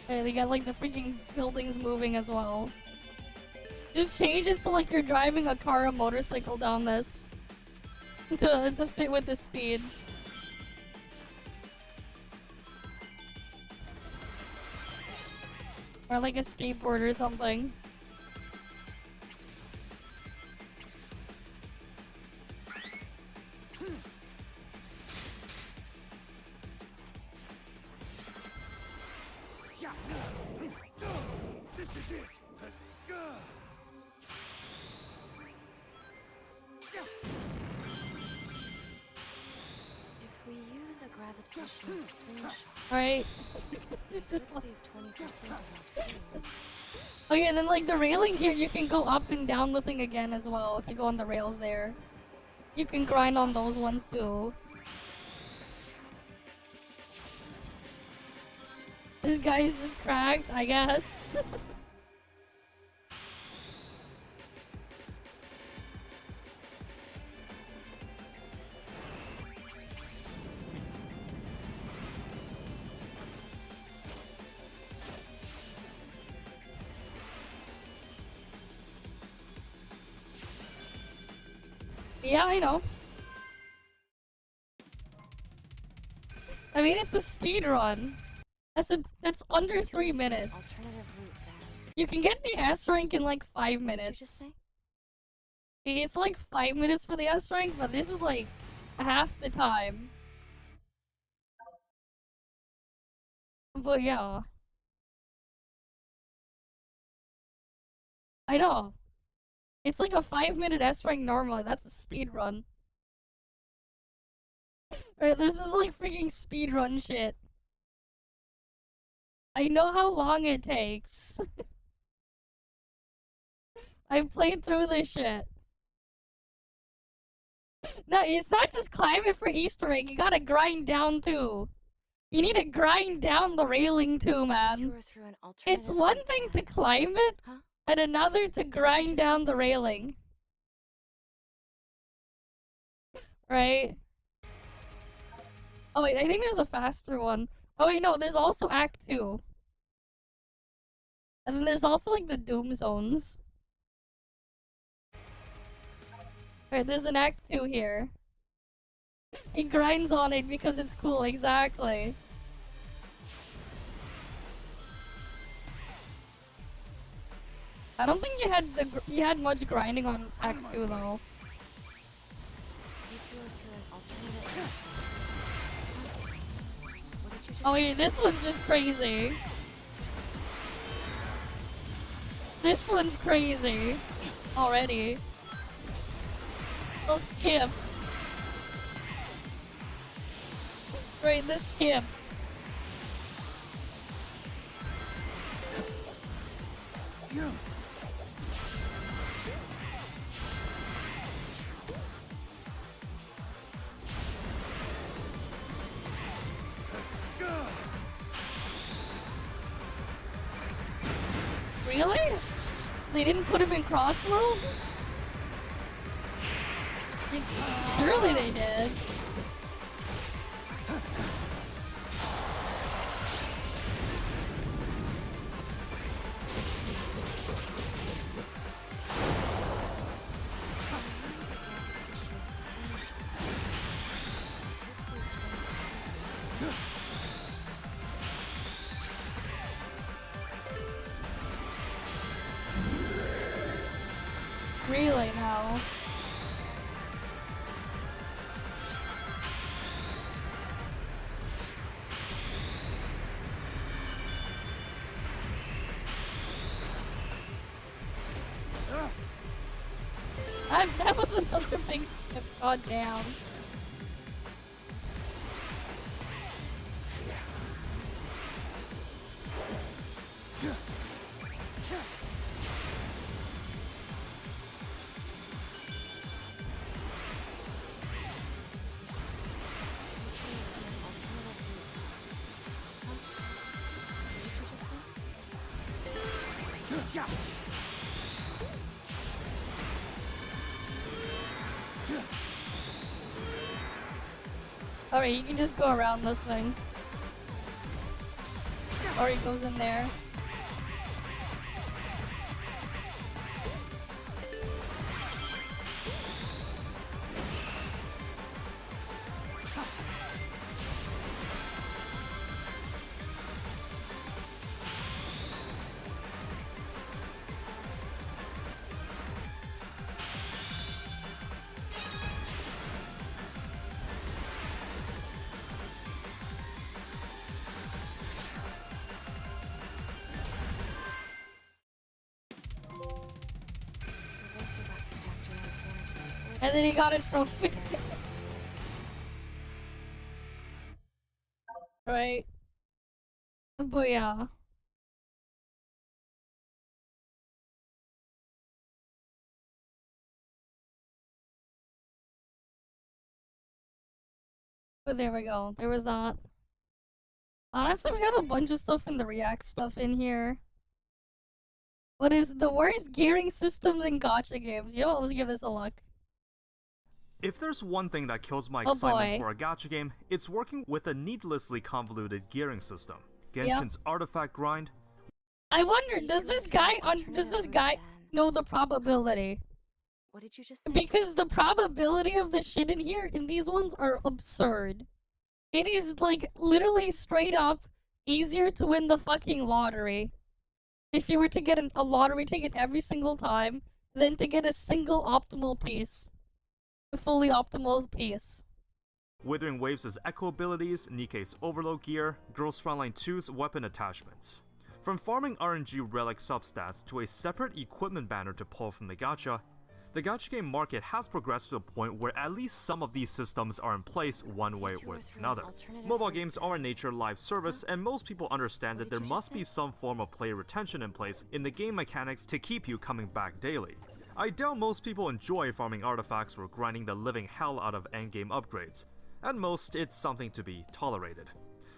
Okay, they got like the freaking buildings moving as well. Just change it so like you're driving a car or motorcycle down this. To fit with the speed. Or like a skateboard or something. This is it. If we use a gravitational slingshot, Alright. It's just like... save 20% of our fuel. Okay, and then like the railing here, you can go up and down the thing again as well if you go on the rails there. You can grind on those ones too. This guy's just cracked, I guess. Yeah, I know. I mean, it's a speed run. That's under 3 minutes. Alternative route back. You can get the S rank in like 5 What did you just minutes. say? It's like 5 minutes for the S rank, but this is like half the time. But yeah. I know. It's like a 5-minute S rank normally. That's a speed run. Right, this is like freaking speed run shit. I know how long it takes. I played through this shit. No, it's not just climb it for Easter egg. You gotta grind down too. You need to grind down the railing too, man. Tour through an It's alternative one route thing back. to climb it, Huh? and another to grind down the railing. Right? Oh wait, I think there's a faster one. Oh wait, no, there's also Act 2. And then there's also like the Doom Zones. Alright, there's an Act 2 here. He grinds on it because it's cool, exactly. I don't think you had much grinding on Act 2 though. You tour through an alternative route back. What did you just Oh wait, this one's just crazy. This one's crazy. Already. Those skips. Right, this skips. Really? They didn't put him in Crossworld? Surely they did. Really now. That was another big skip. God damn. Alright, you can just go around this thing. Or he goes in there. And then he got a trophy. Right. But yeah. But there we go. There was that. Honestly, we got a bunch of stuff in the React stuff in here. What is the worst gearing systems in gacha games? You know what? Let's give this a look. If there's one thing that kills my Oh excitement boy. for a gacha game, it's working with a needlessly convoluted gearing system. Genshin's artifact grind. I wonder, does this guy know the probability? What did you just say? Because the probability of the shit in here in these ones are absurd. It is like literally straight up easier to win the fucking lottery if you were to get a lottery ticket every single time than to get a single optimal piece. A fully optimal piece. Withering Waves' echo abilities, Nikke's overload gear, Girls Frontline 2's weapon attachments. From farming RNG relic substats to a separate equipment banner to pull from the gacha game market has progressed to the point where at least some of these systems are in place one way or another. Mobile games are in nature live service, and most people understand that there must be some form of player retention in place in the game mechanics to keep you coming back daily. I doubt most people enjoy farming artifacts or grinding the living hell out of endgame upgrades. At most, it's something to be tolerated.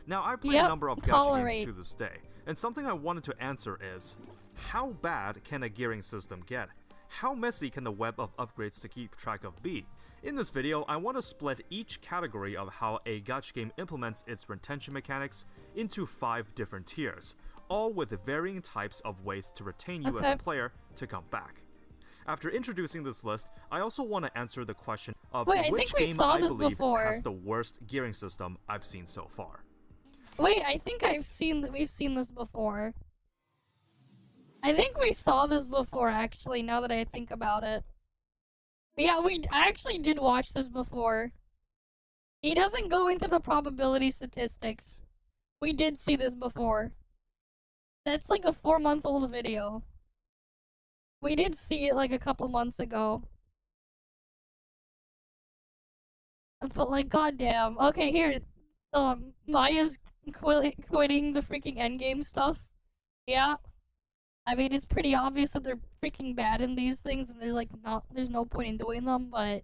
Now, I play a number of gacha games to this day, and something I wanted to answer is, how bad can a gearing system get? How messy can the web of upgrades to keep track of be? In this video, I want to split each category of how a gacha game implements its retention mechanics into 5 different tiers, all with varying types of ways to retain you as a player to come back. After introducing this list, I also want to answer the question of which game I believe has the worst gearing system I've seen so far. Wait, I think we've seen this before. I think we saw this before, actually, now that I think about it. Yeah, I actually did watch this before. He doesn't go into the probability statistics. We did see this before. That's like a 4-month-old video. We did see it like a couple months ago. But like, goddamn. Okay, here. Maya's quitting the freaking endgame stuff. Yeah. I mean, it's pretty obvious that they're freaking bad in these things, and there's no point in doing them, but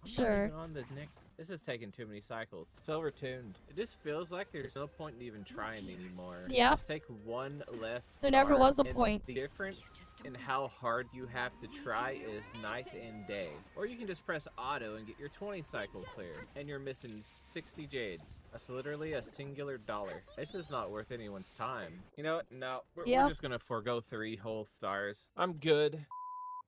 sure. On the next, this is taking too many cycles. It's overtuned. It just feels like there's no point in even trying anymore. Yeah. Just take one less. There never was a and point. The difference in how hard you have to try is night and day. Or you can just press auto and get your 20 cycle clear, and you're missing 60 jades. That's literally a singular dollar. It's just not worth anyone's time. You know what? No, we're just gonna forego 3 whole stars. I'm good.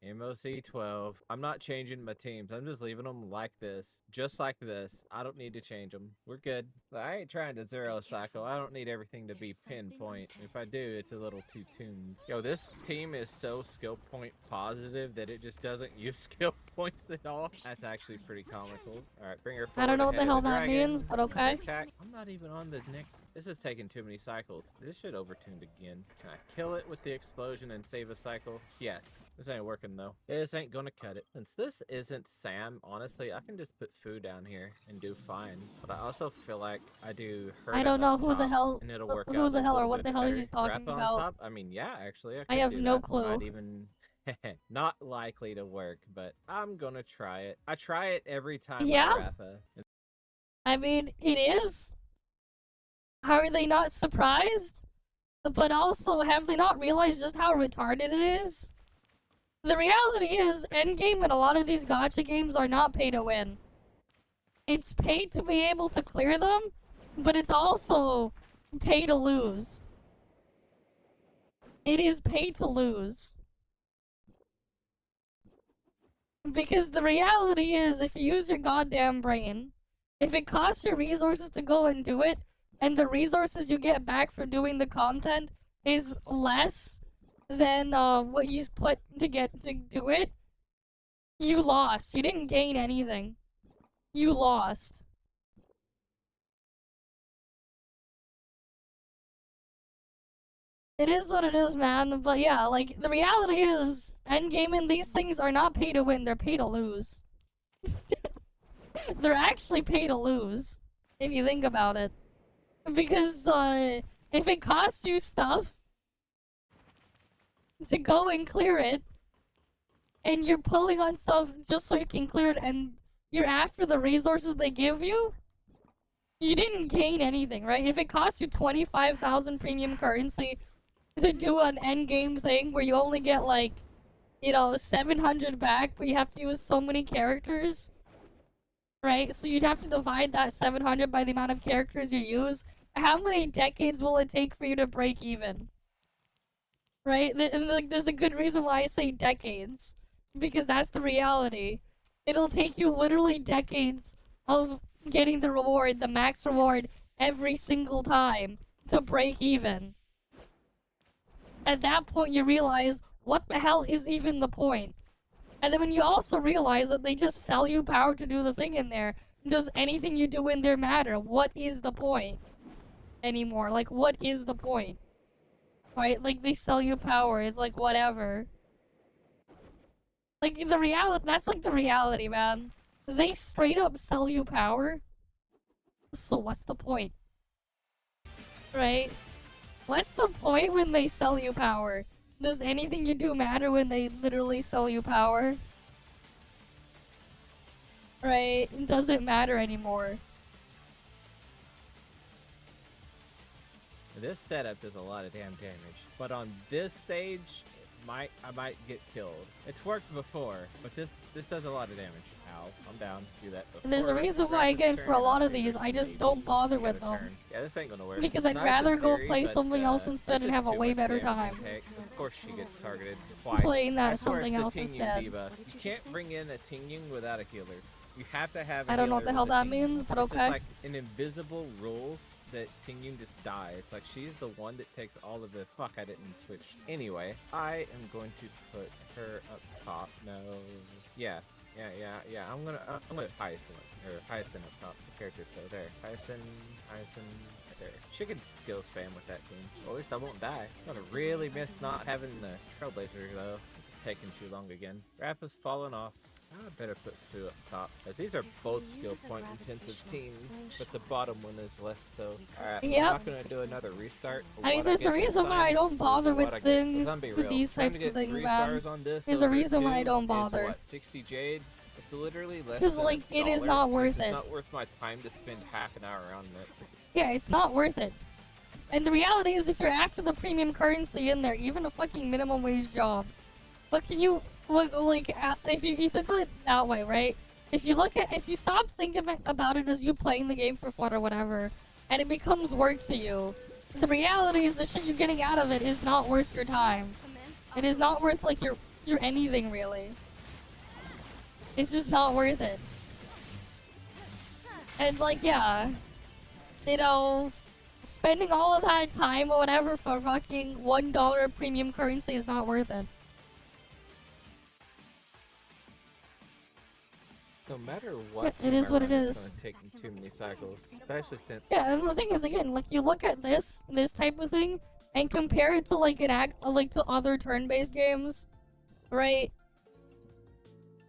MOC 12. I'm not changing my teams. I'm just leaving them like this. Just like this. I don't need to change them. We're good. I ain't trying to 0 cycle. I don't need everything to be pinpoint. If I do, it's a little too tuned. Yo, this team is so skill point positive that it just doesn't use skill points at all. That's actually pretty comical. Alright, bring her forward. I don't know what the hell that dragon. means, but okay. I'm not even on the next. This is taking too many cycles. This should overtuned again. Can I kill it with the explosion and save a cycle? Yes. This ain't working though. This ain't gonna cut it. Since this isn't Sam, honestly, I can just put food down here and do fine. But I also feel like I do hurt. I don't know who the hell, and it'll work who out the hell or a what little the hell bit is he better. talking Wrap on about? top? I mean, yeah, actually, I have no that. clue. Might even not likely to work, but I'm gonna try it. I try it every time I wrap a. I mean, it is. How are they not surprised? But also, have they not realized just how retarded it is? The reality is, endgame in a lot of these gacha games are not pay to win. It's paid to be able to clear them, but it's also pay to lose. It is pay to lose. Because the reality is, if you use your goddamn brain, if it costs you resources to go and do it, and the resources you get back for doing the content is less than what you put to get to do it, you lost. You didn't gain anything. You lost. It is what it is, man. But yeah, like, the reality is, endgame and these things are not pay to win, they're pay to lose. They're actually pay to lose, if you think about it. Because, if it costs you stuff to go and clear it, and you're pulling on stuff just so you can clear it, and you're after the resources they give you, you didn't gain anything, right? If it costs you 25,000 premium currency to do an endgame thing where you only get, like, you know, 700 back, but you have to use so many characters, right? So you'd have to divide that 700 by the amount of characters you use. How many decades will it take for you to break even? Right? And, like, there's a good reason why I say decades. Because that's the reality. It'll take you literally decades of getting the reward, the max reward, every single time to break even. At that point, you realize, what the hell is even the point? And then when you also realize that they just sell you power to do the thing in there, does anything you do in there matter? What is the point anymore? Like, what is the point? Right? Like, they sell you power. It's like, whatever. Like, the reality, that's like the reality, man. They straight up sell you power. So what's the point? Right? What's the point when they sell you power? Does anything you do matter when they literally sell you power? Right? It doesn't matter anymore. This setup does a lot of damn damage, but on this stage, I might get killed. It's worked before, but this does a lot of damage. Ow, I'm down. Do that before. There's a reason why, again, for a lot of these, I just don't bother with them. Yeah, this ain't gonna work. Because It's I'd nice rather in go theory, play but, something else instead this and is have a too way much better damage to time. take. Of course she gets targeted twice. Playing that I swear it's something the else Ting instead. Yun debuff. You can't bring in a Ting Yun without a healer. You have to have a I don't know what healer the hell with a that Ting Yun. means, but It's okay. just like an invisible rule that Ting Yun just dies. Like, she's the one that takes all of the... Fuck, I didn't switch. Anyway, I am going to put her up top. No. Yeah. I'm gonna Hyacinth up top. The characters go there. Hyacinth, right there. She can skill spam with that team. Well, at least I won't die. I'm gonna really miss not having the Trailblazer though. This is taking too long again. Rappa's falling off. I better put Fu up top, as these are both skill point intensive teams, but the bottom one is less so. Alright, Yep. I'm not gonna do another restart. I mean, there's a reason why I don't bother with things, with these types of things, man. There's a reason why I don't bother. What, 60 jades? It's literally less Because, than like, it is $1. not worth It's it. not worth my time to spend half an hour on it. Yeah, it's not worth it. And the reality is, if you're after the premium currency in there, even a fucking minimum wage job, what can you... Like, if you think of it that way, right? If you stop thinking about it as you playing the game for fun or whatever, and it becomes work to you, the reality is the shit you're getting out of it is not worth your time. It is not worth, like, your anything, really. It's just not worth it. And, like, yeah, you know, spending all of that time or whatever for fucking $1 premium currency is not worth it. No matter what, Yeah, it is what it it's is. gonna take me too many cycles, especially since. Yeah, and the thing is, again, like, you look at this type of thing, and compare it to, like, to other turn-based games, right?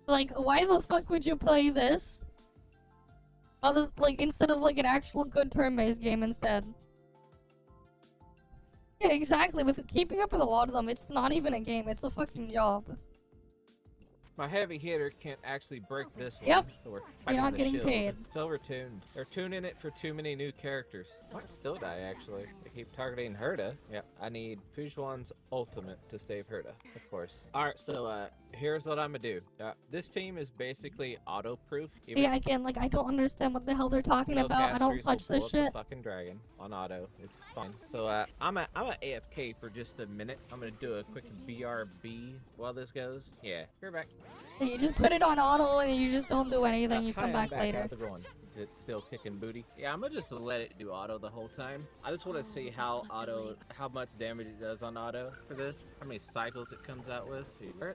Like, why the fuck would you play this? Instead of, like, an actual good turn-based game instead. Yeah, exactly, with keeping up with a lot of them, it's not even a game, it's a fucking job. My heavy hitter can't actually break this one. Yep. So we're You're fighting not the getting shield. paid. It's overtuned. They're tuning it for too many new characters. Might still die, actually. They keep targeting Herta. Yep, I need Fujuan's ultimate to save Herta, of course. Alright, so here's what I'm gonna do. This team is basically auto-proof. Yeah, again, like, I don't understand what the hell they're talking about. I don't touch this shit. Fucking dragon on auto. It's fine. So I'm a AFK for just a minute. I'm gonna do a quick BRB while this goes. Yeah, you're back. So you just put it on auto and you just don't do anything. You Hi, come I'm back later. How's it going? Is it still kicking booty? Yeah, I'm gonna just let it do auto the whole time. I just want to see how much damage it does on auto for this. How many cycles it comes out with.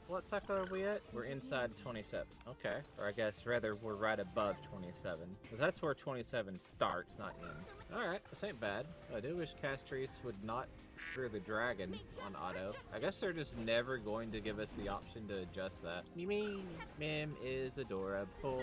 What cycle are we at? We're inside 27. Okay. Or I guess rather we're right above 27. Because that's where 27 starts, not ends. Alright, this ain't bad. I do wish Castries would not for the dragon on auto. I guess they're just never going to give us the option to adjust that. Mim is adorable.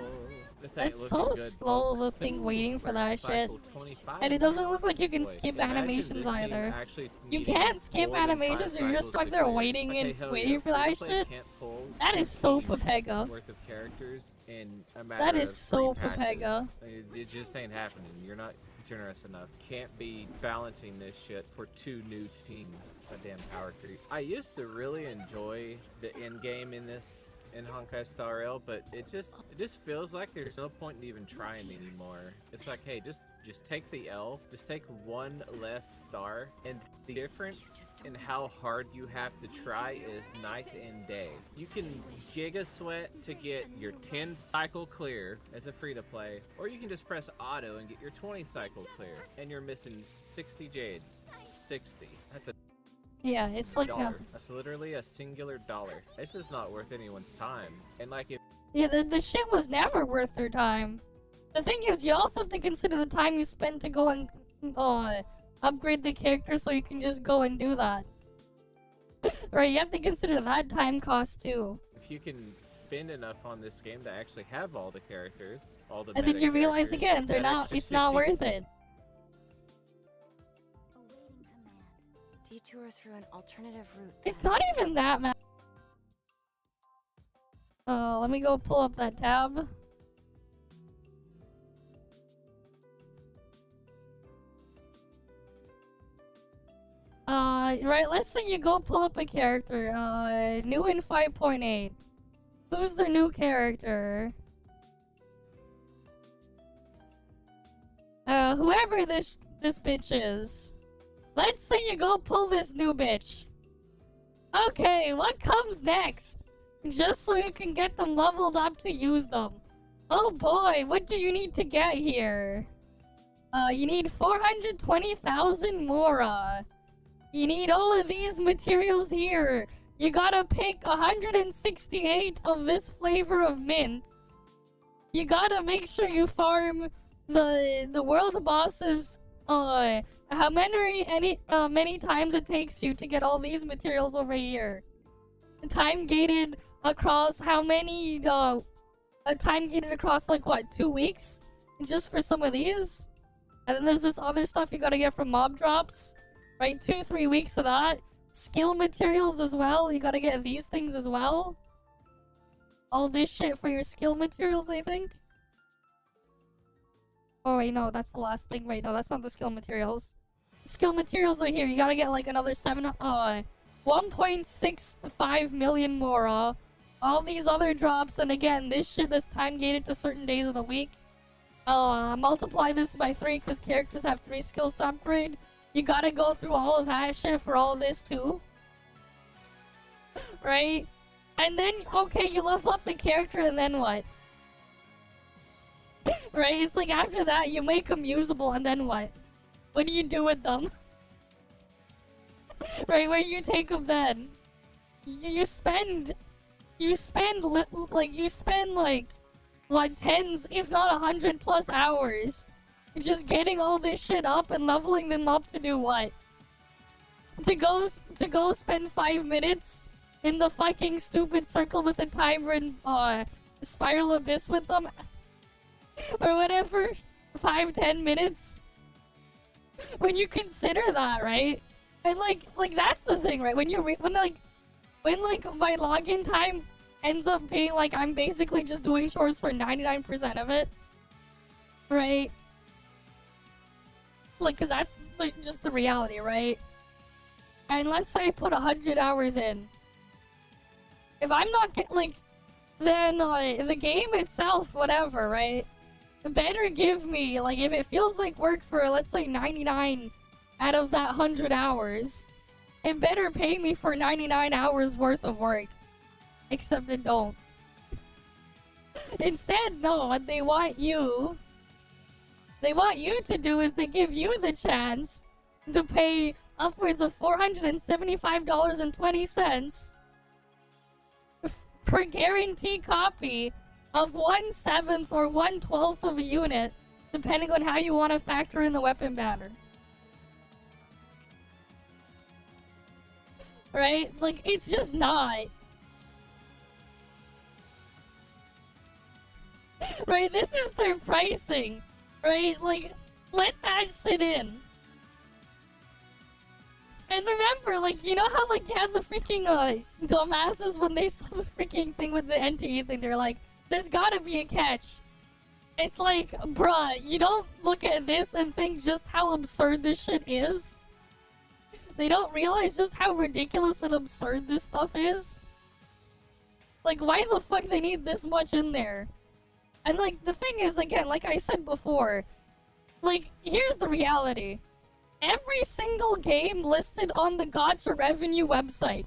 This ain't It's looking so good, slow, folks. the thing waiting for that shit. Cycle 25. And it doesn't look like you can Boy, skip imagine animations this team either. actually You needing can't skip more than 5 animations, you're just cycles stuck to there clear. waiting Okay, and hell waiting yeah, for that free-to-play shit. can't pull That is so 15 Papega. worth of characters in a matter That is of so 3 patches. Papega. It just ain't happening. You're not generous enough. Can't be balancing this shit for 2 new teams. A damn power creep. I used to really enjoy the end game in this in Honkai Star Rail, but it just feels like there's no point in even trying anymore. It's like, hey, just take the L, just take 1 less star, and the difference in how hard you have to try is night and day. You can giga sweat to get your 10 cycle clear as a free-to-play, or you can just press auto and get your 20 cycle clear, and you're missing 60 jades. 60. That's a Yeah, it's like dollar. That's literally a singular dollar. It's just not worth anyone's time. And like if yeah, the shit was never worth their time. The thing is, you also have to consider the time you spend to go and upgrade the character so you can just go and do that. Right, you have to consider that time cost too. if you can spend enough on this game to actually have all the characters, all the And then meta you realize characters, again, they're that not. extra It's not 60 worth it. Awaiting command. Detour through an alternative route. It's not even that, man. Let me go pull up that tab. Right, let's say you go pull up a character, new in 5.8. Who's the new character? Whoever this bitch is. Let's say you go pull this new bitch. Okay, what comes next? Just so you can get them leveled up to use them. Oh boy, what do you need to get here? You need 420,000 Mora. You need all of these materials here. You gotta pick 168 of this flavor of mint. You gotta make sure you farm the world bosses. How many times it takes you to get all these materials over here. Time gated across how many? Time gated across like what, 2 weeks? Just for some of these. And then there's this other stuff you gotta get from mob drops. Right, 2-3 weeks of that. Skill materials as well. You gotta get these things as well. All this shit for your skill materials, I think. Oh wait, no, that's the last thing. Wait, no, that's not the skill materials. Skill materials are here. You gotta get like another 1.65 million more. All these other drops, and again, this shit is time gated to certain days of the week. Multiply this by 3 because characters have 3 skills to upgrade. You gotta go through all of that shit for all of this too. Right? And then, okay, you level up the character and then what? Right? It's like after that, you make them usable and then what? What do you do with them? Right? Where you take them then? You spend like what, tens, if not 100+ hours just getting all this shit up and leveling them up to do what? To go spend 5 minutes in the fucking stupid circle with the timer and spiral abyss with them, or whatever, 5-10 minutes. When you consider that, right? And like that's the thing, right? When my login time ends up being like I'm basically just doing chores for 99% of it, right? Like, cause that's like just the reality, right? And let's say I put 100 hours in. If I'm not then the game itself, whatever, right? Better give me, like, if it feels like work for, let's say, 99 out of that 100 hours, it better pay me for 99 hours worth of work. Except it don't. Instead, no, what they want you to do is they give you the chance to pay upwards of $475.20 per guarantee copy of 1/7 or 1/12 of a unit, depending on how you want to factor in the weapon banner. Right? Like, it's just not. Right? This is their pricing. Right? Like, let that sit in. And remember, like, you know how, like, you had the freaking, dumbasses when they saw the freaking thing with the NTE thing, they're like, there's gotta be a catch. It's like, bruh, you don't look at this and think just how absurd this shit is. They don't realize just how ridiculous and absurd this stuff is. Like, why the fuck they need this much in there? And, like, the thing is, again, like I said before, like, here's the reality. Every single game listed on the Gacha Revenue website.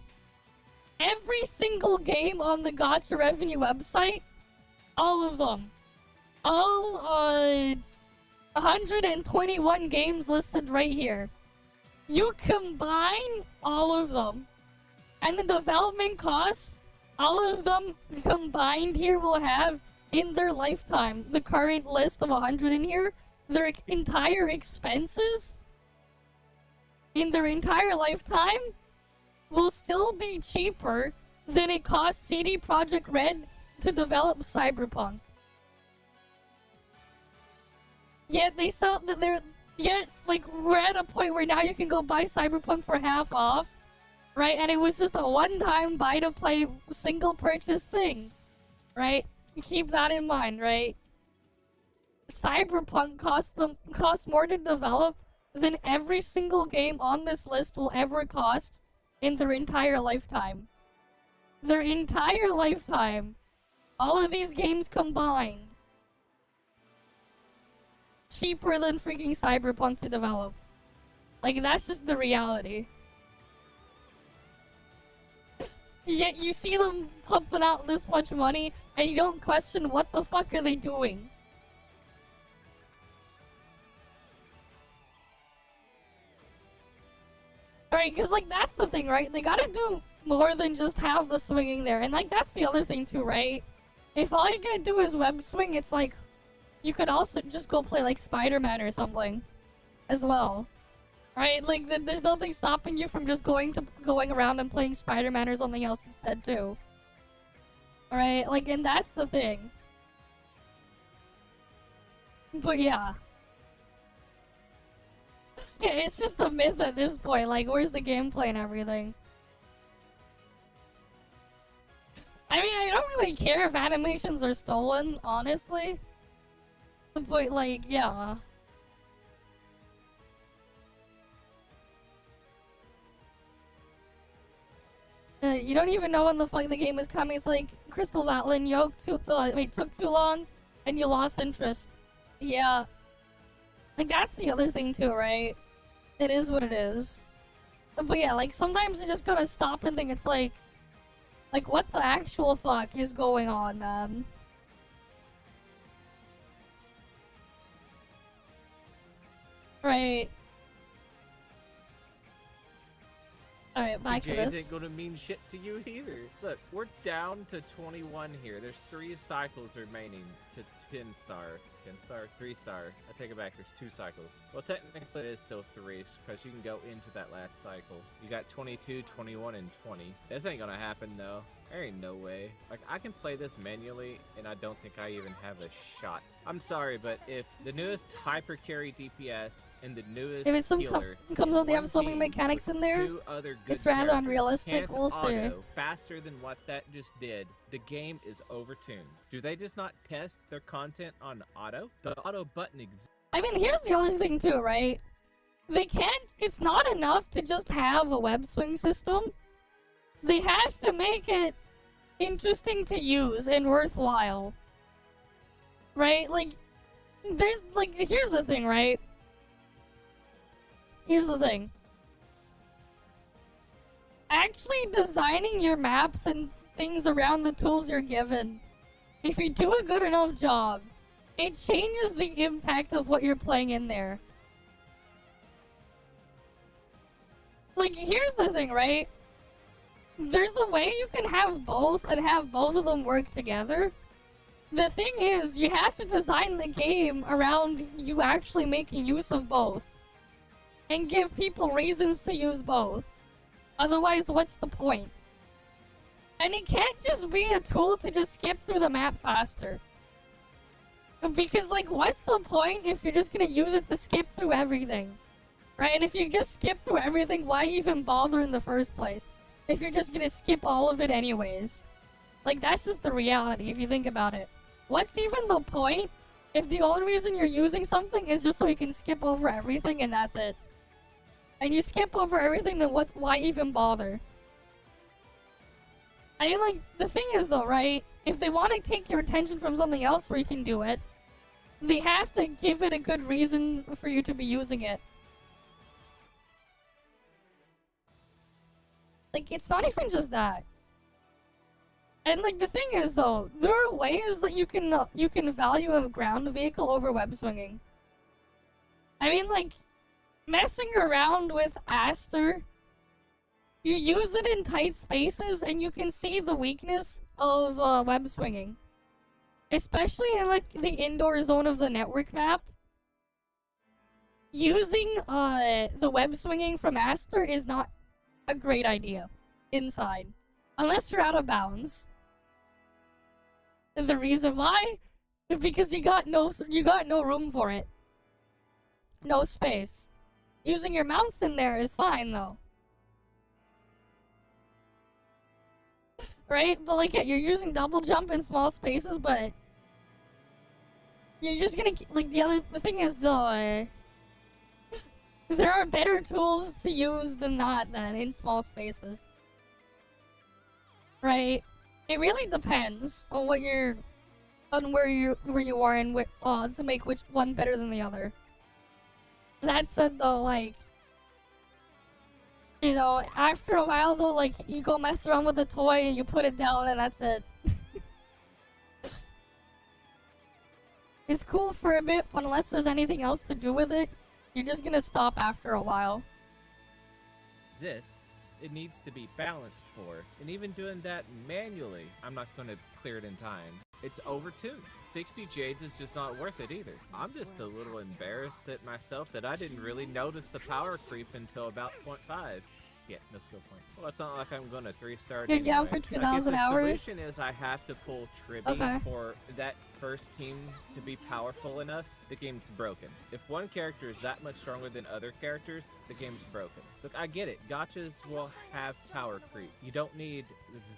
Every single game on the Gacha Revenue website. All of them. All, 121 games listed right here. You combine all of them. And the development costs, all of them combined here will have, in their lifetime, the current list of 100 in here, their entire expenses in their entire lifetime will still be cheaper than it cost CD Projekt Red to develop Cyberpunk. Yet they sell that we're at a point where now you can go buy Cyberpunk for half off, right? And it was just a one-time buy-to-play single purchase thing, right? Keep that in mind, right? Cyberpunk costs more to develop than every single game on this list will ever cost in their entire lifetime. Their entire lifetime. All of these games combined. Cheaper than freaking Cyberpunk to develop. Like, that's just the reality. Yet you see them pumping out this much money and you don't question what the fuck are they doing. Right, because, like, that's the thing, right? They gotta do more than just have the swinging there. And, like, that's the other thing, too, right? If all you're gonna do is web swing, it's like, you could also just go play, like, Spider-Man or something as well. Right? Like, there's nothing stopping you from just going around and playing Spider-Man or something else instead, too. Alright? Like, and that's the thing. But, yeah. Yeah, it's just a myth at this point. Like, where's the gameplay and everything? I mean, I don't really care if animations are stolen, honestly. But, like, yeah. You don't even know when the fuck the game is coming. It's like Crystal Vatland took too long, and you lost interest. Yeah. Like, that's the other thing too, right? It is what it is. But yeah, like, sometimes you just gotta stop and think, it's like, what the actual fuck is going on, man? Right. Alright, back to Jade this. ain't gonna mean shit to you either. Look, we're down to 21 here. There's 3 cycles remaining to 10 star. 10-star, 3-star. I take it back, there's 2 cycles. Well, technically it is still 3, because you can go into that last cycle. You got 22, 21, and 20. This ain't gonna happen, though. There ain't no way. Like, I can play this manually, and I don't think I even have a shot. I'm sorry, but if the newest hyper carry DPS and the newest If it's some healer comes out, they have one so many team mechanics with in there. 2 other good It's rather characters unrealistic. can't We'll see. auto faster than what that just did, the game is overtuned. Do they just not test their content on auto? The auto button exists. I mean, here's the other thing too, right? They can't. It's not enough to just have a web swing system. They have to make it interesting to use and worthwhile. Right? Like, there's, like, here's the thing, right? Here's the thing. Actually designing your maps and things around the tools you're given, if you do a good enough job, it changes the impact of what you're playing in there. Like, here's the thing, right? There's a way you can have both and have both of them work together. The thing is, you have to design the game around you actually making use of both. And give people reasons to use both. Otherwise, what's the point? And it can't just be a tool to just skip through the map faster. Because, like, what's the point if you're just gonna use it to skip through everything? Right? And if you just skip through everything, why even bother in the first place? If you're just gonna skip all of it anyways. Like, that's just the reality if you think about it. What's even the point if the only reason you're using something is just so you can skip over everything and that's it? And you skip over everything, then why even bother? I mean, like, the thing is though, right? If they want to take your attention from something else where you can do it, they have to give it a good reason for you to be using it. Like, it's not even just that. And, like, the thing is, though, there are ways that you can value a ground vehicle over web swinging. I mean, like, messing around with Aster, you use it in tight spaces, and you can see the weakness of web swinging. Especially in, like, the indoor zone of the network map. Using the web swinging from Aster is not a great idea inside, unless you're out of bounds. And the reason why is because you got no room for it, no space. Using your mouse in there is fine though, right? But like, you're using double jump in small spaces, but you're just gonna like the thing is there are better tools to use than that in small spaces. Right? It really depends on where you are and to make which one better than the other. That said though, like, you know, after a while though, like, you go mess around with the toy and you put it down and that's it. It's cool for a bit, but unless there's anything else to do with it, you're just gonna stop after a while. Exists, it needs to be balanced for, and even doing that manually, I'm not going to clear it in time. It's overtuned. 60 Jades is just not worth it either. I'm just a little embarrassed at myself that I didn't really notice the power creep until about 0.5. Yeah, no skill point. Well, it's not like I'm going to 3-star it You're anyway. down for 2,000 hours? The solution is I have to pull Tribby for that first team to be powerful enough. The game's broken. If one character is that much stronger than other characters, the game's broken. Look, I get it. Gachas will have power creep. You don't need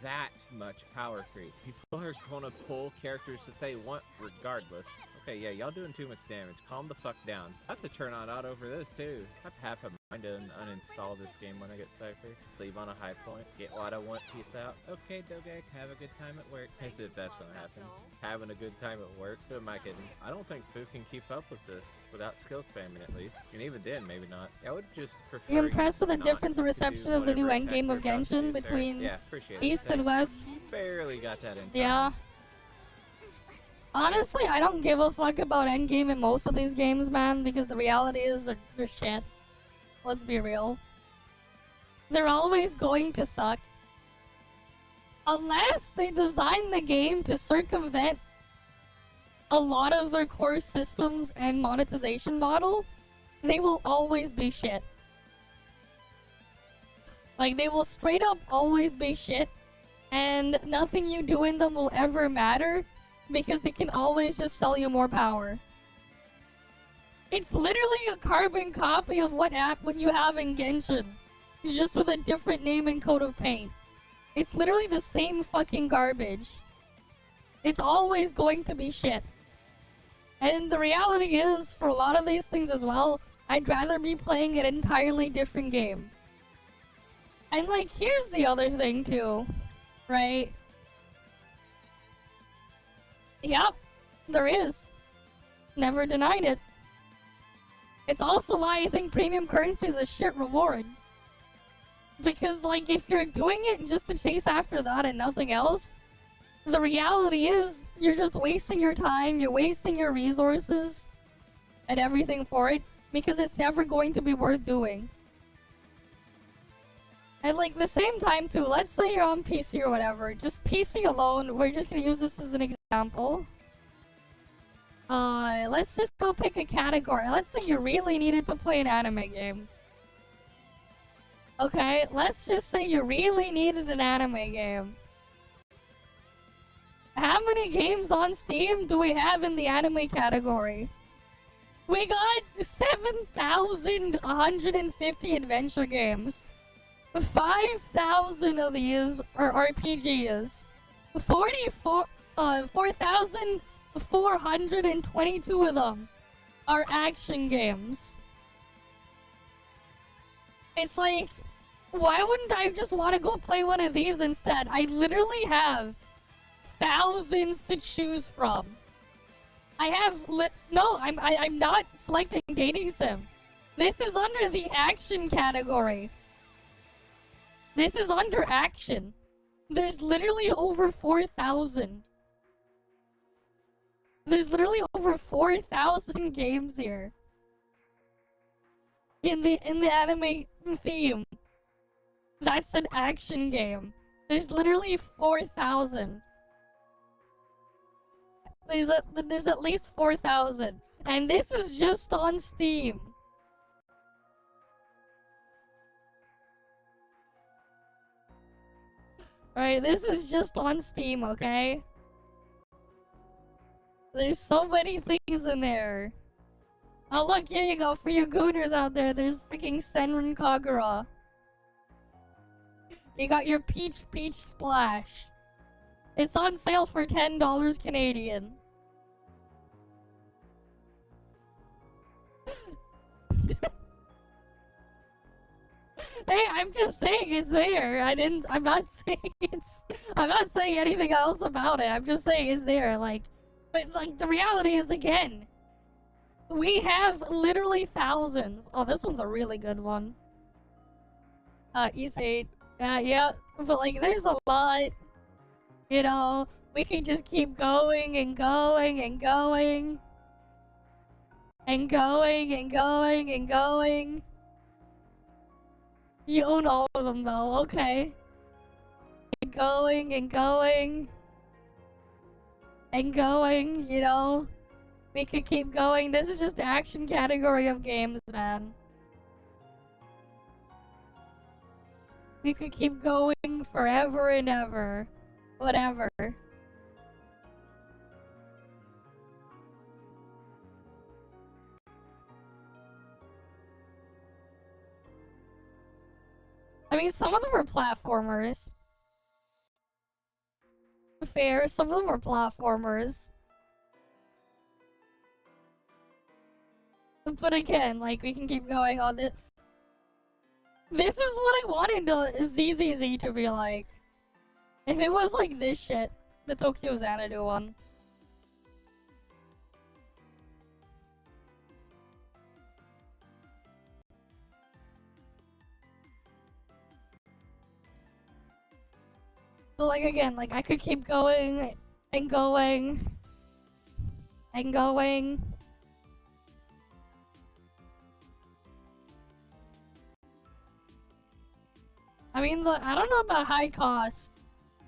that much power creep. People are going to pull characters that they want regardless. Okay, yeah, y'all doing too much damage. Calm the fuck down. I have to turn on auto for this, too. I have half a mind to uninstall this game when I get Cypher. Just leave on a high point. Get what I want. Peace out. Okay, Dogag, have a good time at work. I see if that's gonna happen. Having a good time at work? Who am I kidding? I don't think Fu can keep up with this without skill spamming at least. And even then, maybe not. I would just prefer. You're impressed with the difference in reception of the new endgame of Genshin between East and West? You barely got that in time. Yeah. Honestly, I don't give a fuck about endgame in most of these games, man, because the reality is they're shit. Let's be real. They're always going to suck. Unless they design the game to circumvent a lot of their core systems and monetization model, they will always be shit. Like, they will straight up always be shit, and nothing you do in them will ever matter, because they can always just sell you more power. It's literally a carbon copy of what you have in Genshin, just with a different name and coat of paint. It's literally the same fucking garbage. It's always going to be shit. And the reality is, for a lot of these things as well, I'd rather be playing an entirely different game. And like, here's the other thing too, right? Yep, there is. Never denied it. It's also why I think premium currency is a shit reward. Because like, if you're doing it just to chase after that and nothing else, the reality is, you're just wasting your time, you're wasting your resources, and everything for it, because it's never going to be worth doing. And like, the same time too, let's say you're on PC or whatever, just PC alone, we're just gonna use this as an example. Let's just go pick a category. Let's say you really needed to play an anime game. Okay, let's just say you really needed an anime game. How many games on Steam do we have in the anime category? We got 7,150 adventure games. 5,000 of these are RPGs. 4,422 of them are action games. It's like, why wouldn't I just want to go play one of these instead? I literally have thousands to choose from. I have no, I'm not selecting dating sim. This is under the action category. This is under action. There's literally over 4,000. There's literally over 4,000 games here. In the anime theme. That's an action game. There's literally 4,000. There's at least 4,000. And this is just on Steam. Alright, this is just on Steam, okay? There's so many things in there. Oh look, here you go, for you gooners out there, there's freaking Senran Kagura. You got your Peach Splash. It's on sale for $10 Canadian. Hey, I'm just saying it's there. I'm not saying anything else about it. I'm just saying it's there, like, but like, the reality is, again, we have literally thousands. Oh, this one's a really good one. East 8. Yeah, but like, there's a lot. You know, we can just keep going and going and going. And going and going and going. You own all of them though, okay. And going and going. And going, you know. We could keep going. This is just the action category of games, man. We could keep going forever and ever. Whatever. I mean, some of them are platformers. Fair, some of them are platformers. But again, like, we can keep going on this. This is what I wanted the ZZZ to be like. If it was like this shit, the Tokyo Xanadu one. But like, again, like, I could keep going and going and going. I mean, I don't know about high cost.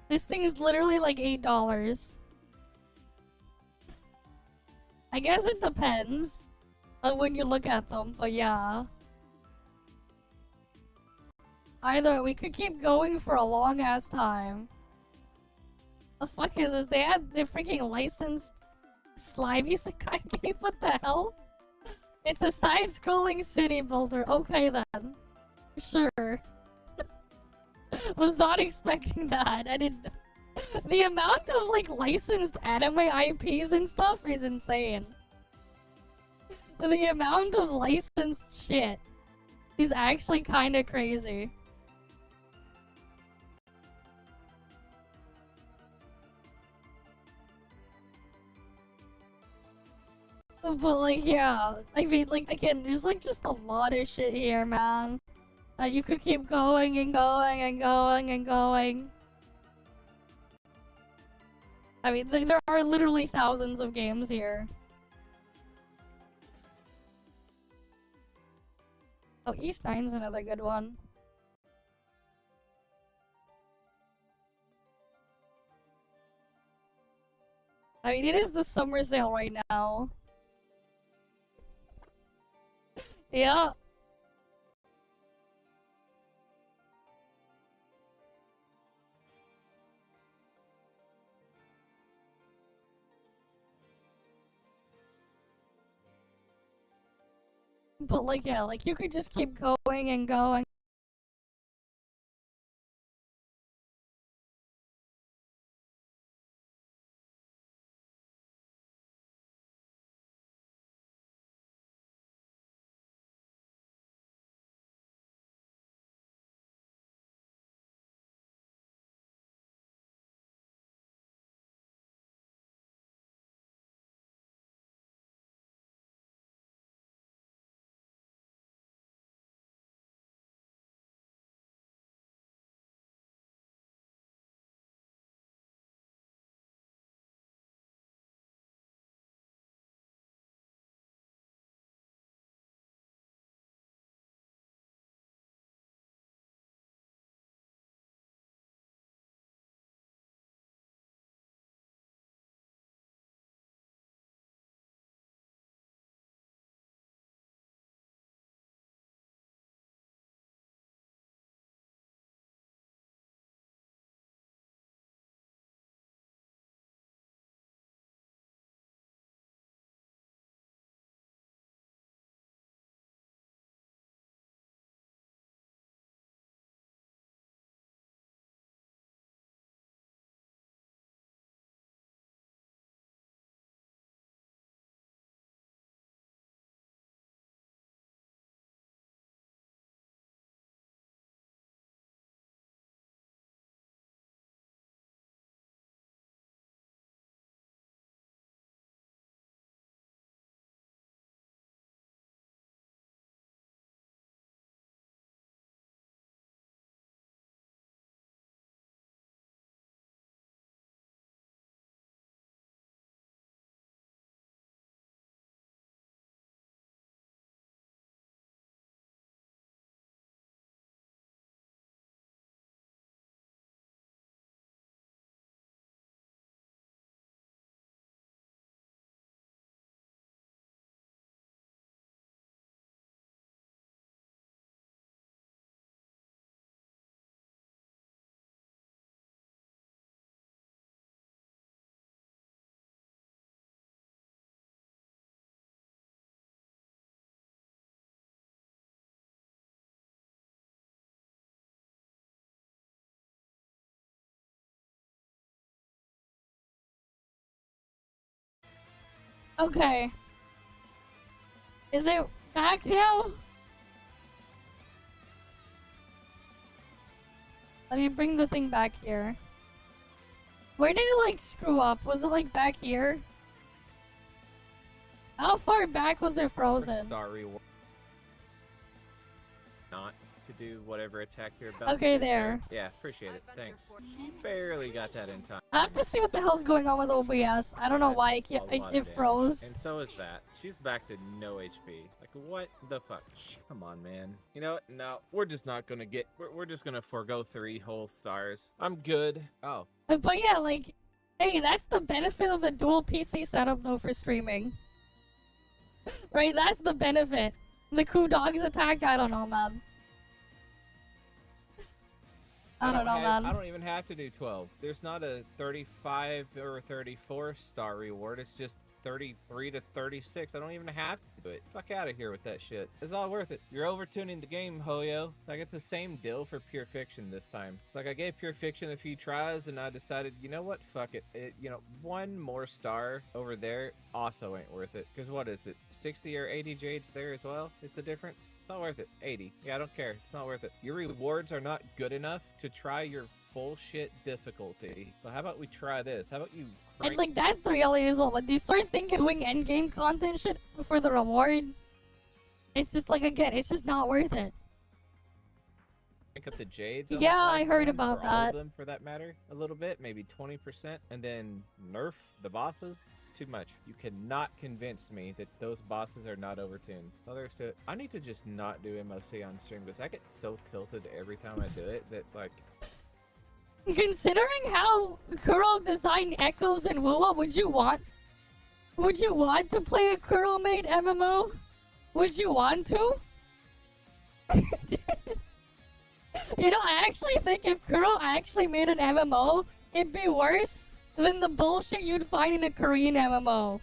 This thing is literally like $8. I guess it depends on when you look at them, but yeah. Either we could keep going for a long ass time. The fuck is this? They had the freaking licensed slimy Sakai game? What the hell? It's a side-scrolling city builder. Okay then. Sure. Was not expecting that. I didn't. The amount of like licensed anime IPs and stuff is insane. The amount of licensed shit is actually kind of crazy. But like, yeah, I mean, like, again, there's like just a lot of shit here, man. You could keep going and going and going and going. I mean, there are literally thousands of games here. Oh, East 9's another good one. I mean, it is the summer sale right now. Yeah. But like, yeah, like you could just keep going and going. Okay. Is it back now? Let me bring the thing back here. Where did it like screw up? Was it like back here? How far back was it frozen? Star reward. Not to do whatever attack you're about Okay, to do, there. sir. Yeah, appreciate it. Thanks. Barely got that in time. I have to see what the hell's going on with OBS. I don't know why That's a lot of it damage. froze. And so is that. She's back to no HP. Like, what the fuck? Come on, man. You know what? No, we're just not gonna get... We're just gonna forego 3 whole stars. I'm good. Oh. But yeah, like, hey, that's the benefit of the dual PC setup though for streaming. Right, that's the benefit. The Coup Dog's attack, I don't know, man. I don't know, man. I don't even have to do 12. There's not a 35 or 34 star reward. It's just 33 to 36. I don't even have to do it. Fuck out of here with that shit. It's all worth it. You're overtuning the game, Hoyo. Like, it's the same deal for Pure Fiction this time. It's like I gave Pure Fiction a few tries and I decided, you know what? Fuck it. You know, one more star over there also ain't worth it. Because what is it? 60 or 80 jades there as well? Is the difference? It's not worth it. 80. Yeah, I don't care. It's not worth it. Your rewards are not good enough to try your bullshit difficulty. So how about we try this? How about you And like that's the reality as well. When they start thinking doing endgame content shit for the reward, it's just like again, it's just not worth it. Pick up the jades. On Yeah, the I last heard one, about or all that. of them for that matter, a little bit, maybe 20%, and then nerf the bosses. It's too much. You cannot convince me that those bosses are not overtuned. Well, there's to. I need to just not do MOC on stream because I get so tilted every time I do it that like. Considering how Kuro designed echoes in Wuwa, would you want to play a Kuro made MMO? Would you want to? You know, I actually think if Kuro actually made an MMO, it'd be worse than the bullshit you'd find in a Korean MMO.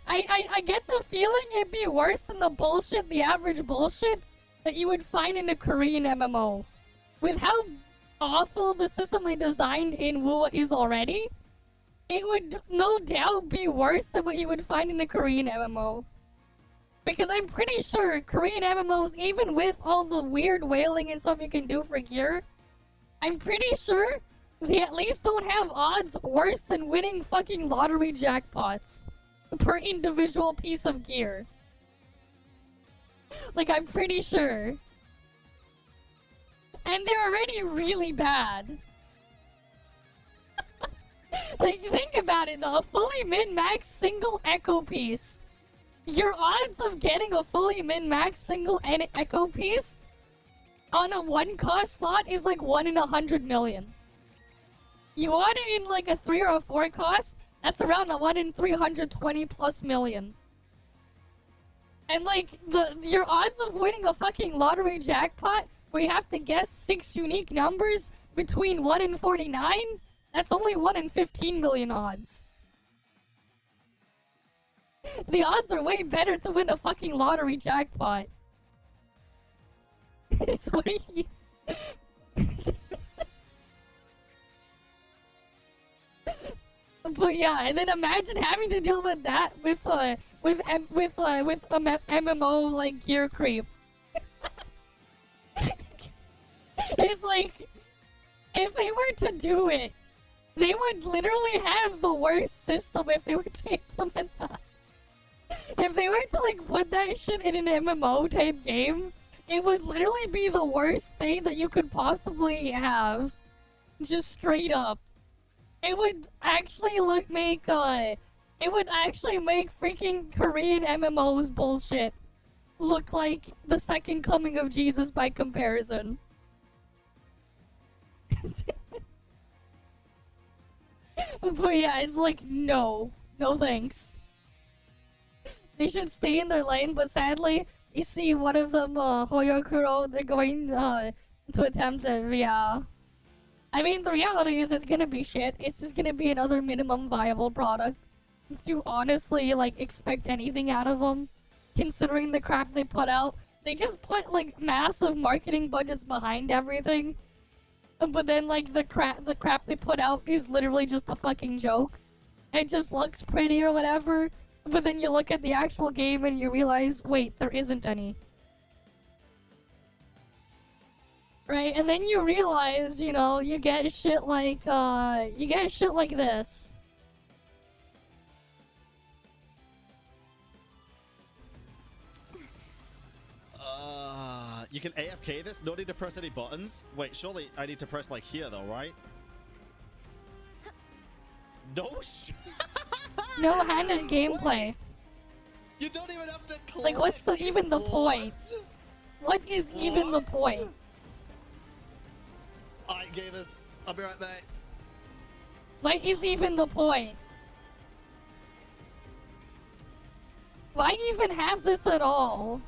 I get the feeling it'd be worse than the bullshit, the average bullshit that you would find in a Korean MMO. With how awful the system they designed in Wuwa is already, it would no doubt be worse than what you would find in a Korean MMO. Because I'm pretty sure Korean MMOs, even with all the weird whaling and stuff you can do for gear, I'm pretty sure they at least don't have odds worse than winning fucking lottery jackpots per individual piece of gear. Like, I'm pretty sure. And they're already really bad. Like, think about it though. A fully min-max single echo piece. Your odds of getting a fully min-max single echo piece on a 1-cost slot is like 1 in 100 million. You want it in like a 3 or a 4 cost, that's around a 1 in 320 plus million. And like, your odds of winning a fucking lottery jackpot where you have to guess 6 unique numbers between 1 and 49, that's only 1 in 15 million odds. The odds are way better to win a fucking lottery jackpot. It's way... But yeah, and then imagine having to deal with that with MMO like gear creep. It's like, if they were to do it, they would literally have the worst system if they were to implement that. If they were to like put that shit in an MMO type game, it would literally be the worst thing that you could possibly have. Just straight up. It would actually make freaking Korean MMOs bullshit look like the second coming of Jesus by comparison. But yeah, it's like, no thanks. They should stay in their lane, but sadly, you see one of them, Hoyokuro, they're going to attempt it, yeah. I mean, the reality is it's gonna be shit. It's just gonna be another minimum viable product. If you honestly, like, expect anything out of them, considering the crap they put out, they just put, like, massive marketing budgets behind everything. But then, like, the crap they put out is literally just a fucking joke. It just looks pretty or whatever. But then you look at the actual game and you realize, wait, there isn't any. Right? And then you realize, you know, you get shit like this. You can AFK this, no need to press any buttons. Wait, surely I need to press like here though, right? No No handed gameplay. You don't even have to click. Like, what's even the point? What is even the point? Alright, gamers. I'll be right back. What is even the point? Why even have this at all?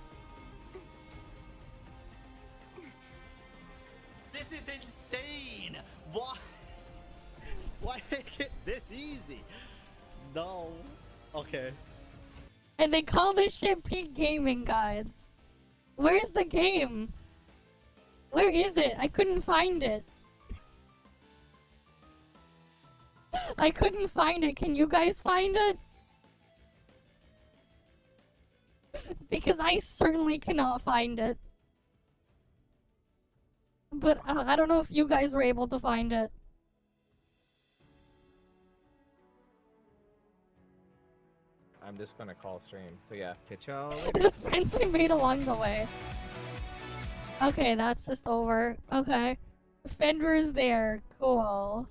This is insane! Why? Why make it this easy? No. Okay. And they call this shit peak gaming, guys. Where's the game? Where is it? I couldn't find it. I couldn't find it. Can you guys find it? Because I certainly cannot find it. But I don't know if you guys were able to find it. I'm just gonna call stream. So yeah, catch y'all The friends we made along the way. Okay, that's just over. Okay. Fender's there. Cool.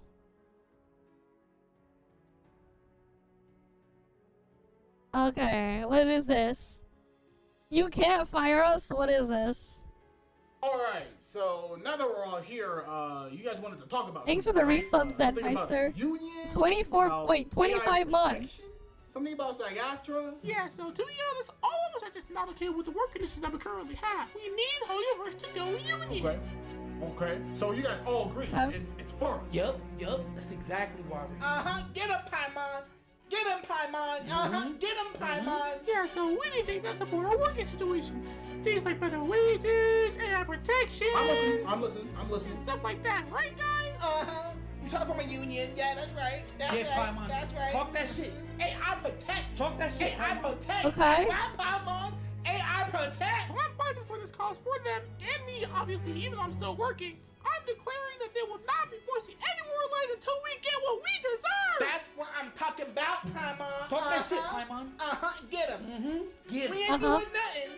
Okay, what is this? You can't fire us? What is this? Alright, so now that we're all here, you guys wanted to talk about Thanks for the resub, Zedmeister. 24, wait, 25 months. Something about SAG-AFTRA? Yeah, so to be honest, all of us are just not okay with the work conditions that we currently have. We need Hoyoverse to go union. Okay. So you guys all agree. It's fun. Yup, that's exactly why we're Get him, Paimon! Get him, Paimon! Get him, Paimon! Yeah, so we need things that support our working situation. Things like better wages, AI protection. I'm listening. Stuff like that, right, guys? You talking from a union? Yeah, that's right. That's right. Paimon. That's right. Talk that shit. AI protect. Talk that shit. AI protect. Okay. Paimon. AI protect. So I'm fighting for this cause for them and me, obviously, even though I'm still working. I'm declaring that they will not be forcing any more lies until we get what we deserve. That's what I'm talking about, Paimon. Talk that shit, Paimon. Get him. Get him. We ain't doing nothing.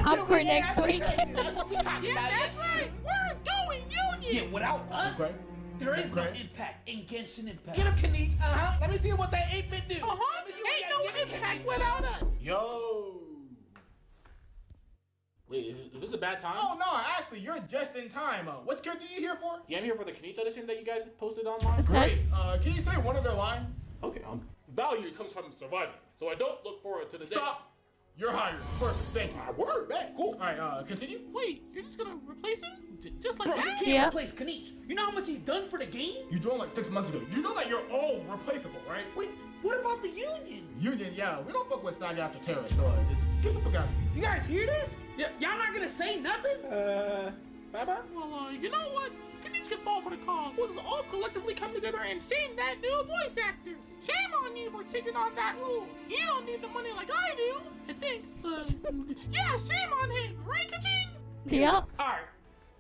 Popcorn next week. That's what we talking about. That's right. We're going union. Yeah, without us, there is no impact in Genshin Impact. Get him, Kanich. Let me see what that 8-bit do. Ain't no impact without us. Yo. Wait, is this a bad time? Oh no, actually, you're just in time. What character are you here for? Yeah, I'm here for the Kanich edition that you guys posted online. Great. Can you say one of their lines? Okay, value comes from surviving, so I don't look forward to the day. Stop. You're hired. Perfect. Thank you. Word, man. Cool. All right. Continue. Wait, you're just gonna replace him? Just like Bro, that? you can't replace Kanich. You know how much he's done for the game? You joined like 6 months ago. You know that you're all replaceable, right? Wait, what about the union? Union, yeah. We don't fuck with SAG-AFTRA terrorists, so just get the fuck out of here. You guys hear this? Y'all not gonna say nothing? Bye-bye? Well, you know what? Kanich can fall for the cause. We'll just all collectively come together and shame that new voice actor. Shame on you for taking on that role. You don't need the money like I do. I think, yeah, shame on him. Right, Kaching? Yeah. Alright,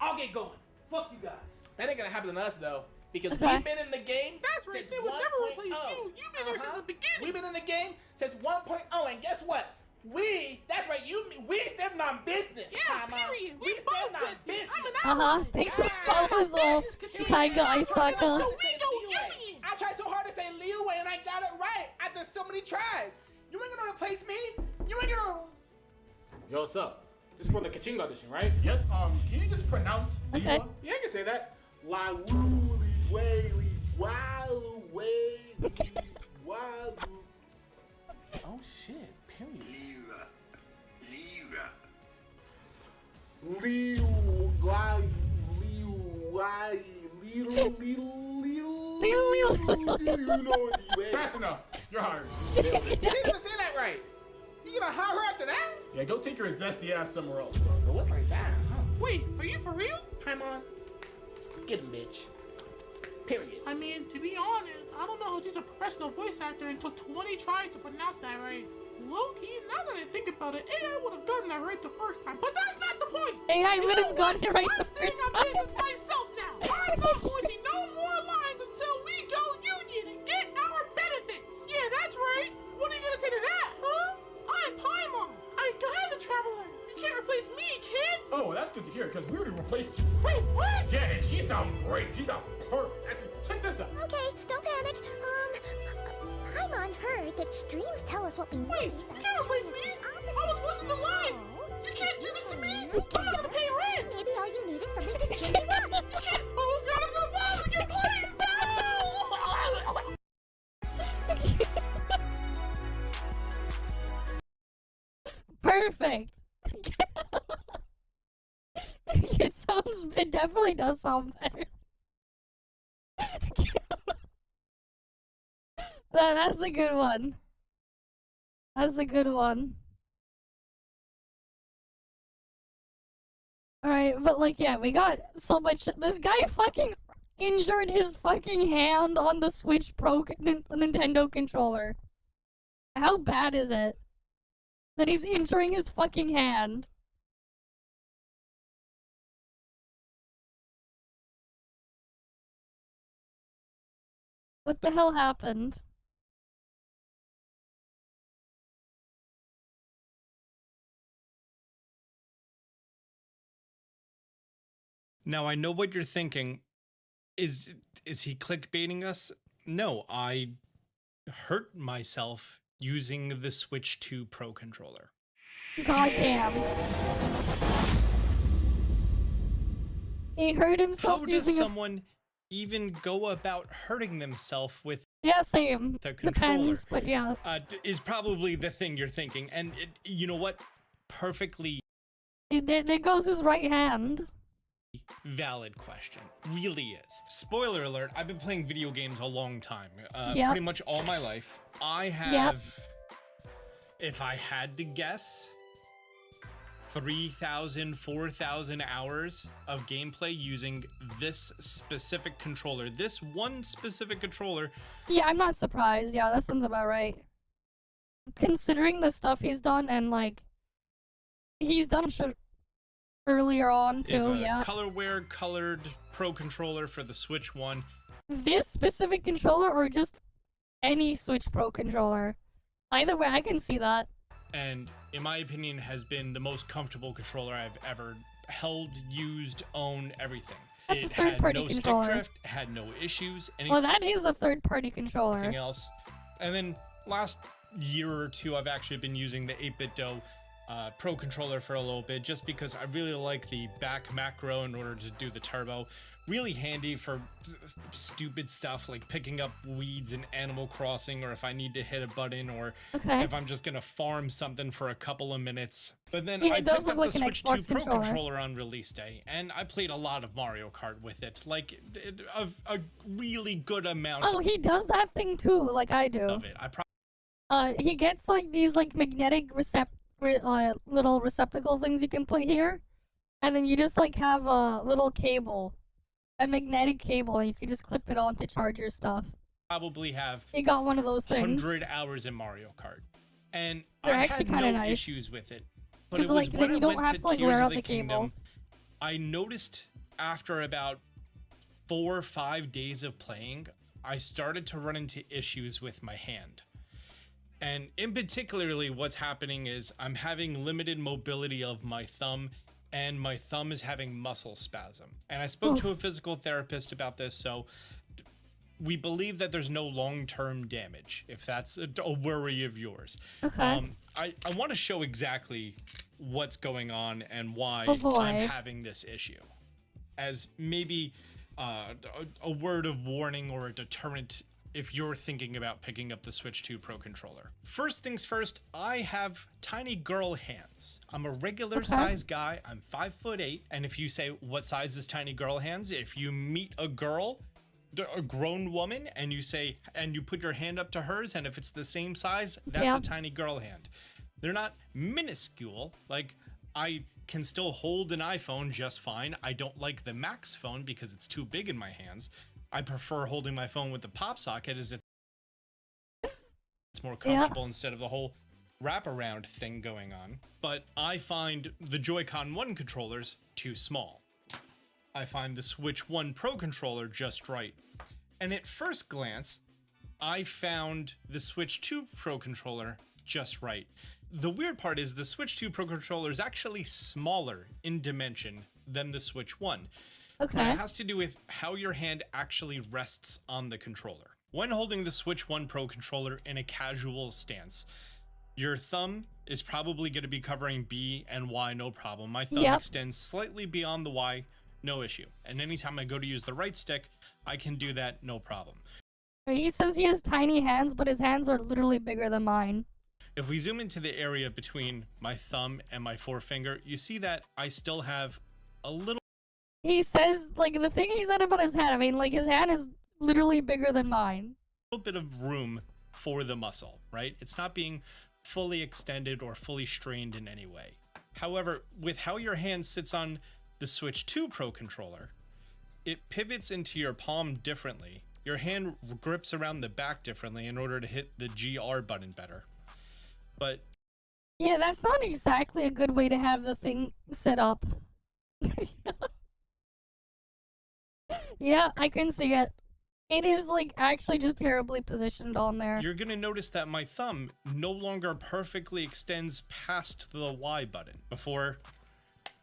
I'll get going. Fuck you guys. That ain't gonna happen to us, though. Because we've been in the game. That's right. They would never replace you. You've been there since the beginning. We've been in the game since 1.0, and guess what? That's right. We stand on business. Yeah, period. We stand on business. Thanks for proposal, Taiga Isaka. So we go union. I tried so hard to say leeway, and I got it right after so many tries. You ain't gonna replace me. You ain't gonna. Yo, what's up? This is for the Kaching audition, right? Yep. Can you just pronounce Okay. Liwa? Yeah, I can say that. La woolly waily walu waily walu. Oh shit! Period. That's enough. You're hired. You didn't even say that right. You gonna hire her after that? Yeah, go take your zesty ass somewhere else, It was like that, huh? Wait, are you for real? Paimon, get him, bitch. Period. I mean, to be honest, I don't know how she's a professional voice actor and took 20 tries to pronounce that right. Low-key, now that I think about it, AI would have gotten that right the first time. But that's not the point! AI would have gotten it right the I'm first standing on time. business myself now! I'm not voicing no more lines until we go union and get our benefits! Yeah, that's right! What are you gonna say to that, huh? I'm Paimon! I'm Guy the Traveler! You can't replace me, kid! Oh, that's good to hear, because we already replaced you. Wait, what? Yeah, and she sounds great. She sounds perfect. Actually, check this out. Okay, don't panic. Paimon heard that dreams tell us what we need. Wait, you can't replace me! I was listening to lines! You can't do this to me! I'm not gonna pay rent! Maybe all you need is something to cheer you up. You can't! Oh god, I'm gonna fall again, please! Perfect. It definitely does sound better. That's a good one. That's a good one. Alright, but like, yeah, we got so much. This guy fucking injured his fucking hand on the Switch Pro Nintendo controller. How bad is it that he's injuring his fucking hand? What the hell happened? Now I know what you're thinking. Is he clickbaiting us? No, I hurt myself using the Switch 2 Pro controller. Goddamn. He hurt himself How using does someone even go about hurting themselves with Yeah, same. the controller? Depends, but yeah. Is probably the thing you're thinking. And you know what? Perfectly There goes his right hand. valid question. Really is. Spoiler alert, I've been playing video games a long time. Yep. Pretty much all my life. I have, if I had to guess, 3,000, 4,000 hours of gameplay using this specific controller. This one specific controller. Yeah, I'm not surprised. Yeah, that sounds about right. Considering the stuff he's done and like he's done shit earlier on too, Is a yeah. colorware colored Pro controller for the Switch 1. This specific controller or just any Switch Pro controller? Either way, I can see that. And in my opinion has been the most comfortable controller I've ever held, used, owned, everything. That's it a third-party had no controller. stick drift, had no issues, Well, that is a third-party controller. anything else. And then last year or two, I've actually been using the 8BitDo Pro controller for a little bit, just because I really like the back macro in order to do the turbo. Really handy for stupid stuff like picking up weeds in Animal Crossing, or if I need to hit a button, or if I'm just gonna farm something for a couple of minutes. But then I picked up the Switch 2 Pro controller on release day, and I played a lot of Mario Kart with it, like a really good amount. Oh, he does that thing too, like I do. Of it. He gets like these like magnetic little receptacle things you can put here, and then you just like have a little cable, a magnetic cable, and you can just clip it on to charge your stuff. Probably have He got one of those things. 100 hours in Mario Kart, and They're I actually had kinda no nice. issues with it. But it was like when then I you don't went have to to like Tears wear of out the the Kingdom, cable. I noticed after about 4 or 5 days of playing, I started to run into issues with my hand. And in particularly what's happening is I'm having limited mobility of my thumb, and my thumb is having muscle spasm. And I spoke to a physical therapist about this, so we believe that there's no long-term damage, if that's a worry of yours. Okay. I want to show exactly what's going on and why Oh, I'm having this issue, as maybe a word of warning or a deterrent if you're thinking about picking up the Switch 2 Pro controller. First things first, I have tiny girl hands. I'm a regular size guy. I'm 5'8", and if you say what size is tiny girl hands, if you meet a girl, a grown woman, and you say, and you put your hand up to hers, and if it's the same size, that's a tiny girl hand. They're not minuscule. Like, I can still hold an iPhone just fine. I don't like the Max phone because it's too big in my hands. I prefer holding my phone with the pop socket, as it's more comfortable instead of the whole wraparound thing going on. But I find the Joy-Con 1 controllers too small. I find the Switch 1 Pro controller just right. And at first glance, I found the Switch 2 Pro controller just right. The weird part is the Switch 2 Pro controller is actually smaller in dimension than the Switch 1. Okay. It has to do with how your hand actually rests on the controller. When holding the Switch 1 Pro controller in a casual stance, your thumb is probably going to be covering B and Y, no problem. My thumb extends slightly beyond the Y, no issue. And anytime I go to use the right stick, I can do that, no problem. He says he has tiny hands, but his hands are literally bigger than mine. If we zoom into the area between my thumb and my forefinger, you see that I still have a little He says, like, the thing he said about his hand, I mean, like, his hand is literally bigger than mine. bit of room for the muscle, right? It's not being fully extended or fully strained in any way. However, with how your hand sits on the Switch 2 Pro controller, it pivots into your palm differently. Your hand grips around the back differently in order to hit the GR button better. But yeah, that's not exactly a good way to have the thing set up. Yeah, I can see it. It is, like, actually just terribly positioned on there. you're gonna notice that my thumb no longer perfectly extends past the Y button. Before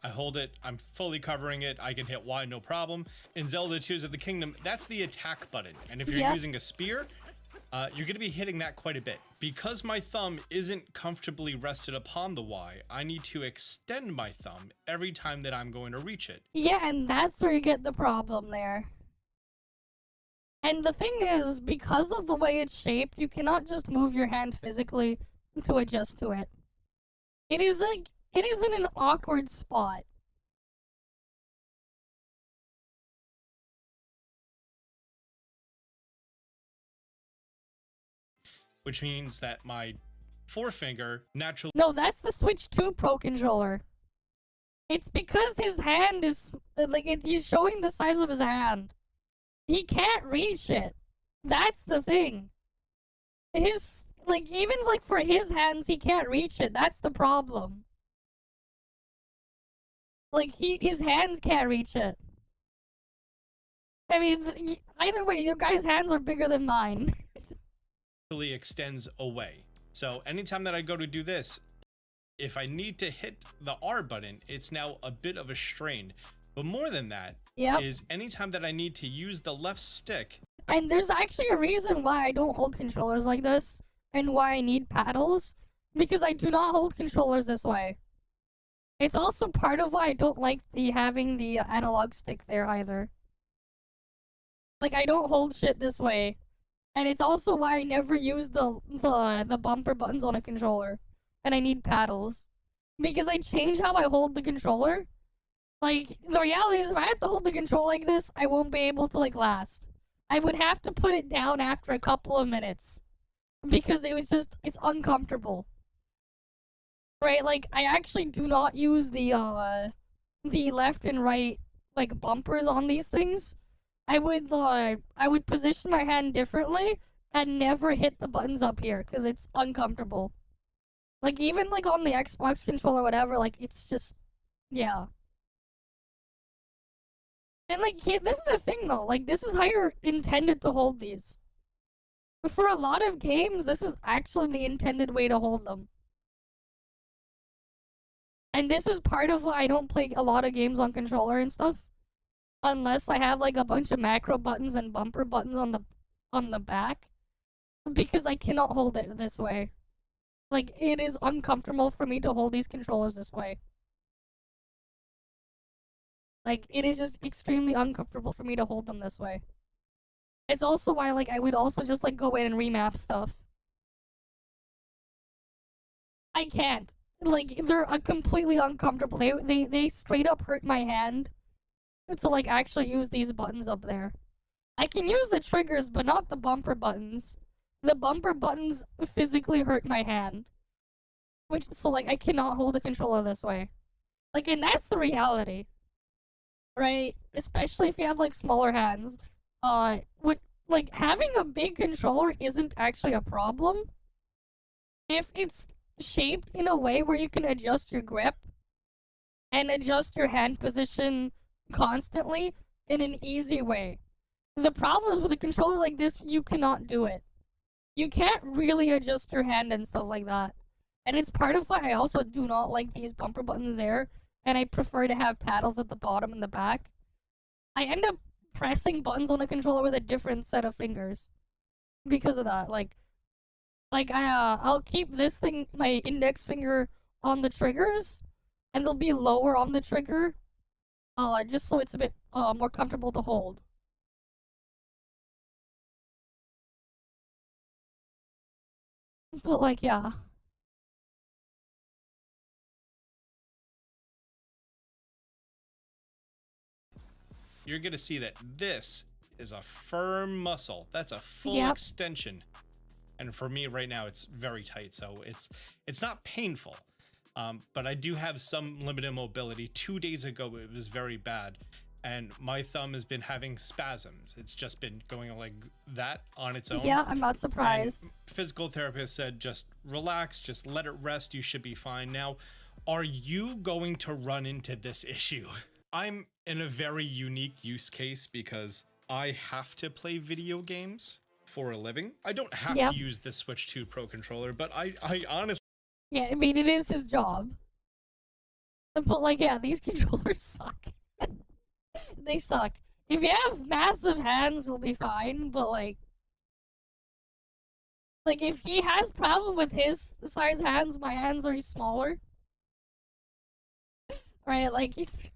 I hold it, I'm fully covering it, I can hit Y no problem. In Zelda Tears of the Kingdom, that's the attack button. And if you're Yep. using a spear, you're gonna be hitting that quite a bit. Because my thumb isn't comfortably rested upon the Y, I need to extend my thumb every time that I'm going to reach it. Yeah, and that's where you get the problem there. And the thing is, because of the way it's shaped, you cannot just move your hand physically to adjust to it. It is like, it is in an awkward spot. Which means that my forefinger naturally No, that's the Switch 2 Pro controller. It's because his hand is, like, he's showing the size of his hand. He can't reach it. That's the thing. His, like, even, like, for his hands, he can't reach it. That's the problem. Like, his hands can't reach it. I mean, either way, your guys' hands are bigger than mine. extends away. So anytime that I go to do this, if I need to hit the R button, it's now a bit of a strain. But more than that is anytime that I need to use the left stick. And there's actually a reason why I don't hold controllers like this, and why I need paddles, because I do not hold controllers this way. It's also part of why I don't like having the analog stick there either. Like, I don't hold shit this way. And it's also why I never use the bumper buttons on a controller. And I need paddles. Because I change how I hold the controller. Like, the reality is, if I have to hold the control like this, I won't be able to, like, last. I would have to put it down after a couple of minutes. Because it was just, it's uncomfortable. Right, like, I actually do not use the left and right, like, bumpers on these things. I would position my hand differently and never hit the buttons up here, because it's uncomfortable. Like, even, like, on the Xbox controller or whatever, like, it's just, yeah. And, like, this is the thing, though. Like, this is how you're intended to hold these. For a lot of games, this is actually the intended way to hold them. And this is part of why I don't play a lot of games on controller and stuff. Unless I have, like, a bunch of macro buttons and bumper buttons on the back. Because I cannot hold it this way. Like, it is uncomfortable for me to hold these controllers this way. Like, it is just extremely uncomfortable for me to hold them this way. It's also why, like, I would also just, like, go in and remap stuff. I can't. Like, they're completely uncomfortable. They straight up hurt my hand to, like, actually use these buttons up there. I can use the triggers, but not the bumper buttons. The bumper buttons physically hurt my hand. So, like, I cannot hold a controller this way. Like, and that's the reality. Right? Especially if you have, like, smaller hands. Like, having a big controller isn't actually a problem. If it's shaped in a way where you can adjust your grip and adjust your hand position constantly in an easy way. The problem is with a controller like this, you cannot do it. You can't really adjust your hand and stuff like that. And it's part of why I also do not like these bumper buttons there, and I prefer to have paddles at the bottom and the back. I end up pressing buttons on a controller with a different set of fingers because of that. Like I'll keep this thing, my index finger, on the triggers, and they'll be lower on the trigger, just so it's a bit more comfortable to hold. But, like, yeah. you're gonna see that this is a firm muscle. That's a full Yep. extension. And for me right now, it's very tight, so it's not painful. But I do have some limited mobility. 2 days ago, it was very bad. And my thumb has been having spasms. It's just been going like that on its own. Yeah, I'm not surprised. And physical therapist said, just relax, just let it rest. You should be fine. Now, are you going to run into this issue? I'm in a very unique use case because I have to play video games for a living. I don't have to use the Switch 2 Pro controller, but I honestly... Yeah, I mean, it is his job. But, like, yeah, these controllers suck. They suck. If you have massive hands, you'll be fine, but, like, if he has problem with his size hands, my hands are smaller. Right, like, he's...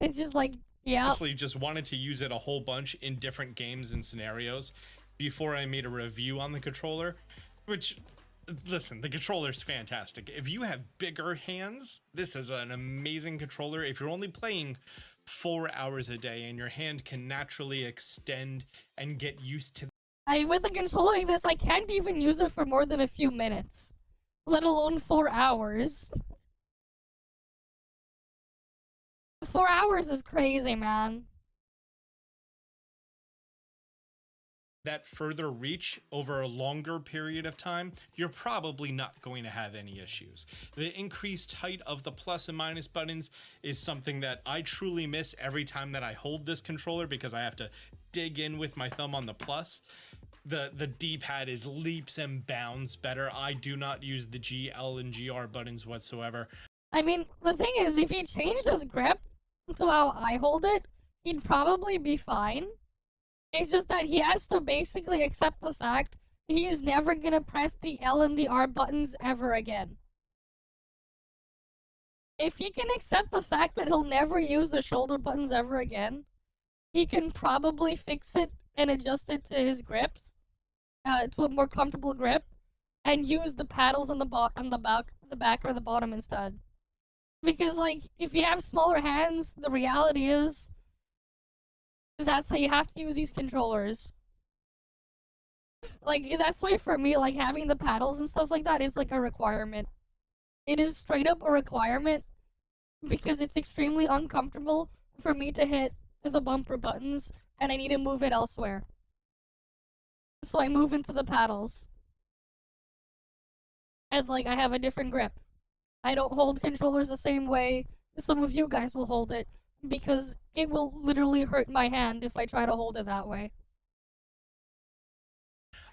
It's just like, yeah. Honestly, just wanted to use it a whole bunch in different games and scenarios before I made a review on the controller, which... Listen, the controller's fantastic. If you have bigger hands, this is an amazing controller. If you're only playing 4 hours a day and your hand can naturally extend and get used to... With a controller like this, I can't even use it for more than a few minutes, let alone 4 hours. 4 hours is crazy, man. That further reach over a longer period of time, you're probably not going to have any issues. The increased height of the plus and minus buttons is something that I truly miss every time that I hold this controller because I have to dig in with my thumb on the plus. The D-pad is leaps and bounds better. I do not use the G, L, and GR buttons whatsoever. I mean, the thing is, if he changed his grip to how I hold it, he'd probably be fine. It's just that he has to basically accept the fact he is never gonna press the L and the R buttons ever again. If he can accept the fact that he'll never use the shoulder buttons ever again, he can probably fix it and adjust it to his grips, to a more comfortable grip, and use the paddles on the back or the bottom instead. Because, like, if you have smaller hands, the reality is that's how you have to use these controllers. Like, that's why for me, like, having the paddles and stuff like that is, like, a requirement. It is straight up a requirement because it's extremely uncomfortable for me to hit the bumper buttons and I need to move it elsewhere. So I move into the paddles. And, like, I have a different grip. I don't hold controllers the same way some of you guys will hold it, because it will literally hurt my hand if I try to hold it that way.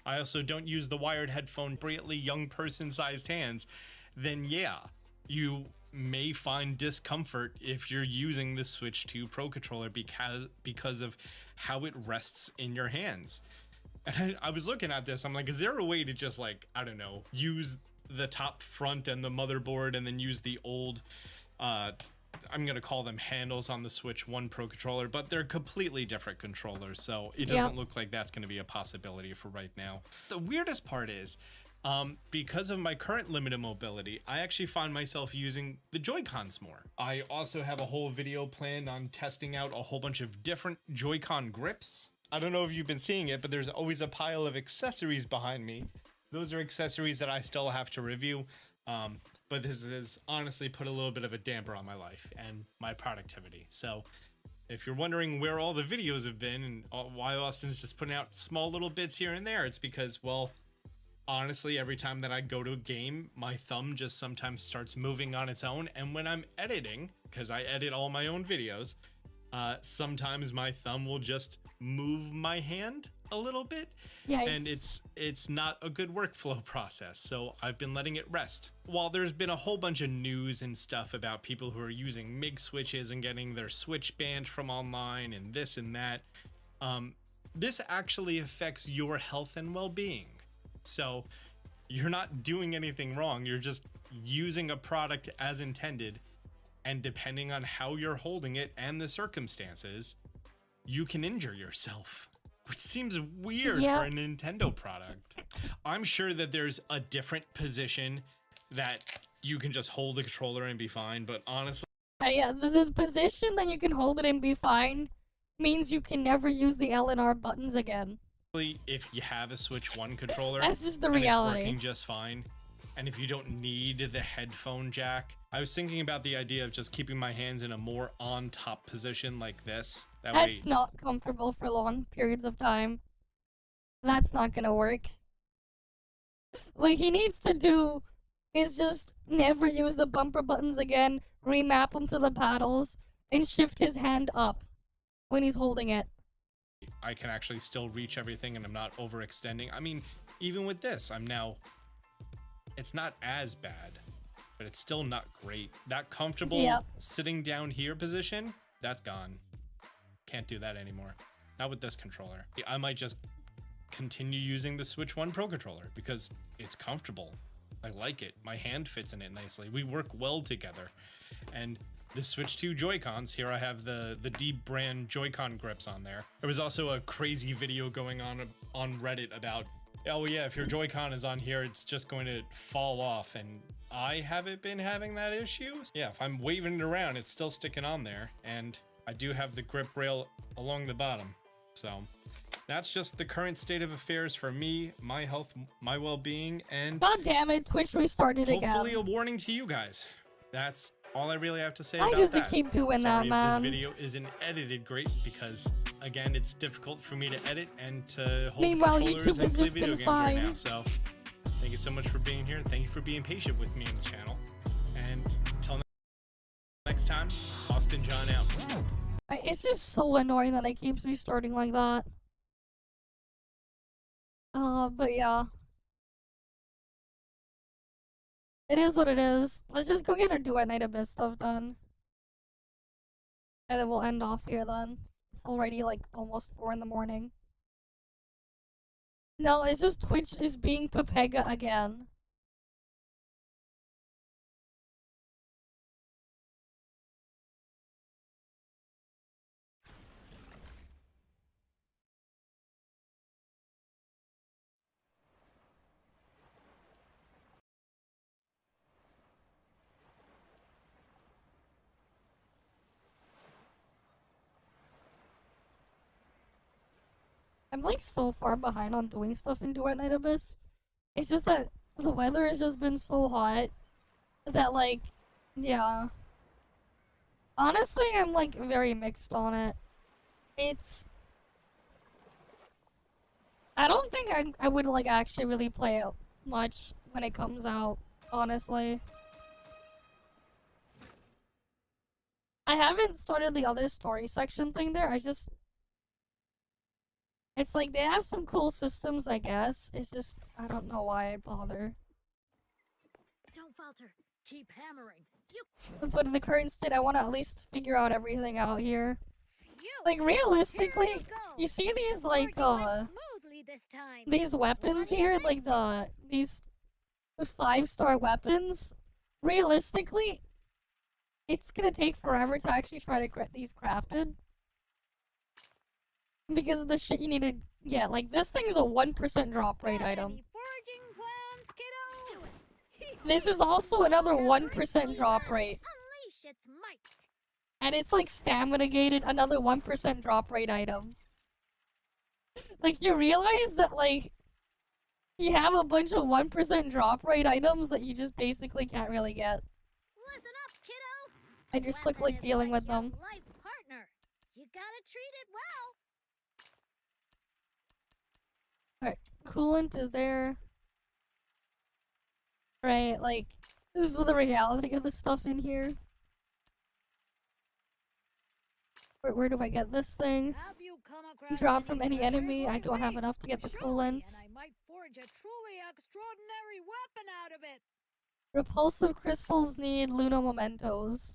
I also don't use the wired headphone, appropriately young person-sized hands. Then yeah, you may find discomfort if you're using the Switch 2 Pro controller because of how it rests in your hands. And I was looking at this, I'm like, is there a way to just, like, I don't know, use the top front and the motherboard and then use the old I'm gonna call them handles on the Switch 1 Pro controller, but they're completely different controllers, so it doesn't look like that's gonna be a possibility for right now. The weirdest part is, because of my current limited mobility, I actually find myself using the Joy-Cons more. I also have a whole video planned on testing out a whole bunch of different Joy-Con grips. I don't know if you've been seeing it, but there's always a pile of accessories behind me. Those are accessories that I still have to review. But this has honestly put a little bit of a damper on my life and my productivity. So if you're wondering where all the videos have been and why Austin's just putting out small little bits here and there, it's because, well, honestly, every time that I go to a game, my thumb just sometimes starts moving on its own. And when I'm editing, because I edit all my own videos, sometimes my thumb will just move my hand a little bit. Yikes. And it's not a good workflow process, so I've been letting it rest. While there's been a whole bunch of news and stuff about people who are using MIG switches and getting their switch banned from online and this and that, this actually affects your health and well-being. So you're not doing anything wrong, you're just using a product as intended, and depending on how you're holding it and the circumstances, you can injure yourself. Which seems weird for a Nintendo product. I'm sure that there's a different position that you can just hold the controller and be fine, but honestly... Yeah, the position that you can hold it and be fine means you can never use the L and R buttons again. If you have a Switch 1 controller, That's just the and reality. it's working just fine, and if you don't need the headphone jack, I was thinking about the idea of just keeping my hands in a more on top position like this. That's not comfortable for long periods of time. That's not gonna work. What he needs to do is just never use the bumper buttons again, remap them to the paddles, and shift his hand up when he's holding it. I can actually still reach everything and I'm not overextending. I mean, even with this, it's not as bad, but it's still not great. That comfortable sitting down here position, that's gone. Can't do that anymore. Not with this controller. I might just continue using the Switch 1 Pro controller because it's comfortable. I like it. My hand fits in it nicely. We work well together. And the Switch 2 Joy-Cons, here I have the Deep brand Joy-Con grips on there. There was also a crazy video going on Reddit about, oh yeah, if your Joy-Con is on here, it's just going to fall off. And I haven't been having that issue. Yeah, if I'm waving it around, it's still sticking on there. And I do have the grip rail along the bottom. So that's just the current state of affairs for me, my health, my well-being, and God damn it, Twitch restarted again. Hopefully a warning to you guys. That's all I really have to say Why about does that. it keep doing Sorry that, man? if this video isn't edited great because, again, it's difficult for me to edit and to hold Meanwhile, controllers YouTube and has play just video been games right now. fine. So thank you so much for being here. Thank you for being patient with me on the channel. And until next time, Austin John out. It's just so annoying that it keeps restarting like that. But yeah. It is what it is. Let's just go get our Duet Night Abyss stuff done. And then we'll end off here then. It's already like almost 4 in the morning. No, it's just Twitch is being Pepega again. I'm like so far behind on doing stuff in Duet Night Abyss. It's just that the weather has just been so hot that like, yeah. Honestly, I'm like very mixed on it. I don't think I would like actually really play it much when it comes out, honestly. I haven't started the other story section thing there, it's like they have some cool systems, I guess. It's just, I don't know why I bother. Don't falter. Keep hammering. But in the current state, I want to at least figure out everything out here. Like, realistically, you see these, like, these weapons here? Like, these 5-star weapons? Realistically, it's gonna take forever to actually try to get these crafted. Because of the shit you need to get. Like, this thing's a 1% drop rate item. This is also another 1% drop rate. And it's like stamina gated, another 1% drop rate item. Like, you realize that, like, you have a bunch of 1% drop rate items that you just basically can't really get. Listen up, kiddo. And you're stuck, like, dealing with them. Life partner. You gotta treat it well. Alright, coolant is there. Right, like, this is the reality of the stuff in here. Where do I get this thing? Drop from any enemy. I don't have enough to get the coolants. I might forge a truly extraordinary weapon out of it. Repulsive crystals need Luna Mementos.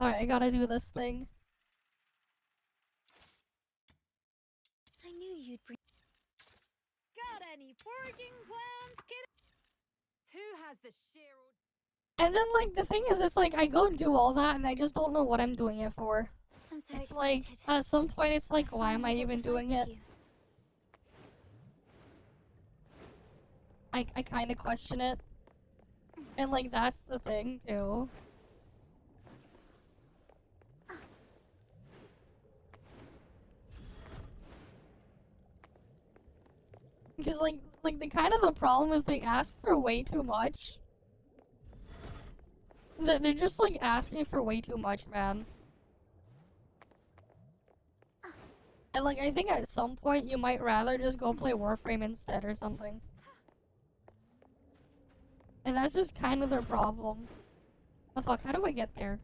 Alright, I gotta do this thing. I knew you'd bring. Got any forging plans, kid? Who has the sheer And then, like, the thing is, it's like, I go do all that, and I just don't know what I'm doing it for. I'm so It's excited. like, at some point, it's like, why am I even doing it? I kind of question it. And, like, that's the thing, too. Because like the kind of the problem is they ask for way too much. They're just like asking for way too much, man. And like I think at some point you might rather just go play Warframe instead or something. And that's just kind of their problem. Oh fuck, how do I get there?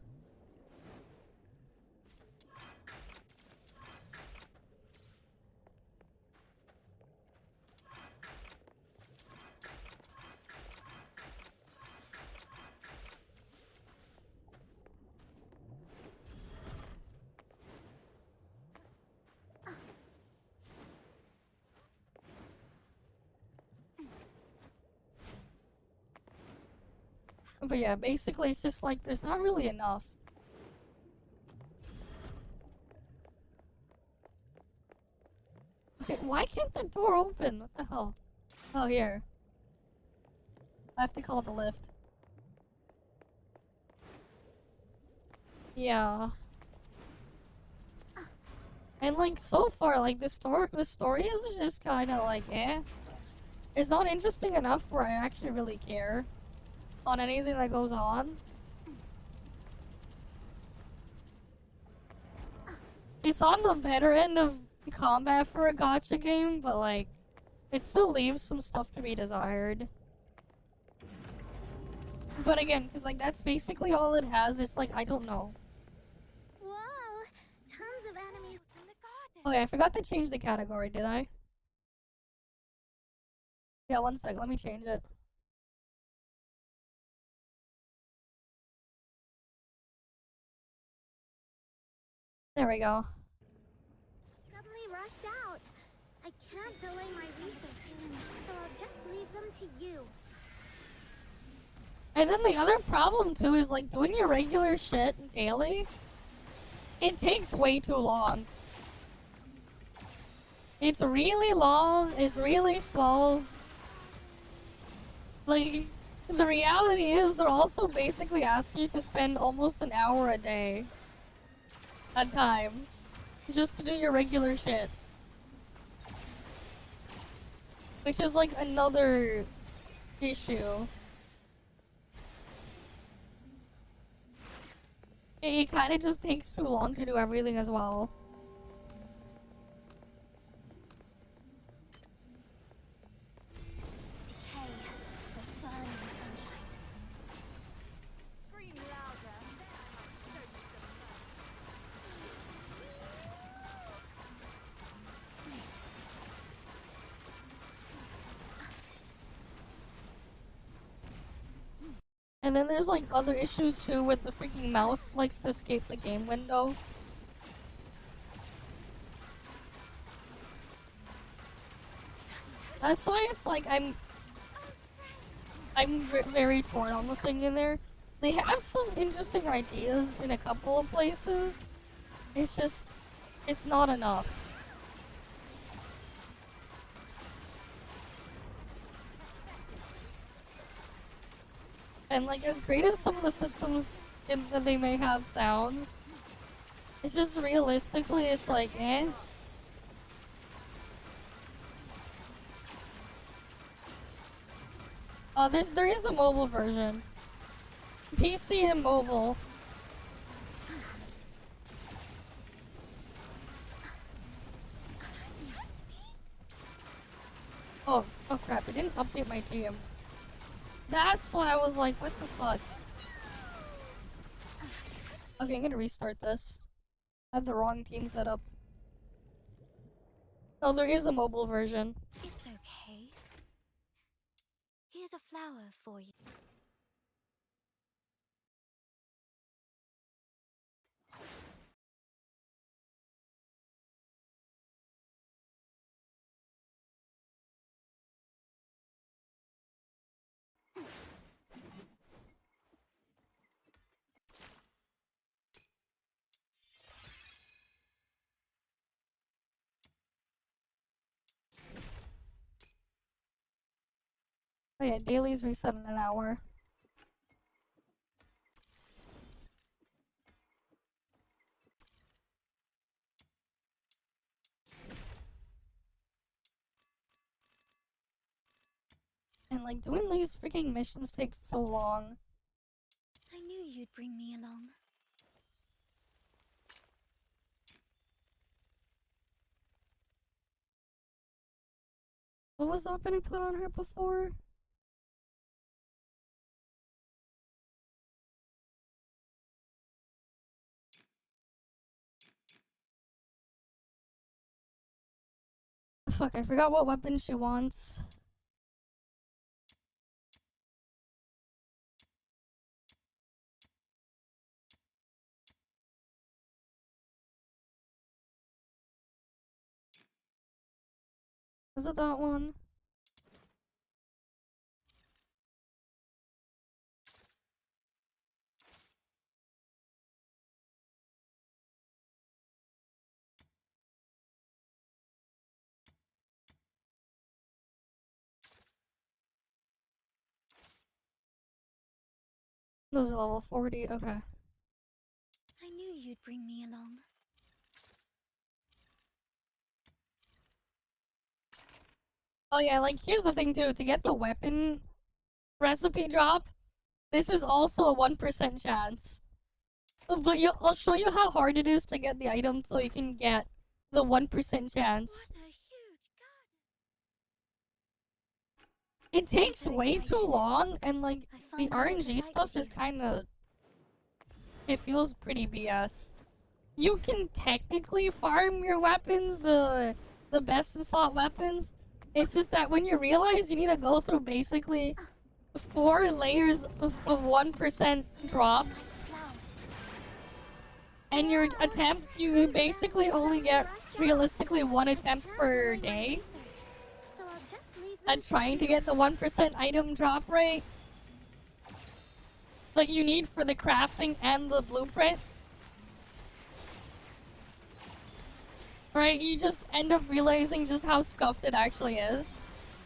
But yeah, basically it's just like there's not really enough. Okay, why can't the door open? What the hell? Oh, here. I have to call the lift. Yeah. And like so far, like the story is just kind of like eh. It's not interesting enough where I actually really care on anything that goes on. It's on the better end of combat for a gacha game, but like it still leaves some stuff to be desired. But again, because like that's basically all it has. It's like I don't know. Whoa! Tons of enemies in the garden. Oh yeah, I forgot to change the category, did I? Yeah, one sec, let me change it. There we go. Suddenly rushed out. I can't delay my research, so I'll just leave them to you. And then the other problem too is like doing your regular shit daily. It takes way too long. It's really long, it's really slow. Like, the reality is they're also basically asking you to spend almost an hour a day. At times. Just to do your regular shit. Which is like another issue. It kind of just takes too long to do everything as well. Decay, the burning sunshine. Scream louder. Show you some And then there's like other issues too with the freaking mouse likes to escape the game window. That's why it's like I'm very torn on the thing in there. They have some interesting ideas in a couple of places. It's just, it's not enough. And like as great as some of the systems that they may have sounds, it's just realistically it's like eh. There is a mobile version. PC and mobile. Oh crap, it didn't update my team. That's why I was like, what the fuck? Okay, I'm gonna restart this. I have the wrong team set up. Oh, there is a mobile version. It's okay. Here's a flower for you. Oh yeah, dailies reset in an hour. And like doing these freaking missions takes so long. I knew you'd bring me along. What was the weapon I put on her before? Fuck, I forgot what weapon she wants. Was it that one? Those are level 40, okay. I knew you'd bring me along. Oh yeah, like here's the thing too, to get the weapon recipe drop, this is also a 1% chance. But I'll show you how hard it is to get the item so you can get the 1% chance. It takes way too long, and like the RNG stuff is kinda... It feels pretty BS. You can technically farm your weapons, the best in slot weapons. It's just that when you realize you need to go through basically 4 layers of 1% drops, and your attempt, you basically only get realistically 1 attempt per day at trying to get the 1% item drop rate that you need for the crafting and the blueprint. Right, you just end up realizing just how scuffed it actually is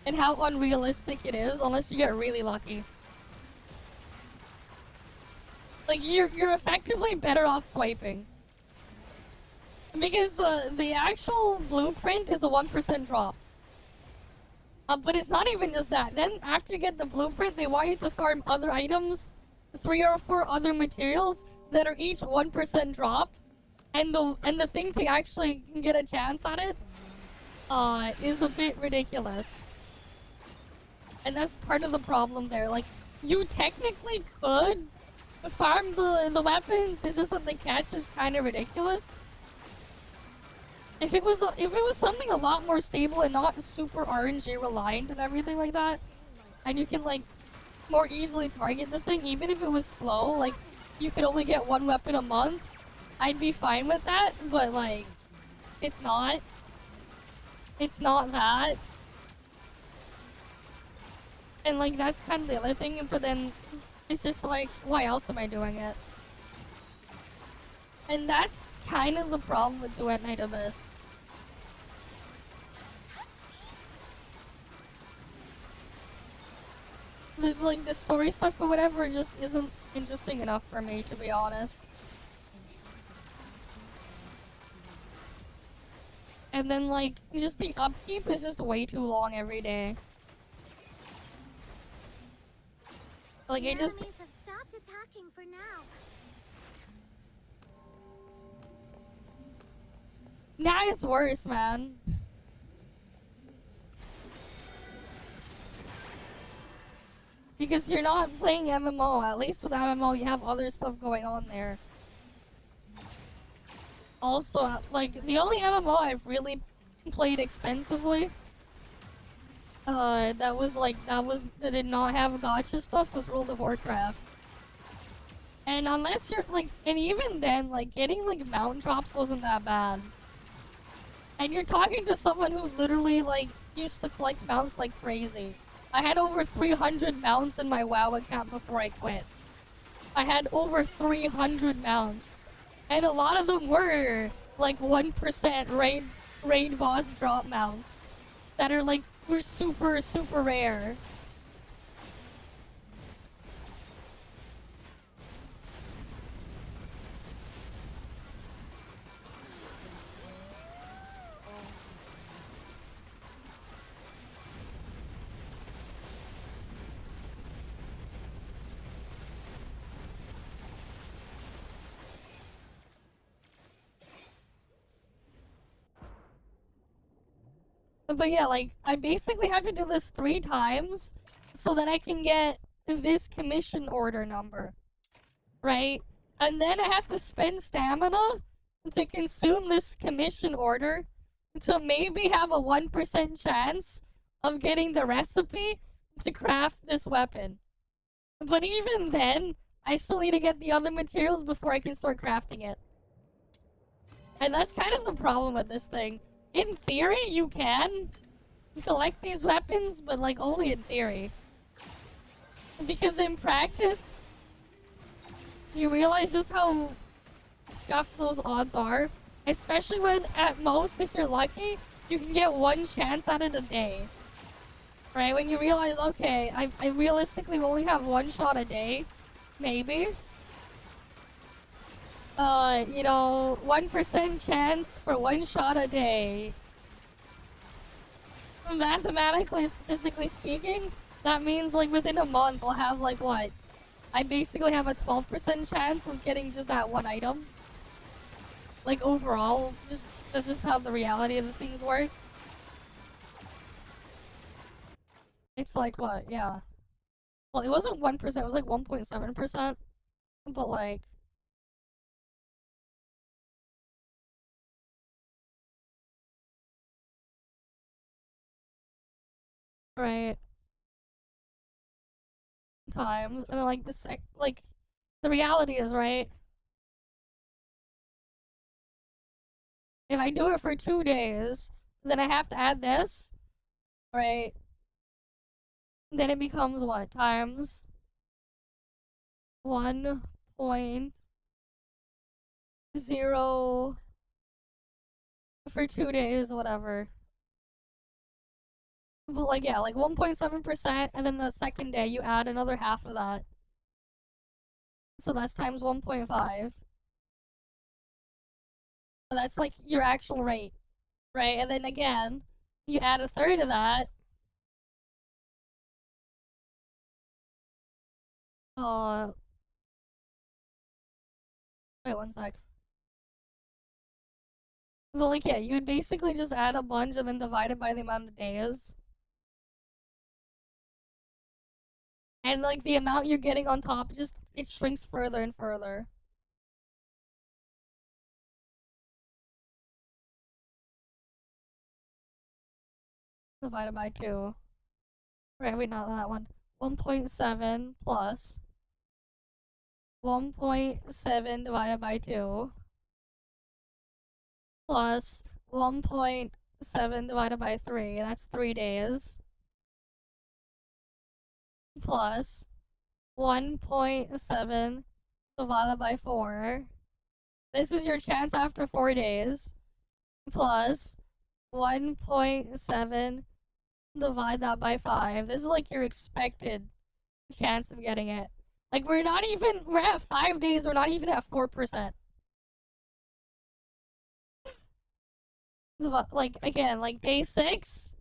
and how unrealistic it is unless you get really lucky. Like you're effectively better off swiping. Because the actual blueprint is a 1% drop. But it's not even just that. Then after you get the blueprint, they want you to farm other items, 3 or 4 other materials that are each 1% drop. And the thing to actually get a chance at it is a bit ridiculous. And that's part of the problem there. Like, you technically could farm the weapons, it's just that the catch is kind of ridiculous. If it was something a lot more stable and not super RNG reliant and everything like that, and you can like more easily target the thing, even if it was slow, like you could only get 1 weapon a month, I'd be fine with that, but like, it's not. It's not that. And like, that's kind of the other thing, but then it's just like, why else am I doing it? And that's kind of the problem with Duet Night Abyss. Like, the story stuff or whatever just isn't interesting enough for me, to be honest. And then, like, just the upkeep is just way too long every day. Like, it just... Enemies have stopped attacking for now. Now it's worse, man. Because you're not playing MMO. At least with MMO, you have other stuff going on there. Also, like, the only MMO I've really played extensively that did not have gacha stuff was World of Warcraft. And unless you're like, and even then, like, getting like mount drops wasn't that bad. And you're talking to someone who literally like used to collect mounts like crazy. I had over 300 mounts in my WoW account before I quit. I had over 300 mounts. And a lot of them were like 1% raid boss drop mounts that are like, were super, super rare. But yeah, like, I basically have to do this 3 times so that I can get this commission order number. Right? And then I have to spend stamina to consume this commission order to maybe have a 1% chance of getting the recipe to craft this weapon. But even then, I still need to get the other materials before I can start crafting it. And that's kind of the problem with this thing. In theory, you can collect these weapons, but like only in theory. Because in practice, you realize just how scuffed those odds are. Especially when, at most, if you're lucky, you can get 1 chance at it a day. Right? When you realize, okay, I realistically only have 1 shot a day. Maybe. You know, 1% chance for 1 shot a day. Mathematically, statistically speaking, that means, like, within a month, I'll have, like, what? I basically have a 12% chance of getting just that 1 item. Like, overall, that's just how the reality of the things work. It's like, what? Yeah. Well, it wasn't 1%, it was like 1.7%. But, like... Right. Times, and then, like, the reality is, right? If I do it for 2 days, then I have to add this, right? Then it becomes what? Times 1.0 for 2 days, whatever. But like, yeah, like 1.7%, and then the second day you add another half of that. So that's times 1.5. That's like your actual rate, right? And then again, you add a third of that. Wait 1 sec. So like, yeah, you would basically just add a bunch and then divide it by the amount of days. And like the amount you're getting on top, just it shrinks further and further. Divided by 2. Right, wait, not that one. 1.7 plus 1.7 divided by 2 plus 1.7 divided by 3. That's 3 days. Plus 1.7 divided by 4. This is your chance after 4 days. Plus 1.7 divide that by 5. This is like your expected chance of getting it. Like, we're at 5 days, we're not even at 4%. Like, again, like day 6,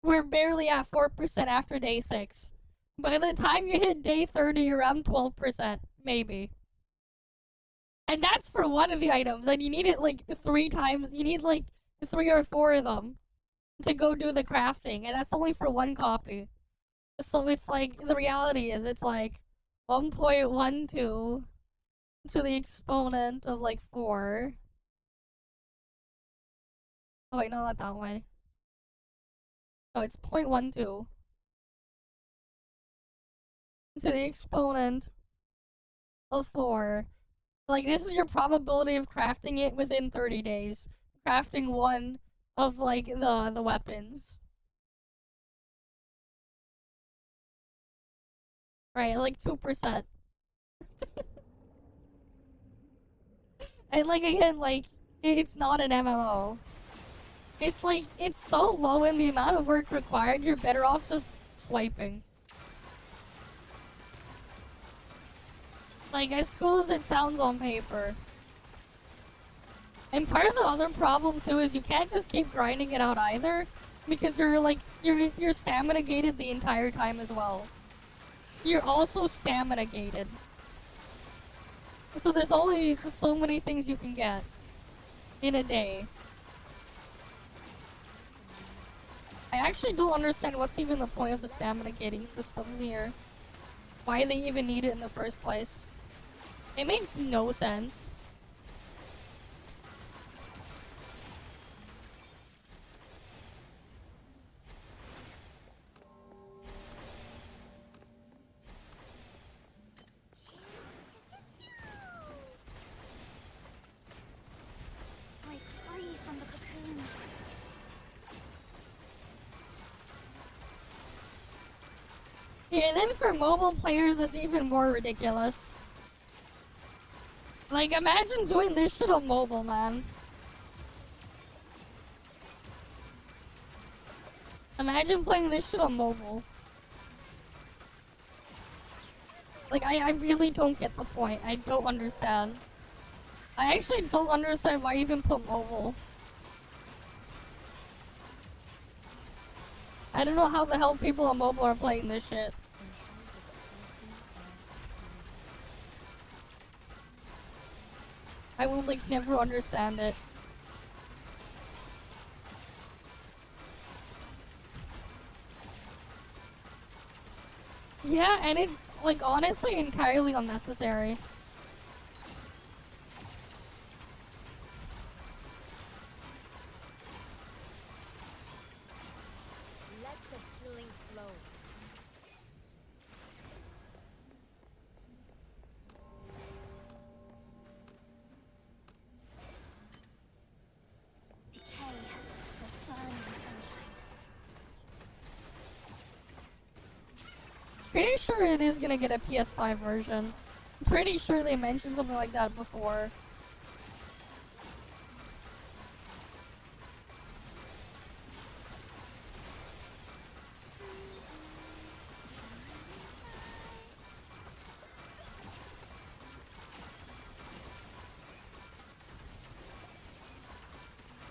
we're barely at 4% after day 6. By the time you hit day 30, you're around 12%, maybe. And that's for one of the items, and you need it like 3 times, you need like 3 or 4 of them to go do the crafting, and that's only for 1 copy. So it's like, the reality is, it's like 1.12 to the exponent of like 4. Oh wait, no, not that way. Oh, it's 0.12 to the exponent of 4. Like, this is your probability of crafting it within 30 days. Crafting 1 of, like, the weapons. Right, like 2%. And, like, again, like, it's not an MMO. It's like, it's so low in the amount of work required, you're better off just swiping. Like, as cool as it sounds on paper. And part of the other problem, too, is you can't just keep grinding it out either. Because you're stamina gated the entire time as well. You're also stamina gated. So there's only so many things you can get in a day. I actually don't understand what's even the point of the stamina gating systems here. Why they even need it in the first place. It makes no sense. Break free from the cocoon. Yeah, and then for mobile players, it's even more ridiculous. Like, imagine doing this shit on mobile, man. Imagine playing this shit on mobile. Like, I really don't get the point. I don't understand. I actually don't understand why even put mobile. I don't know how the hell people on mobile are playing this shit. I will, like, never understand it. Yeah, and it's, like, honestly entirely unnecessary. Let the healing flow. Decay, the fun and sunshine. Pretty sure it is gonna get a PS5 version. Pretty sure they mentioned something like that before.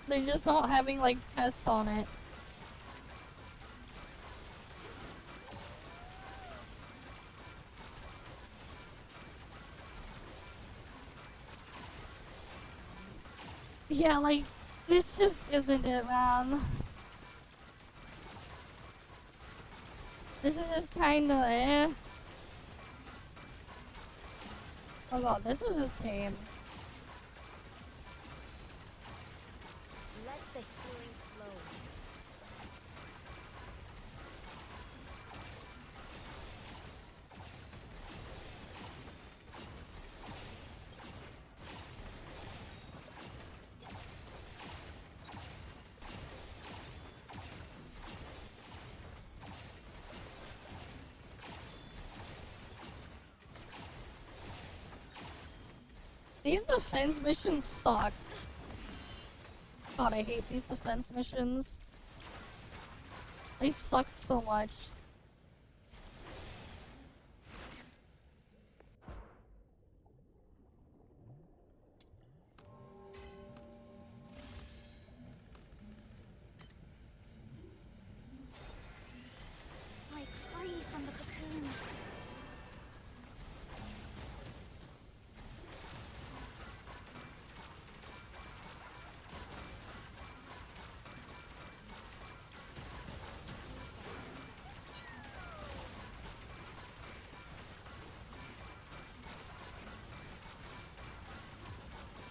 They're just not having, like, tests on it. Yeah, like, this just isn't it, man. This is just kinda eh. Oh god, this is just pain. Let the healing flow. These defense missions suck. God, I hate these defense missions. They suck so much. Break free from the cocoon.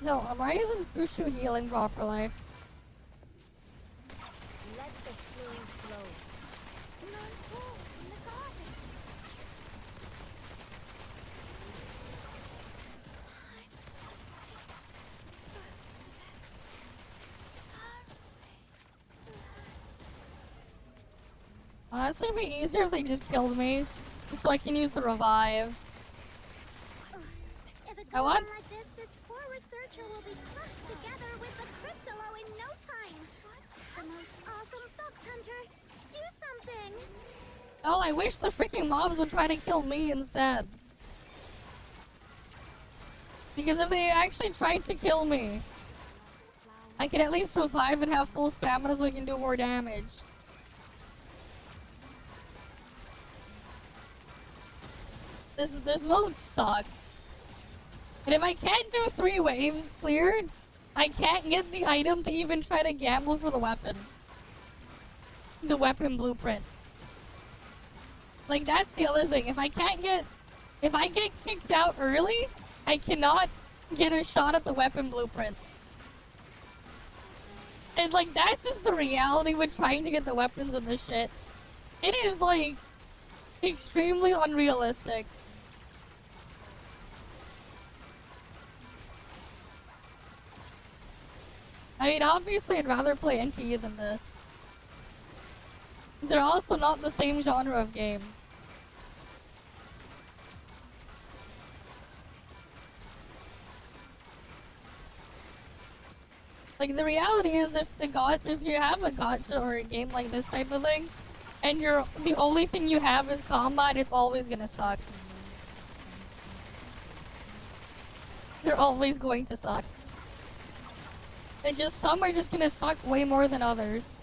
No, why isn't Fushu healing properly? Let the healing flow. Learn full from the garden. Honestly, it'd be easier if they just killed me, so I can use the revive. If it I goes want- on like this poor researcher will be crushed together with the Crystallo in no time. The most awesome fox hunter, do something! Oh, I wish the freaking mobs would try to kill me instead. Because if they actually tried to kill me, I can at least revive and have full stamina so I can do more damage. This mode sucks. And if I can't do 3 waves cleared, I can't get the item to even try to gamble for the weapon. the weapon blueprint. Like, that's the other thing. If I get kicked out early, I cannot get a shot at the weapon blueprint. And, like, that's just the reality with trying to get the weapons in this shit. It is, like, extremely unrealistic. I mean, obviously, I'd rather play NTE than this. They're also not the same genre of game. Like, the reality is, if you have a gacha or a game like this type of thing, and the only thing you have is combat, it's always gonna suck. They're always going to suck. It's just, some are just gonna suck way more than others.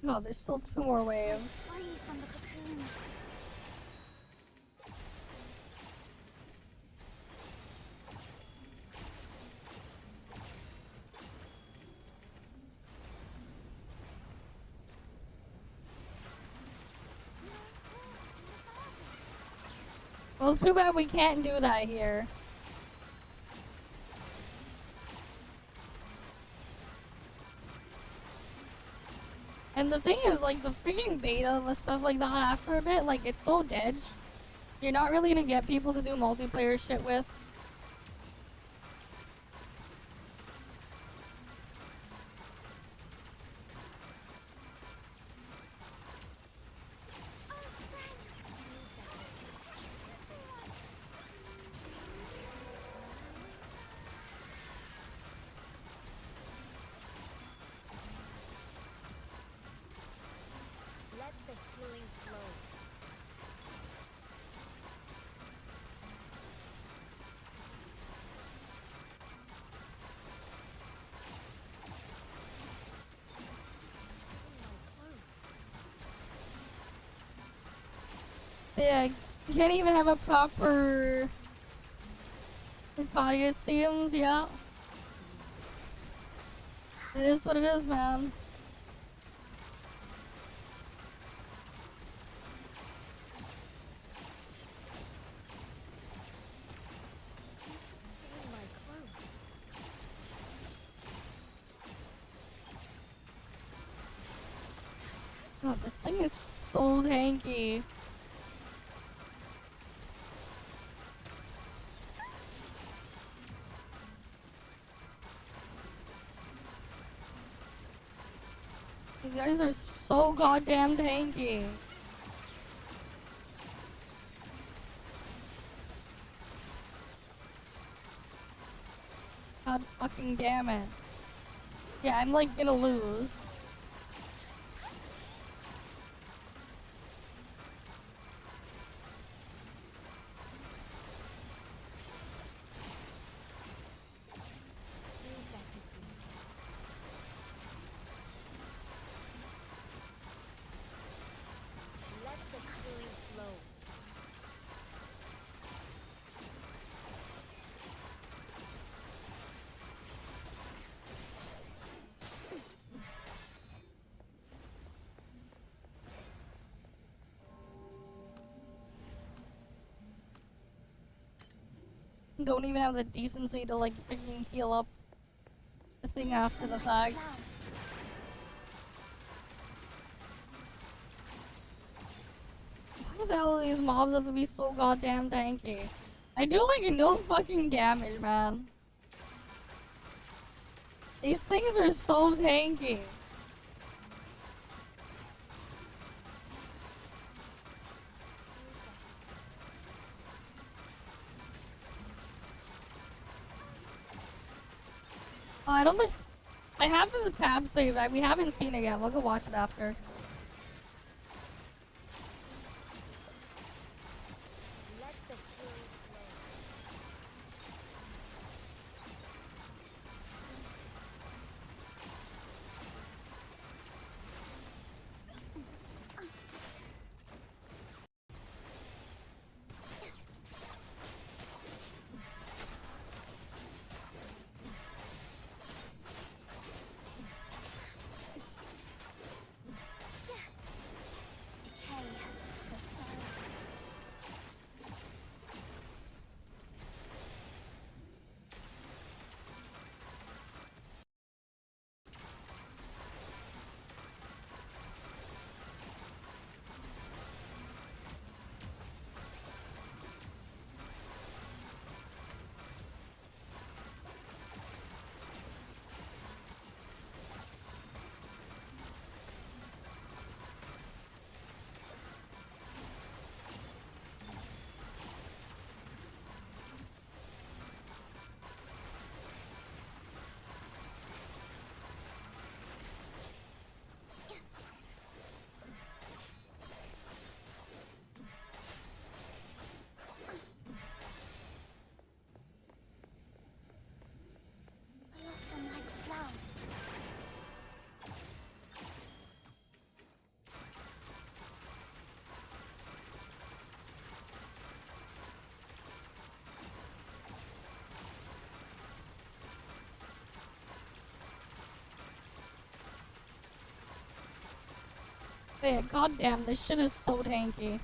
No, there's still 2 more waves. Free from the cocoon. Well, too bad we can't do that here. And the thing is, like, the freaking beta and stuff like that after a bit, like, it's so dead. You're not really gonna get people to do multiplayer shit with. Let the healing flow. Yeah, you can't even have a proper Natalia, it seems, yeah. It is what it is, man. God, this thing is so tanky. These guys are so goddamn tanky. God fucking damn it. Yeah, I'm like gonna lose. Let the healing flow. Don't even have the decency to like freaking heal up the thing after the fact. Why the hell do these mobs have to be so goddamn tanky? I do like no fucking damage, man. These things are so tanky. I don't think I have the tab saved. We haven't seen it yet. We'll go watch it after. Blossom like flowers. Man, goddamn, this shit is so tanky.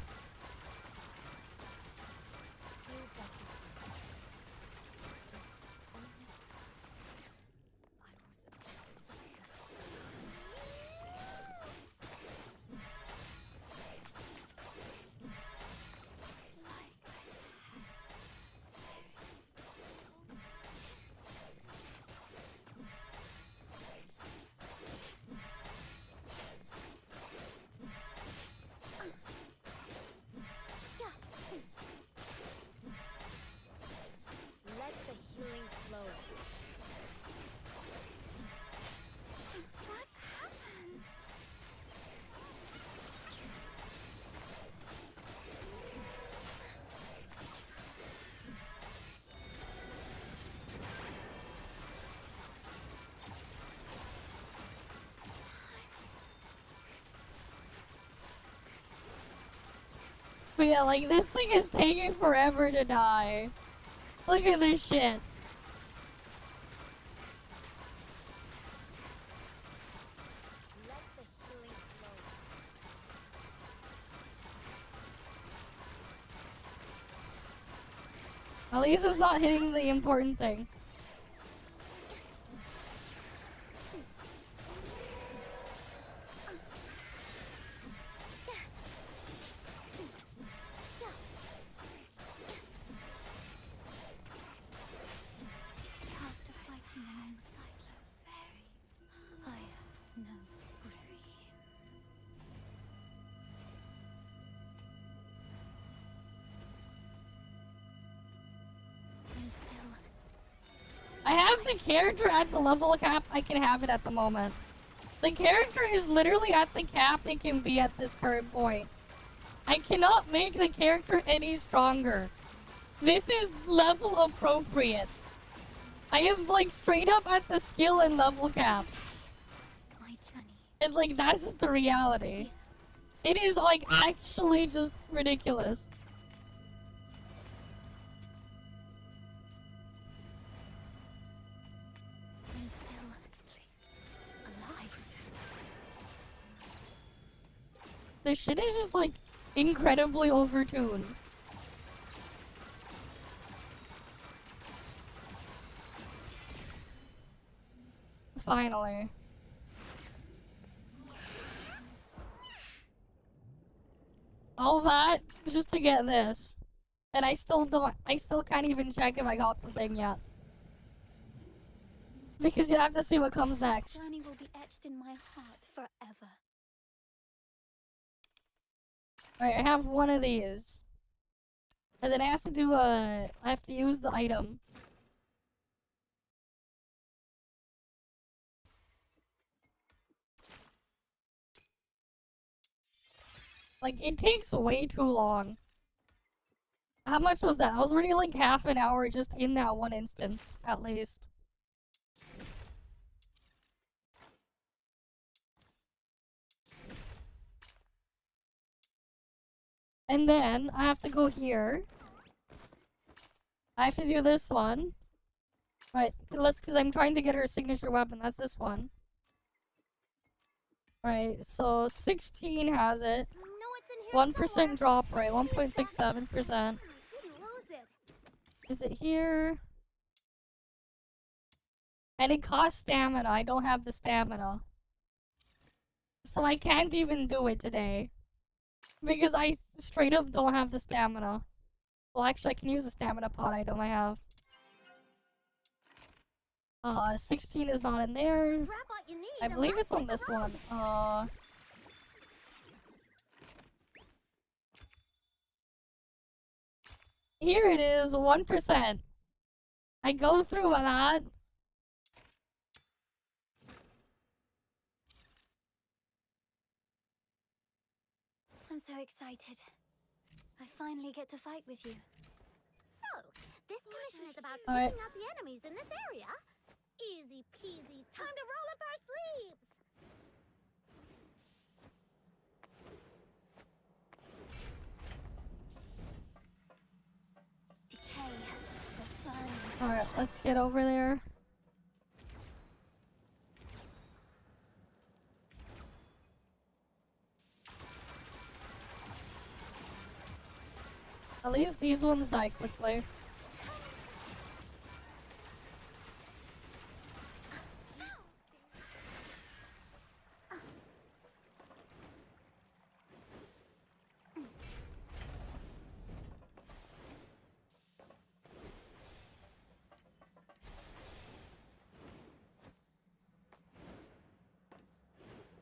Let the healing flow. What happened? But yeah, like, this thing is taking forever to die. Look at this shit. Let the healing flow. At least it's not hitting the important thing. After fighting alongside you, I have no worry. I'm still. I have the character at the level cap I can have it at the moment. The character is literally at the cap it can be at this current point. I cannot make the character any stronger. This is level appropriate. I am like straight up at the skill and level cap. My journey. And like that's just the reality. It is like actually just ridiculous. I'm still alive. This shit is just like incredibly overtuned. Finally. All that just to get this. And I still can't even check if I got the thing yet. Because you have to see what comes next. This journey will be etched in my heart forever. Alright, I have one of these. And then I have to do I have to use the item. Like, it takes way too long. How much was that? I was already like half an hour just in that one instance, at least. And then I have to go here. I have to do this one. Right, because I'm trying to get her signature weapon. That's this one. Right, so 16 has it. 1% drop rate, 1.67%. Is it here? And it costs stamina. I don't have the stamina. So I can't even do it today. Because I straight up don't have the stamina. Well, actually, I can use the stamina pot item I have. 16 is not in there. I believe it's on this one. Here it is, 1%. I go through that. I'm so excited. I finally get to fight with you. So, this mission is about All right. taking out the enemies in this area. Easy peasy, time to roll up our sleeves! Decay, the burning. Alright, let's get over there. At least these ones die quickly.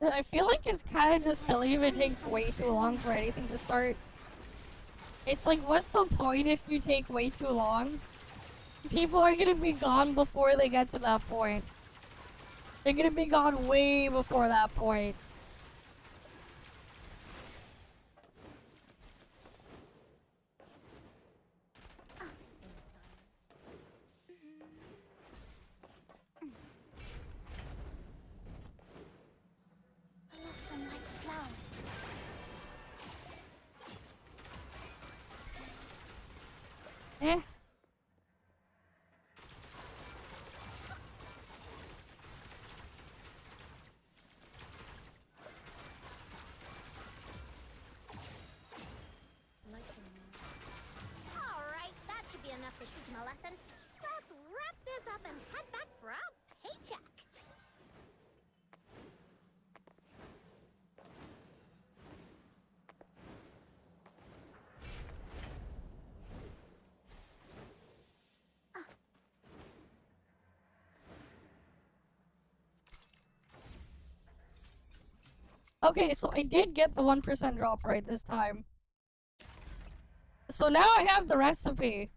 I feel like it's kind of just silly if it takes way too long for anything to start. It's like, what's the point if you take way too long? People are gonna be gone before they get to that point. They're gonna be gone way before that point. Blossom like flowers. Eh. Alright, that should be enough to teach him a lesson. Let's wrap this up and head back for our paycheck. Okay, so I did get the 1% drop rate this time. So now I have the recipe.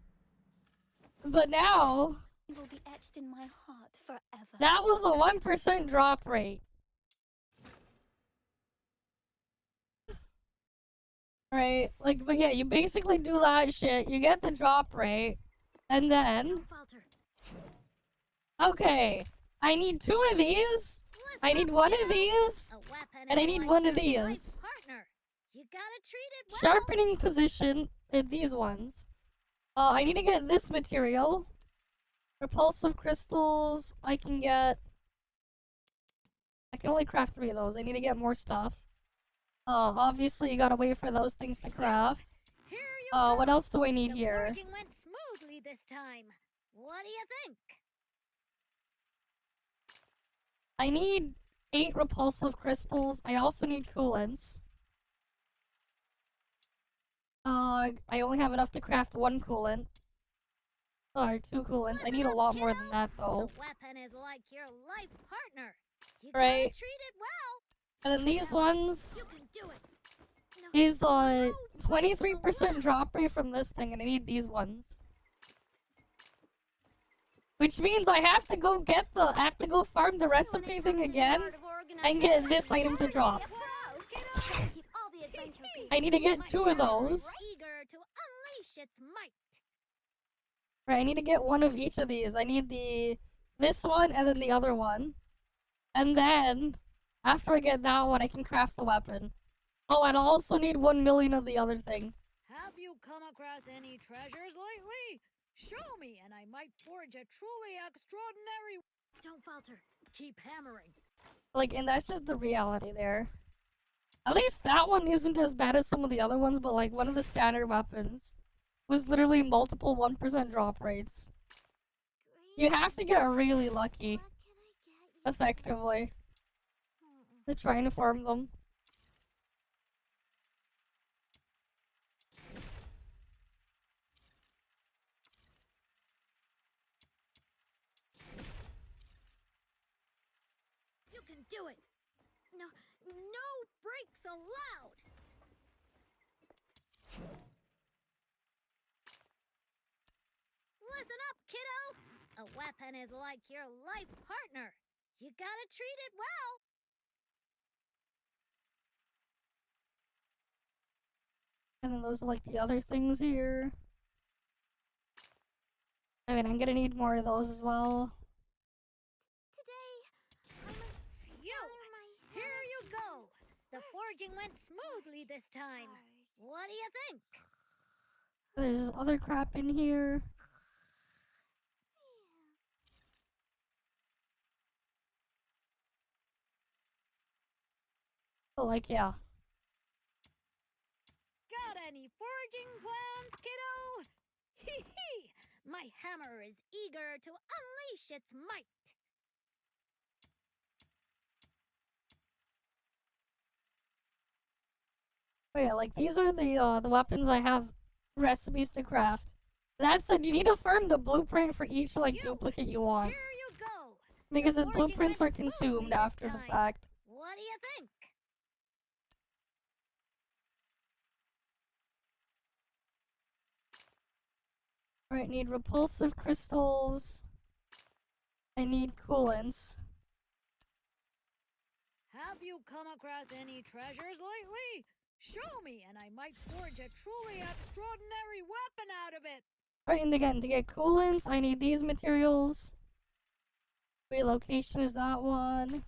But now, It will be etched in my heart forever. that was a 1% drop rate. Right, like, but yeah, you basically do that shit, you get the drop rate, and then... Okay, I need 2 of these, I need 1 of these, and I need 1 of these. You gotta treat it well. Sharpening position in these ones. I need to get this material. Repulsive crystals, I can only craft 3 of those, I need to get more stuff. Obviously you gotta wait for those things to craft. What else do I need here? Forging went smoothly this time. What do you think? I need 8 repulsive crystals. I also need coolants. I only have enough to craft 1 coolant. Or 2 coolants. I need a lot more than that though. The weapon is like your life partner. You Right. gotta treat it well. And then these ones You can do it. is 23% drop rate from this thing, and I need these ones. Which means I have to go farm the recipe thing again and get this item to drop. Keep all the I need to get 2 of those. Eager to unleash its might. Right, I need to get 1 of each of these. I need this one and then the other one. And then, after I get that one, I can craft the weapon. Oh, and I also need 1 million of the other thing. Have you come across any treasures lately? Show me, and I might forge a truly extraordinary. Don't falter. Keep hammering. Like, and that's just the reality there. At least that one isn't as bad as some of the other ones, but like, one of the standard weapons was literally multiple 1% drop rates. You have to get really lucky, effectively, to try and farm them. You can do it. No breaks allowed. Listen up, kiddo. A weapon is like your life partner. You gotta treat it well. And then those are like the other things here. I mean, I'm gonna need more of those as well. Here you go. The forging went smoothly this time. What do you think? There's other crap in here. But like, yeah. Got any forging plans, kiddo? Hee hee! My hammer is eager to unleash its might. Oh yeah, like these are the weapons I have recipes to craft. That said, you need to farm the blueprint for each like duplicate you want. Here you go. Because the blueprints are consumed after the fact. What do you think? Alright, need repulsive crystals. I need coolants. Have you come across any treasures lately? Show me, and I might forge a truly extraordinary weapon out of it. Alright, and again, to get coolants, I need these materials. Relocation is that one.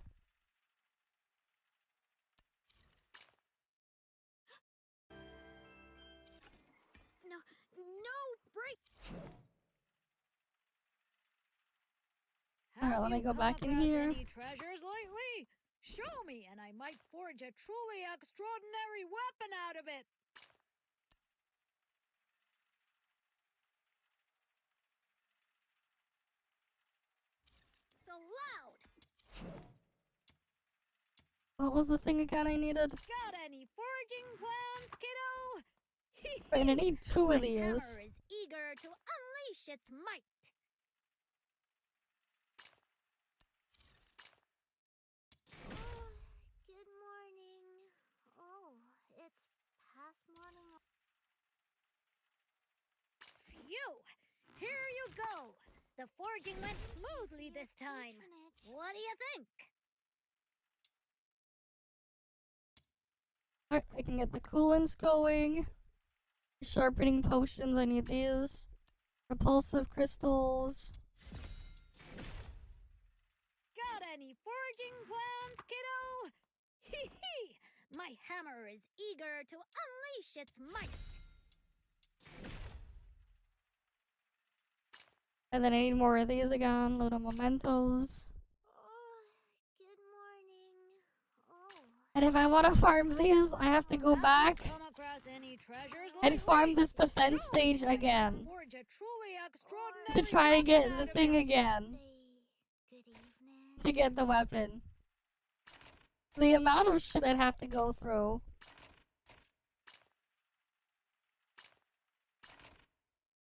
No break. Alright, let me go back in here. Any treasures lately? Show me, and I might forge a truly extraordinary weapon out of it. So loud. What was the thing again I needed? Got any forging plans, kiddo? Right, I need 2 of My these. hammer is eager to unleash its might. Good morning. Oh, it's past morning. Phew! Here you go. The forging went smoothly this time. What do you think? Alright, I can get the coolants going. Sharpening potions, I need these. Repulsive crystals. Got any forging plans, kiddo? Hee hee! My hammer is eager to unleash its might. And then I need more of these again. Load of mementos. Good morning. Oh. And if I want to farm these, I have to go back Come across any treasures and lately? farm this defense stage again. Forge a truly extraordinary To try to get weapon the out of thing it. again. Good evening. To get the weapon. The amount of shit I'd have to go through.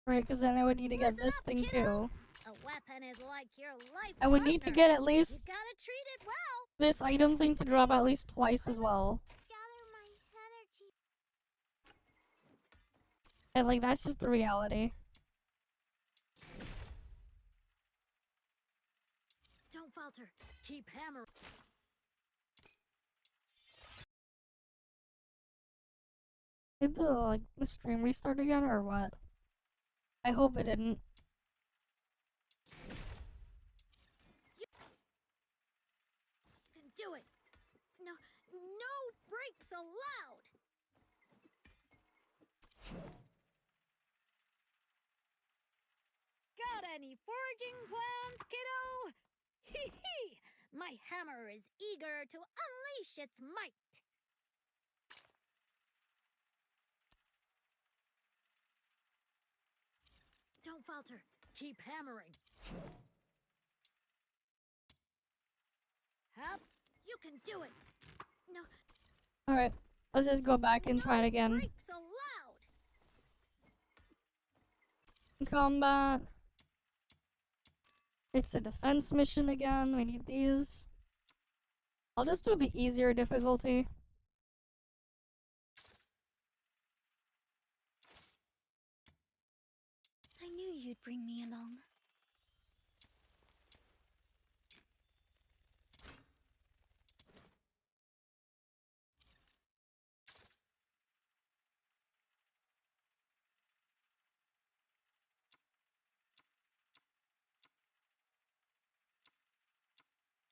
Right, because then I would need to get this thing too. A weapon is like your life I would need to partner. get at least You gotta treat it well. this item thing to drop at least twice as well. Gather my energy. And like, that's just the reality. Don't falter. Keep hammering. Did the stream restart again or what? I hope it didn't. You can do it. No breaks allowed. Got any foraging plans, kiddo? Hee hee! My hammer is eager to unleash its might. Don't falter. Keep hammering. Hop, you can do it. No. Alright, let's just go back and try it again. Breaks allowed. Combat. It's a defense mission again. We need these. I'll just do the easier difficulty. I knew you'd bring me along.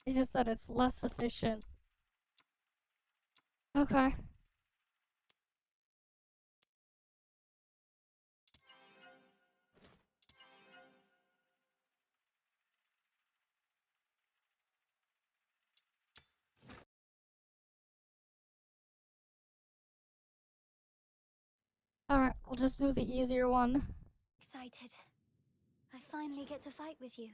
It's just that it's less efficient. Okay. Alright, I'll just do the easier one. Excited. I finally get to fight with you.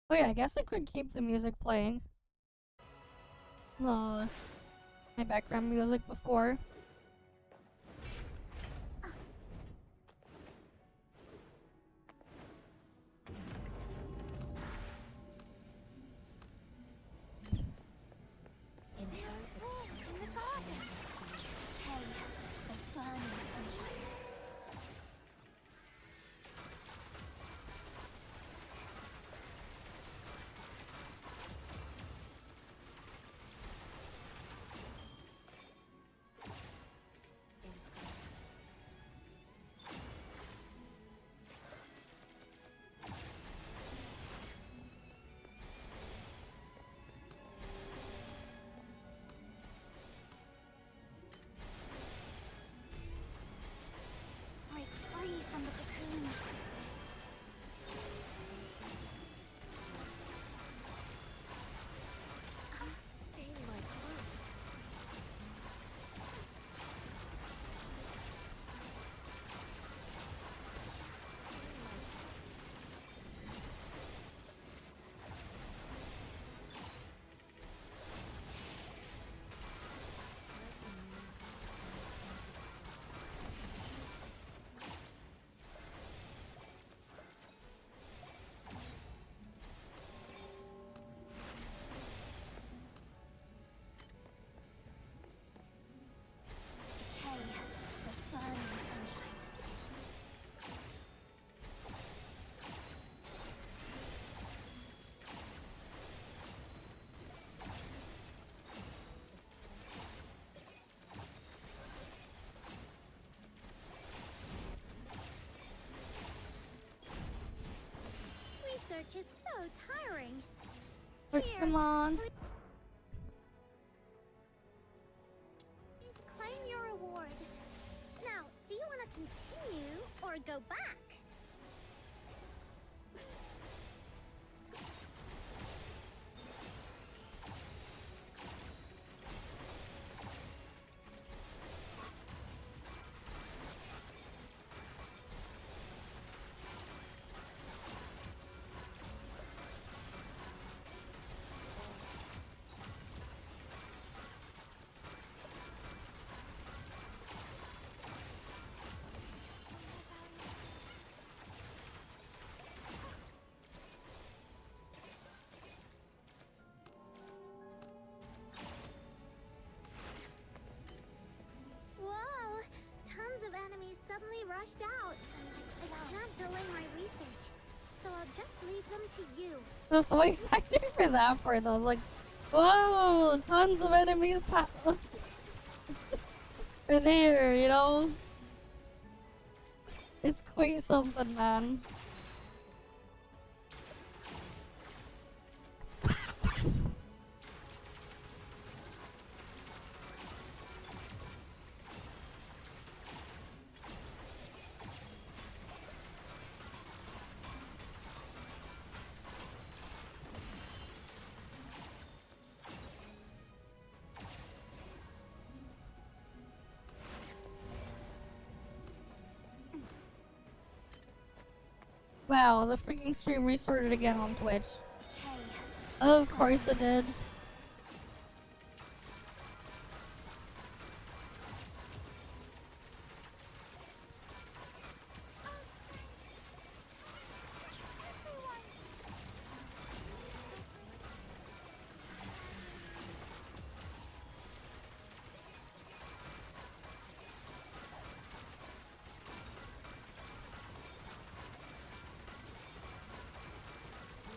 Oh yeah, I guess I could keep the music playing. My background music before. In the garden. Hey, the burning sunshine. Break free from the cocoon. Stay my clothes. Hey, the burning sunshine. Research is so tiring. But come on. Please claim your reward. Now, do you want to continue or go back? washed out. I can't delay my research, so I'll just leave them to you. The voice acting for that part, though, was like, whoa, tons of enemies are there, you know? It's quite something, man. Wow, the freaking stream restarted again on Twitch. Of course it did.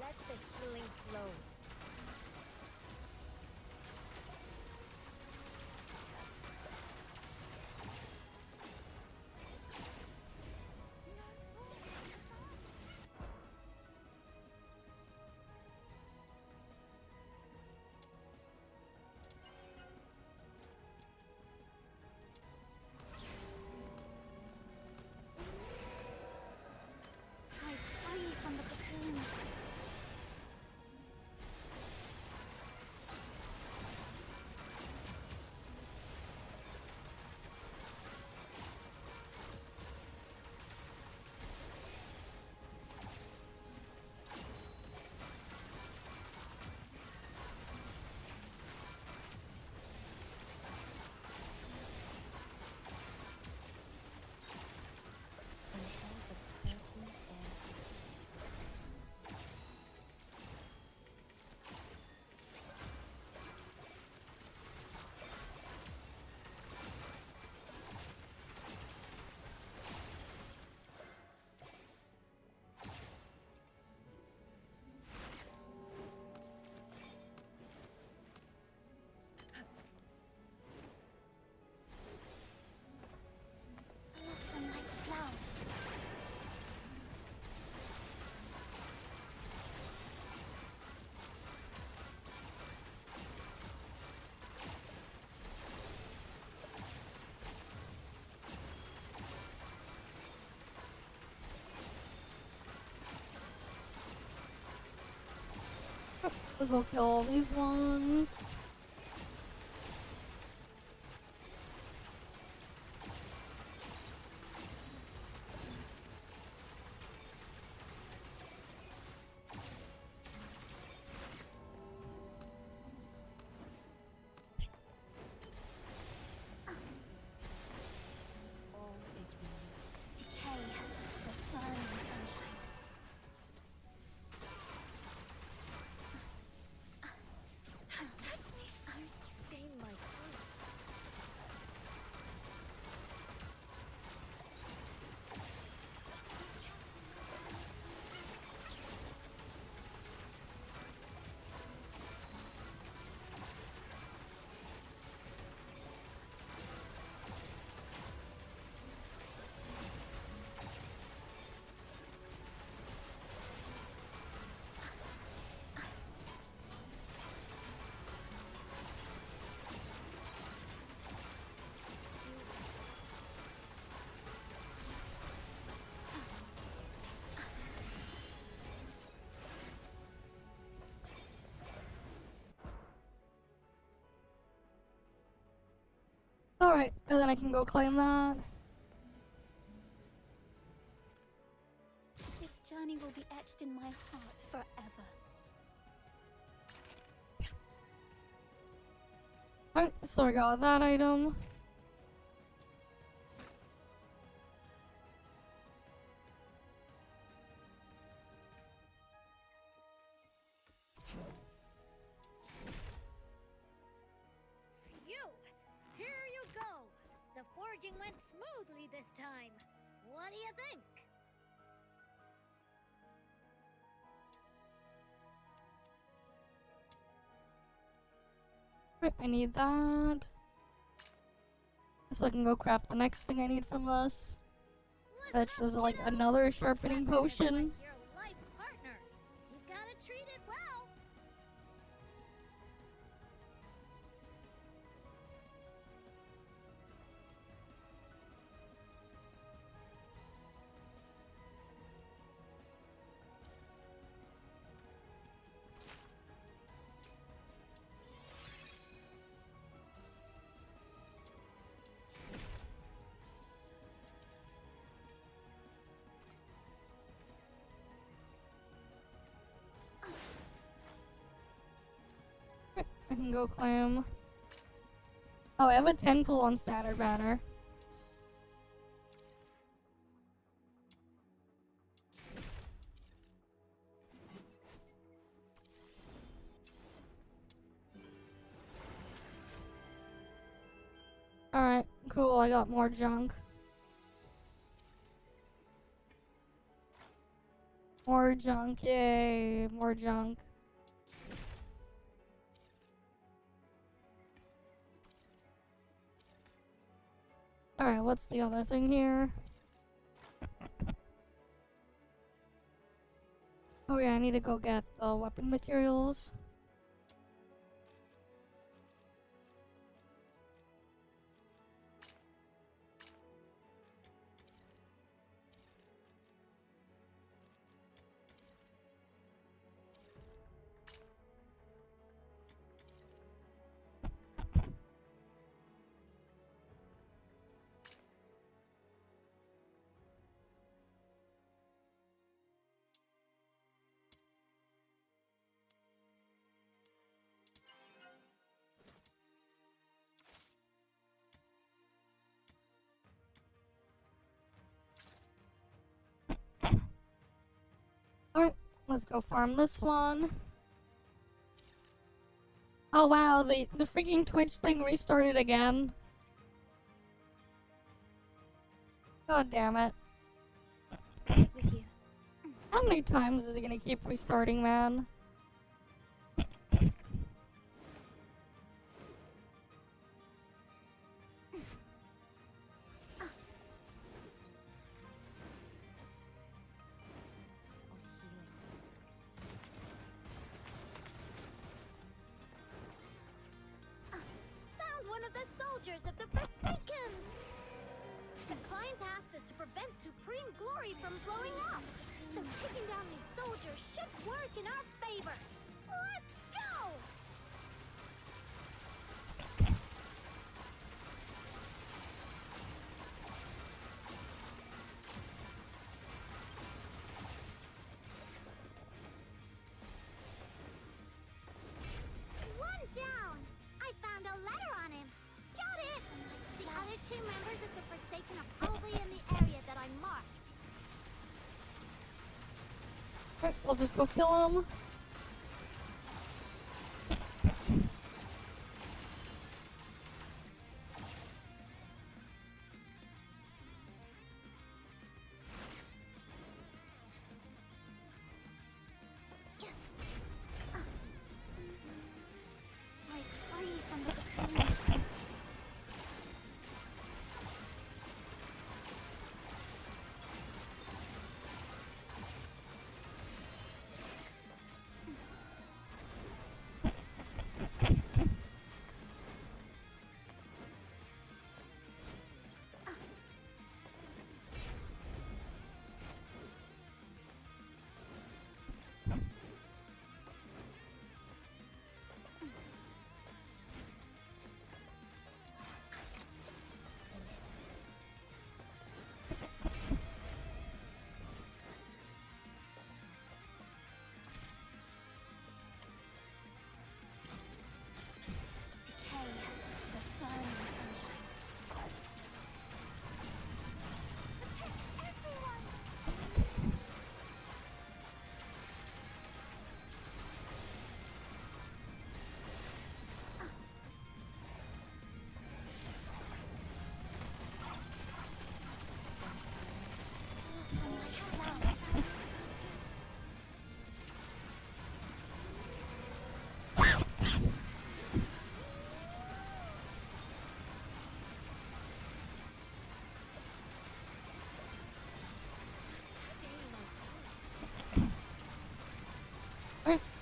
Let the healing flow. Break free from the cocoon. Blossom like flowers. We'll go kill all these ones. All is renewed. Decay, the burning sunshine. You stain my clothes. Alright, and then I can go claim that. This journey will be etched in my heart forever. Alright, so I got that item. Phew! Here you go! The forging went smoothly this time. What do you think? Right, I need that. So I can go craft the next thing I need from this. Which is like another sharpening potion. Your life partner. You gotta treat it well. I can go climb. Oh, I have a 10 pull on standard banner. Alright, cool, I got more junk. More junk, yay, more junk. Alright, what's the other thing here? Oh yeah, I need to go get the weapon materials. Alright, let's go farm this one. Oh wow, the freaking Twitch thing restarted again. God damn it. With you. How many times is it gonna keep restarting, man? Found one of the soldiers of the Forsakens! The client asked us to prevent Supreme Glory from blowing up. So taking down these soldiers should work in our favor. Let's go! One down! I found a letter on him. Got it! The other two members of the Forsaken are probably in the area that I marked. Alright, we'll just go kill him. Break free from the cocoon.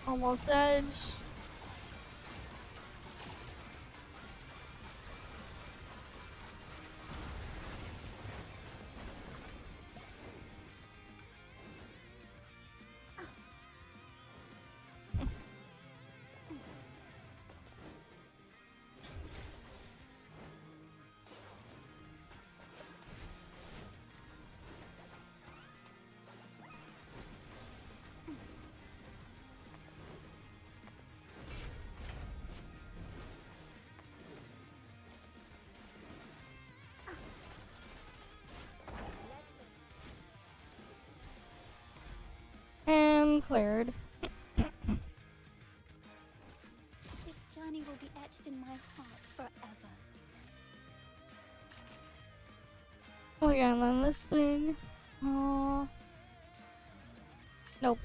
Almost edge. And cleared. This journey will be etched in my heart forever. Oh yeah, and then this thing. Nope.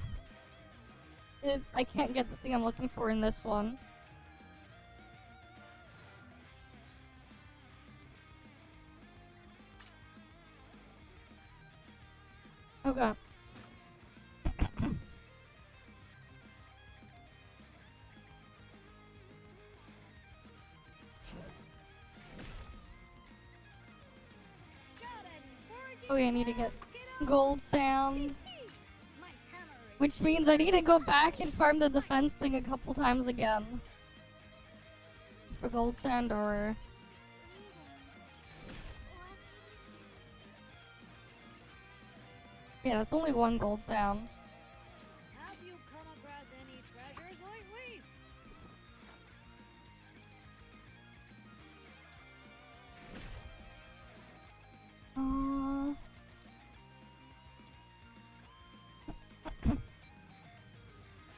I can't get the thing I'm looking for in this one. Okay. Oh yeah, I need to get gold sand. Which means I need to go back and farm the defense thing a couple times again. For gold sand or... Yeah, that's only one gold sand. Have you come across any treasures lately?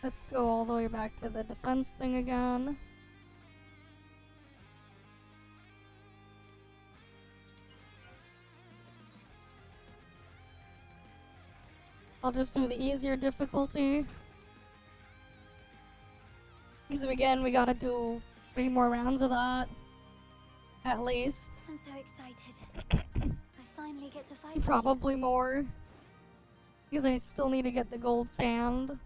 Let's go all the way back to the defense thing again. I'll just do the easier difficulty. Because again, we gotta do 3 more rounds of that. At least. I'm so excited. I finally get to fight. Probably more. Because I still need to get the gold sand.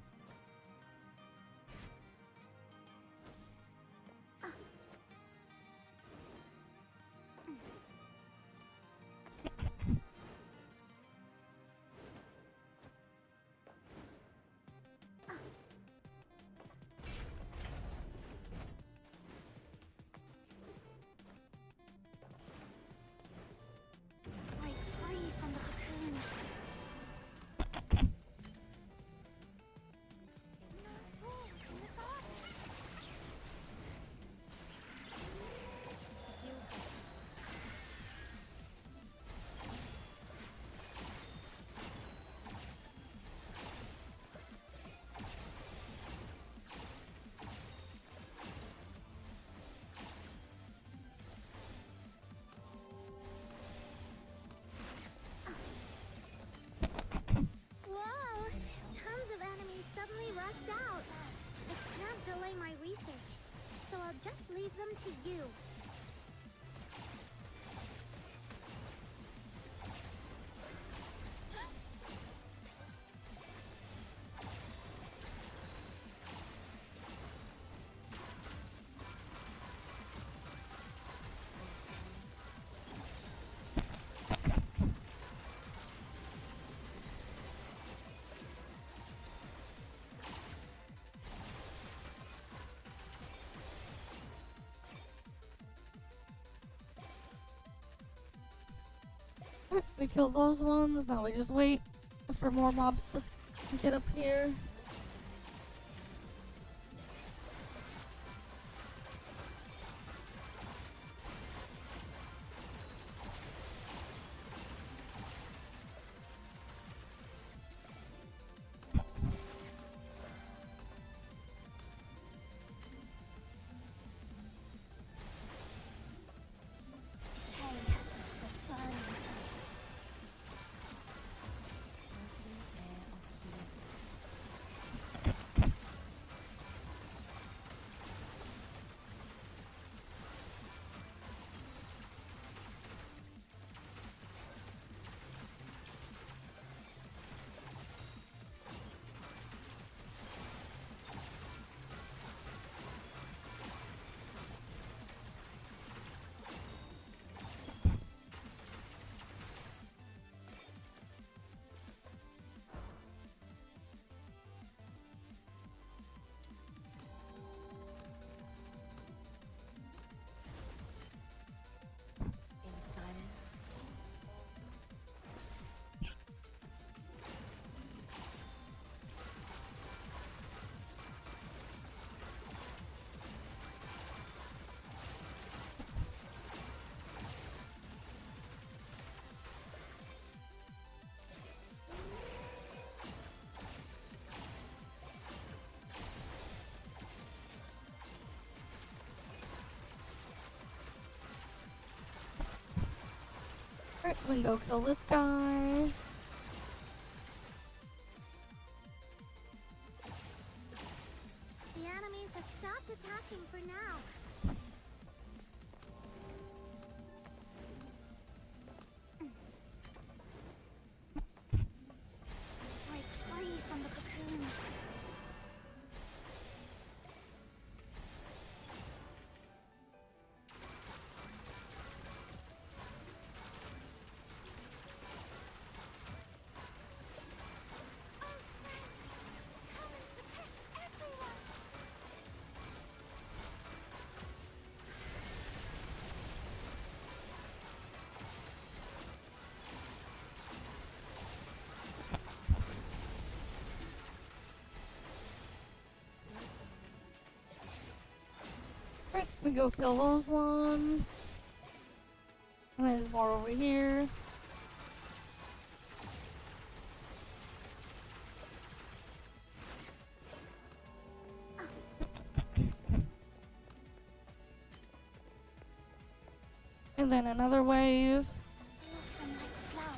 Break free from the cocoon. Wow! Tons of enemies suddenly rushed out. I can't delay my research, so I'll just leave them to you. We killed those ones, now we just wait for more mobs to get up here. Alright, we can go kill this guy. The enemies have stopped attacking for now. Break free from the cocoon. Alright, we go kill those ones. And there's more over here. And then another wave. Blossom like flowers.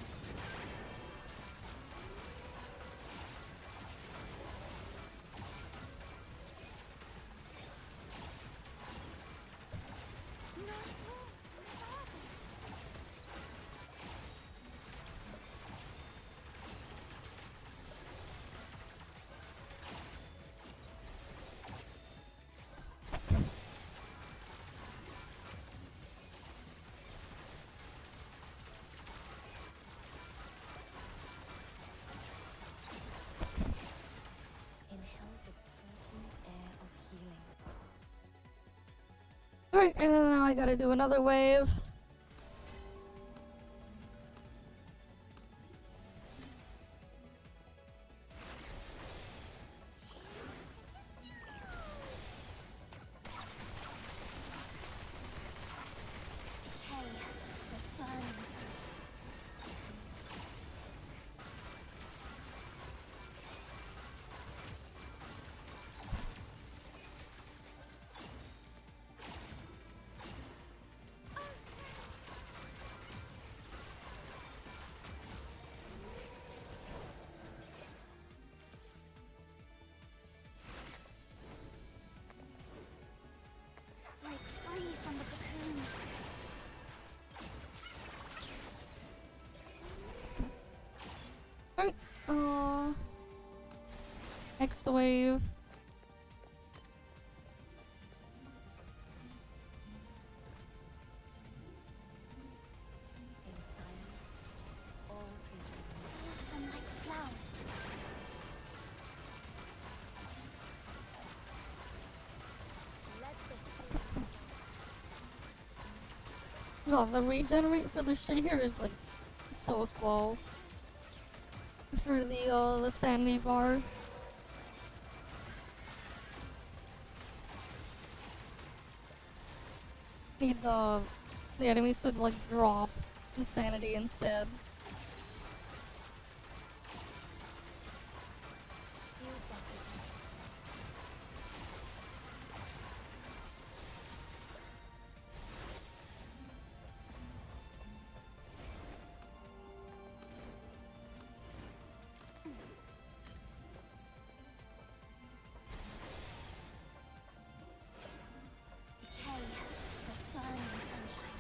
Inhale the perfumed air of healing. Alright, and then now I gotta do another wave. Decay, the burns. Break free from the cocoon. Alright, next wave. In silence, all is renewed. Blossom like flowers. Let the Oh, the regenerate for the shit here is like so slow. For the sandy bar. Need the enemies to like drop the sanity instead. Few butters. decay, the burning sunshine.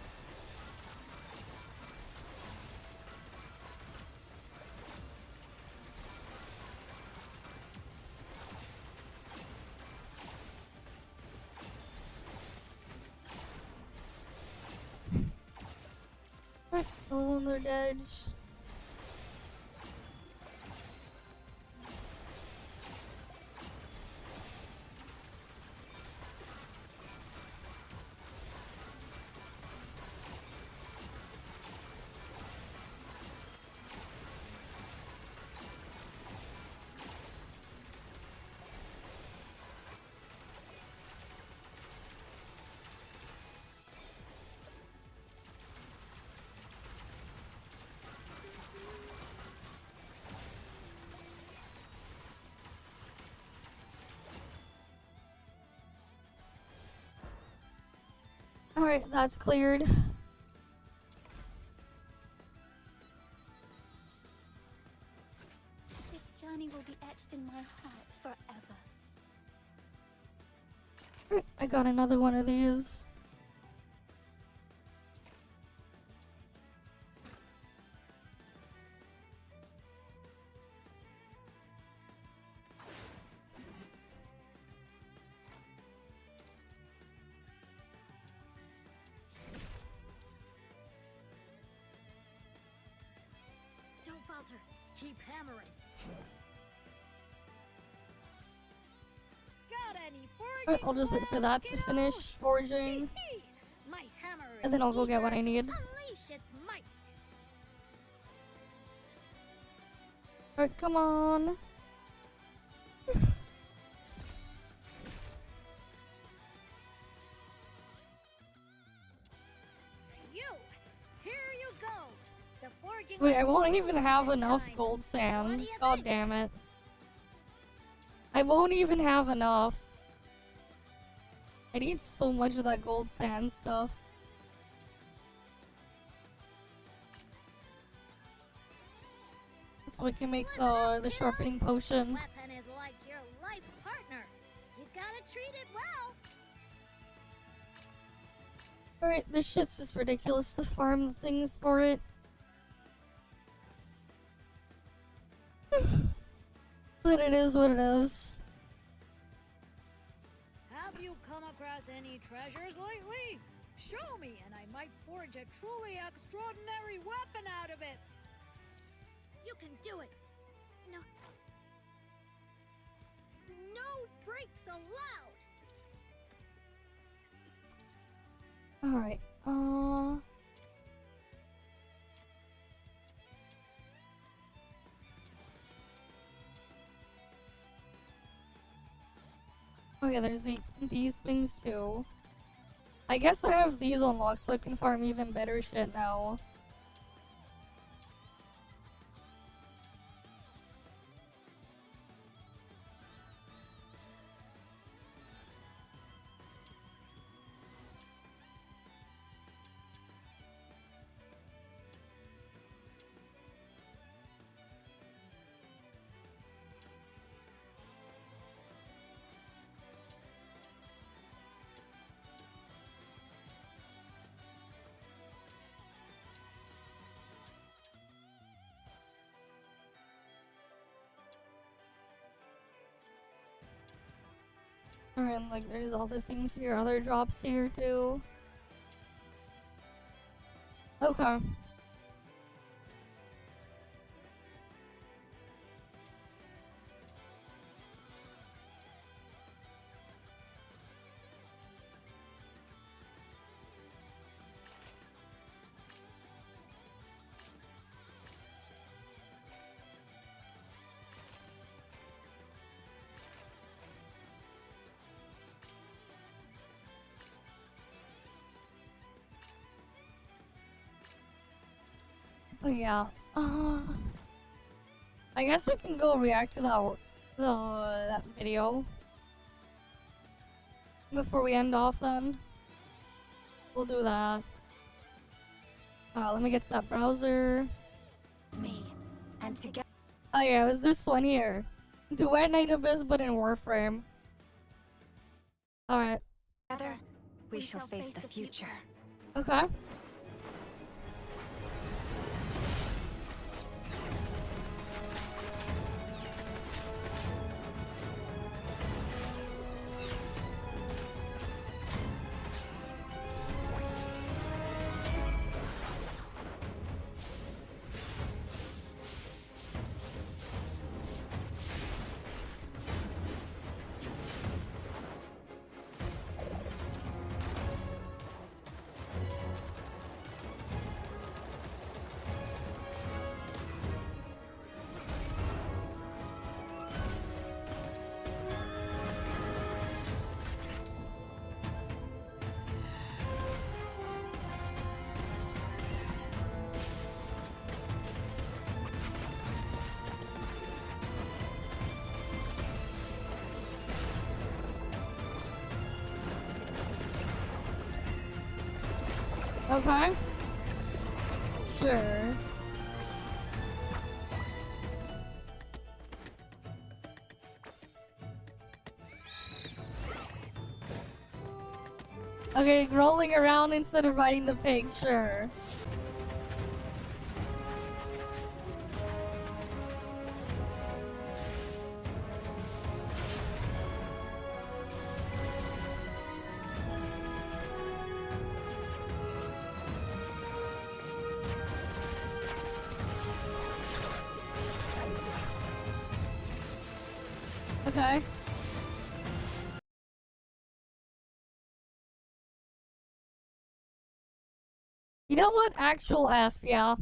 Alright, those ones are dead. Alright, that's cleared. fixed in my heart forever. I got another one of these. Don't falter. Keep hammering. Got any foraging? I'll just wait for that to finish foraging. My hammer is And then I'll go get what I need. unleash its might. Alright, come on. Phew! Here you go. The foraging. Wait, I lights won't even have this enough time. gold What sand. do you God think? damn it. I won't even have enough. I need so much of that gold sand stuff. So I can make the sharpening potion. Weapon is like your life partner. You gotta treat it well. Alright, this shit's just ridiculous to farm the things for it. But it is what it is. Have you come across any treasures lately? Show me, and I might forge a truly extraordinary weapon out of it. You can do it. No. No breaks allowed. Alright, oh yeah, there's these things too. I guess I have these unlocked so I can farm even better shit now. Alright, and like there's other things here, other drops here too. Okay. But yeah, I guess we can go react to that video before we end off. Then we'll do that. Let me get to that browser. Me and together. Oh yeah, it was this one here. Duet Night Abyss, but in Warframe. Alright. Together, we shall face the future. Okay. Okay. Sure. Okay, rolling around instead of riding the pig, sure. Okay. You know what? Actual F, yeah.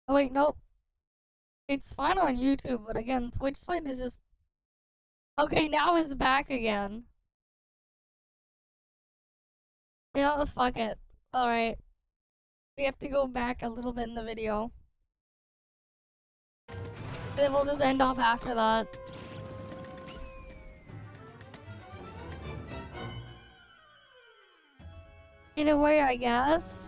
Oh wait, nope. It's fine on YouTube, but again, Twitch site is just... Okay, now it's back again. Yeah, fuck it. Alright. We have to go back a little bit in the video. Then we'll just end off after that. In a way, I guess.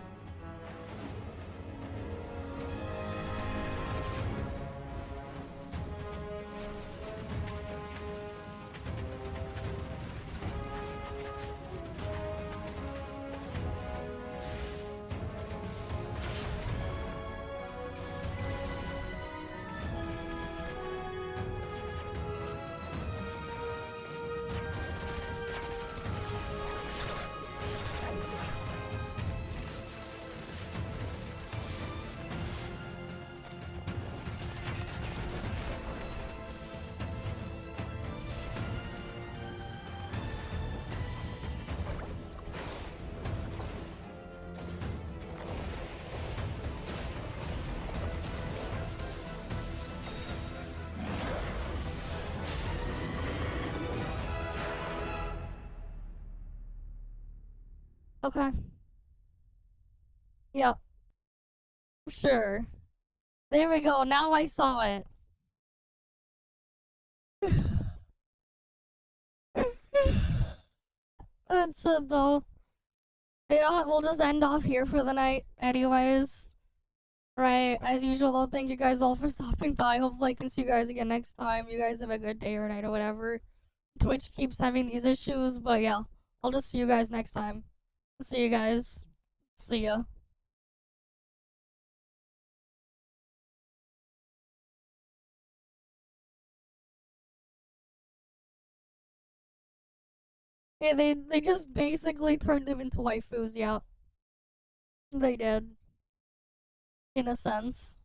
Okay. Yep. Sure. There we go. Now I saw it. That's it though. You know what? We'll just end off here for the night anyways. Right, as usual though, thank you guys all for stopping by. Hopefully I can see you guys again next time. You guys have a good day or night or whatever. Twitch keeps having these issues, but yeah. I'll just see you guys next time. See you guys. See ya. Yeah, they just basically turned them into waifus, yeah. They did. In a sense.